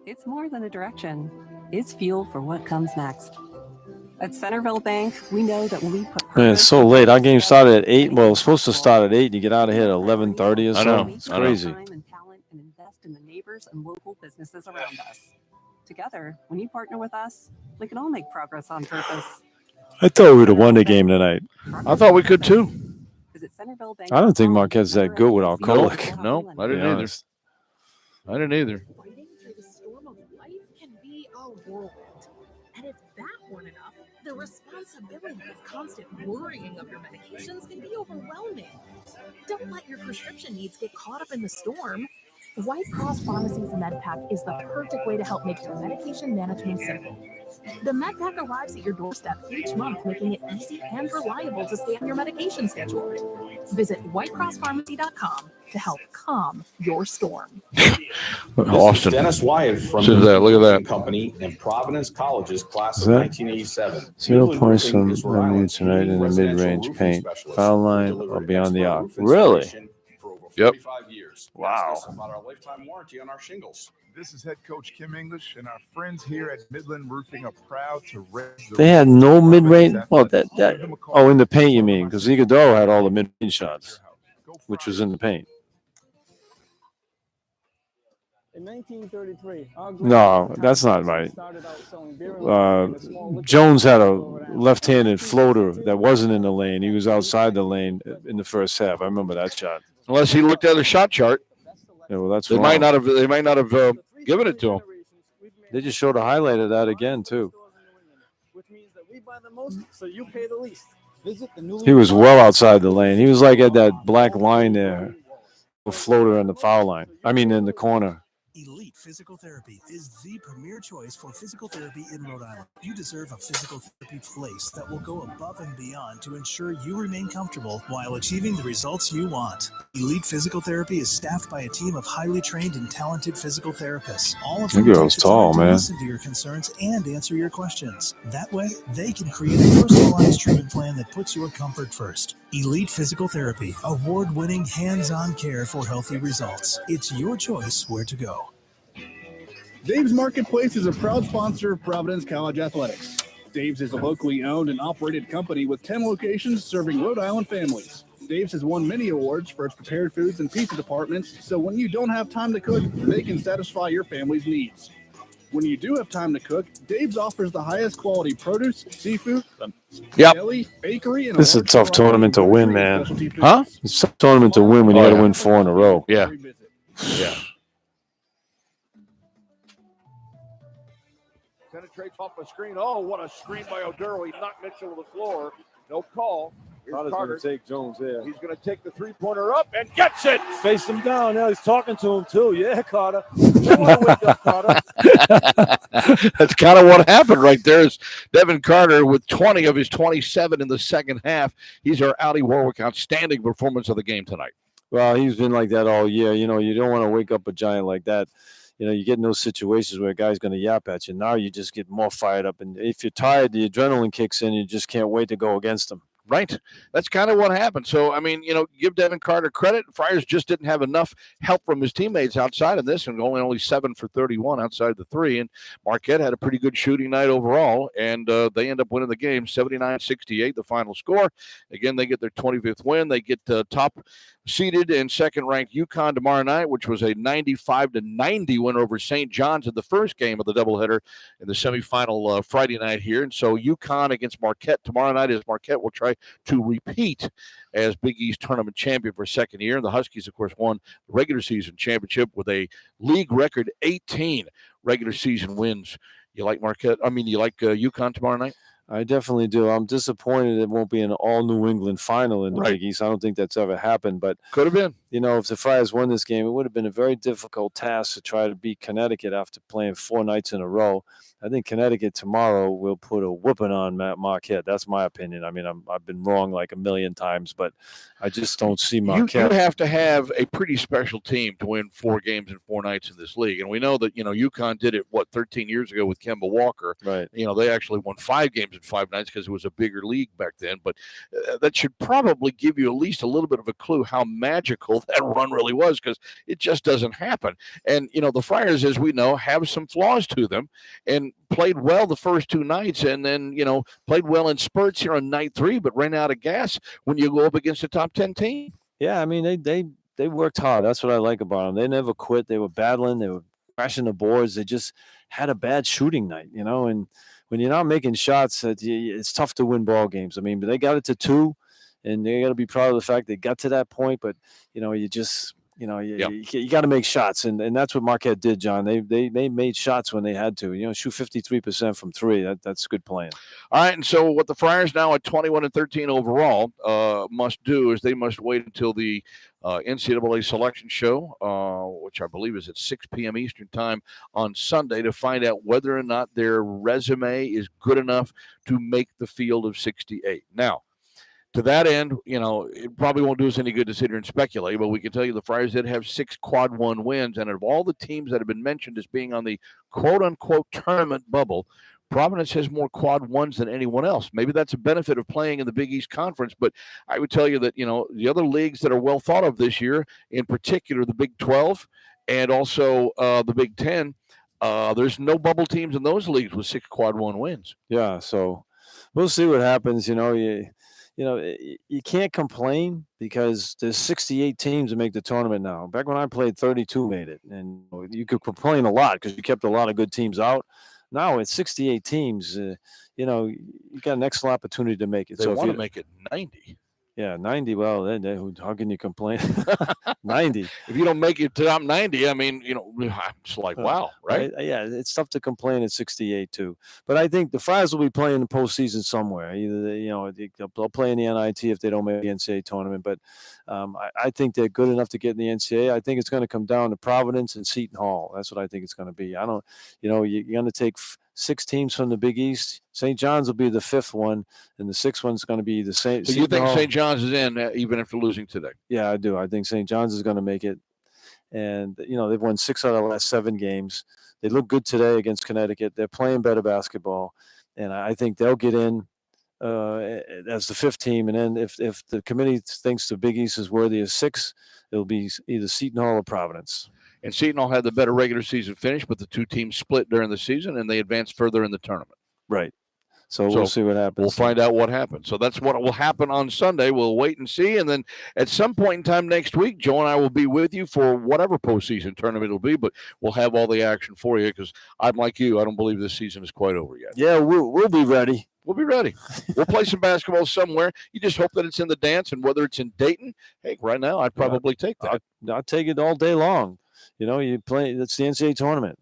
It's more than a direction. It's fuel for what comes next. At Centerville Bank, we know that when we put Man, it's so late. Our game started at 8. Well, it's supposed to start at 8. And you get out of here at 11:30 or so. I know. It's crazy. time and talent and invest in the neighbors and local businesses around us. Together, when you partner with us, we can all make progress on purpose. I thought we would have won the game tonight. I thought we could too. I don't think Marquette's that good without Kolek. No, I didn't either. I didn't either. Fighting through the storm of life can be a whirlwind. And if that weren't enough, the responsibility of constant worrying of your medications can be overwhelming. Don't let your prescription needs get caught up in the storm. White Cross Pharmacy's MedPack is the perfect way to help make your medication management simple. The MedPack arrives at your doorstep each month, making it easy and reliable to stay on your medication schedule. Visit whitecrosspharmacy.com to help calm your storm. Austin. Dennis Wyatt from Look at that. Company and Providence College's class Is of that 1987. 0 points from MU tonight in the mid-range paint, foul line, or beyond the arc. Really? Yep. Wow. About our lifetime warranty on our shingles. This is head coach Kim English, and our friends here at Midland Roofing are proud to raise the They had no mid-range. Well, in the paint, you mean? Because Iguodala had all the mid-range shots, which was in the paint. In 1933, No, that's not right. Jones had a left-handed floater that wasn't in the lane. He was outside the lane in the first half. I remember that shot. Unless he looked at a shot chart. Yeah, well, that's They wrong. might not have given it to him. They just showed a highlight of that again too. which means that we buy the most, so you pay the least. Visit the newly He was well outside the lane. He was like at that black line there, a floater in the foul line. I mean, in the corner. Elite Physical Therapy is the premier choice for physical therapy in Rhode Island. You deserve a physical therapy place that will go above and beyond to ensure you remain comfortable while achieving the results you want. Elite Physical Therapy is staffed by a team of highly trained and talented physical therapists. All of them That girl's take the time tall, to man. listen to your concerns and answer your questions. That way, they can create a personalized treatment plan that puts your comfort first. Elite Physical Therapy, award-winning hands-on care for healthy results. It's your choice where to go. Dave's Marketplace is a proud sponsor of Providence College Athletics. Dave's is a locally owned and operated company with 10 locations serving Rhode Island families. Dave's has won many awards for its prepared foods and pizza departments, so when you don't have time to cook, they can satisfy your family's needs. When you do have time to cook, Dave's offers the highest quality produce, seafood, deli, bakery, and This is a tough tournament to win, man. Huh? It's a tough tournament to win when you got to win 4 in a row. Yeah. Yeah. Penetrates off the screen. Oh, what a screen by Oduro. He knocked Mitchell to the floor. No call. Here's Carter's Carter. going to take Jones there. He's going to take the three-pointer up and gets it. Face him down. Now he's talking to him, too. Yeah, Carter. You want to wake up, Carter. That's kind of what happened right there. Is Devin Carter with 20 of his 27 in the second half. He's our Audi Warwick outstanding performance of the game tonight. Well, he's been like that all year. You know, you don't want to wake up a giant like that. You know, you get in those situations where a guy's going to yap at you. Now you just get more fired up. And if you're tired, the adrenaline kicks in. You just can't wait to go against him. Right. That's kind of what happened. So, I mean, you know, give Devin Carter credit. Friars just didn't have enough help from his teammates outside of this, and only 7 for 31 outside the 3. And Marquette had a pretty good shooting night overall, and they end up winning the game 79-68, the final score. Again, they get their 25th win. They get top seeded and second-ranked UConn tomorrow night, which was a 95-90 win over St. John's in the first game of the doubleheader in the semifinal Friday night here. And so UConn against Marquette tomorrow night, as Marquette will try to repeat as Big East tournament champion for a second year. And the Huskies, of course, won the regular season championship with a league record 18 regular season wins. You like Marquette? I mean, you like UConn tomorrow night? I definitely do. I'm disappointed it won't be an all New England final in the Big East. I don't think that's ever happened, but could have been. You know, if the Friars won this game, it would have been a very difficult task to try to beat Connecticut after playing 4 nights in a row. I think Connecticut tomorrow will put a whooping on Marquette. That's my opinion. I mean, I've been wrong like a million times, but I just don't see Marquette. You have to have a pretty special team to win 4 games in 4 nights in this league. And we know that, UConn did it, 13 years ago with Kemba Walker. Right. They actually won 5 games in 5 nights because it was a bigger league back then. But that should probably give you at least a little bit of a clue how magical that run really was, because it just doesn't happen. And, the Friars, as we know, have some flaws to them and played well the first 2 nights and then, played well in spurts here on night 3, but ran out of gas when you go up against a top 10 team. Yeah, I mean, they worked hard. That's what I like about them. They never quit. They were battling. They were crashing the boards. They just had a bad shooting night, and when you're not making shots, it's tough to win ball games. I mean, but they got it to 2, and they got to be proud of the fact they got to that point. But, you just – you got to make shots, and that's what Marquette did, John. They made shots when they had to. Shoot 53% from 3. That's good playing. All right, and so what the Friars now at 21-13 overall must do is they must wait until the NCAA selection show, which I believe is at 6 p.m. Eastern time on Sunday, to find out whether or not their resume is good enough to make the field of 68. Now, to that end, it probably won't do us any good to sit here and speculate, but we can tell you the Friars did have 6 quad 1 wins. And of all the teams that have been mentioned as being on the quote-unquote tournament bubble, Providence has more quad 1s than anyone else. Maybe that's a benefit of playing in the Big East Conference, but I would tell you that, the other leagues that are well thought of this year, in particular the Big 12 and also the Big 10, there's no bubble teams in those leagues with 6 quad 1 wins. Yeah, so we'll see what happens. You can't complain because there's 68 teams that make the tournament now. Back when I played, 32 made it, and you could complain a lot because you kept a lot of good teams out. Now it's 68 teams. You got an excellent opportunity to make it. They want to make it 90. Yeah, 90. Well, how can you complain? 90. If you don't make it to top 90, I mean, it's like, wow, right? Yeah, it's tough to complain at 68 too. But I think the Friars will be playing the postseason somewhere. Either they'll play in the NIT if they don't make the NCAA tournament. But I think they're good enough to get in the NCAA. I think it's going to come down to Providence and Seton Hall. That's what I think it's going to be. I don't, you're going to take 6 teams from the Big East. St. John's will be the 5th one, and the 6th one's going to be the same. So you think St. John's is in even after losing today? Yeah, I do. I think St. John's is going to make it. And, they've won 6 out of the last 7 games. They look good today against Connecticut. They're playing better basketball. And I think they'll get in as the 5th team. And then if the committee thinks the Big East is worthy of 6, it'll be either Seton Hall or Providence. And Seton Hall had the better regular season finish, but the 2 teams split during the season, and they advanced further in the tournament. Right. So we'll see what happens. We'll find out what happens. So that's what will happen on Sunday. We'll wait and see. And then at some point in time next week, Joe and I will be with you for whatever postseason tournament it'll be, but we'll have all the action for you because I'm like you. I don't believe this season is quite over yet. Yeah, we'll be ready. We'll be ready. We'll play some basketball somewhere. You just hope that it's in the dance, and whether it's in Dayton, hey, right now I'd probably take that. I'll take it all day long. You play, it's the NCAA tournament.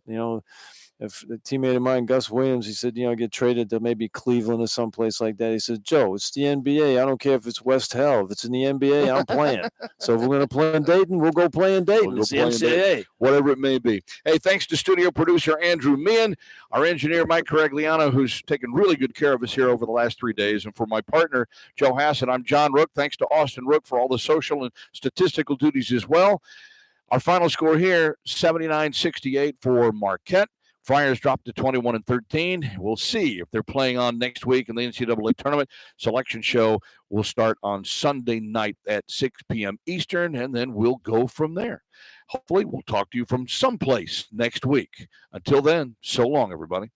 If a teammate of mine, Gus Williams, he said, get traded to maybe Cleveland or someplace like that. He said, Joe, it's the NBA. I don't care if it's West Hell. If it's in the NBA, I'm playing. So if we're going to play in Dayton, we'll go play in Dayton. It's the NCAA. Whatever it may be. Hey, thanks to studio producer Andrew Meehan, our engineer Mike Caragliano, who's taken really good care of us here over the last 3 days. And for my partner, Joe Hassett, I'm John Rooke. Thanks to Austin Rooke for all the social and statistical duties as well. Our final score here, 79-68 for Marquette. Friars dropped to 21-13. We'll see if they're playing on next week in the NCAA tournament. Selection show will start on Sunday night at 6 p.m. Eastern, and then we'll go from there. Hopefully, we'll talk to you from someplace next week. Until then, so long, everybody.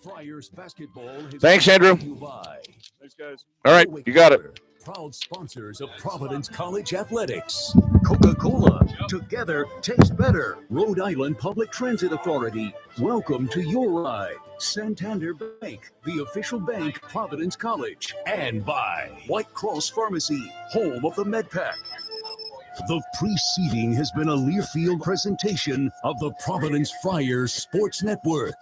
Friars basketball. Thanks, Andrew. Thanks, guys. All right, you got it. proud sponsors of Providence College Athletics. Coca-Cola, together taste better. Rhode Island Public Transit Authority, welcome to your ride. Santander Bank, the official bank of Providence College. And by White Cross Pharmacy, home of the MedPack. The preceding has been a Learfield presentation of the Providence Friars Sports Network.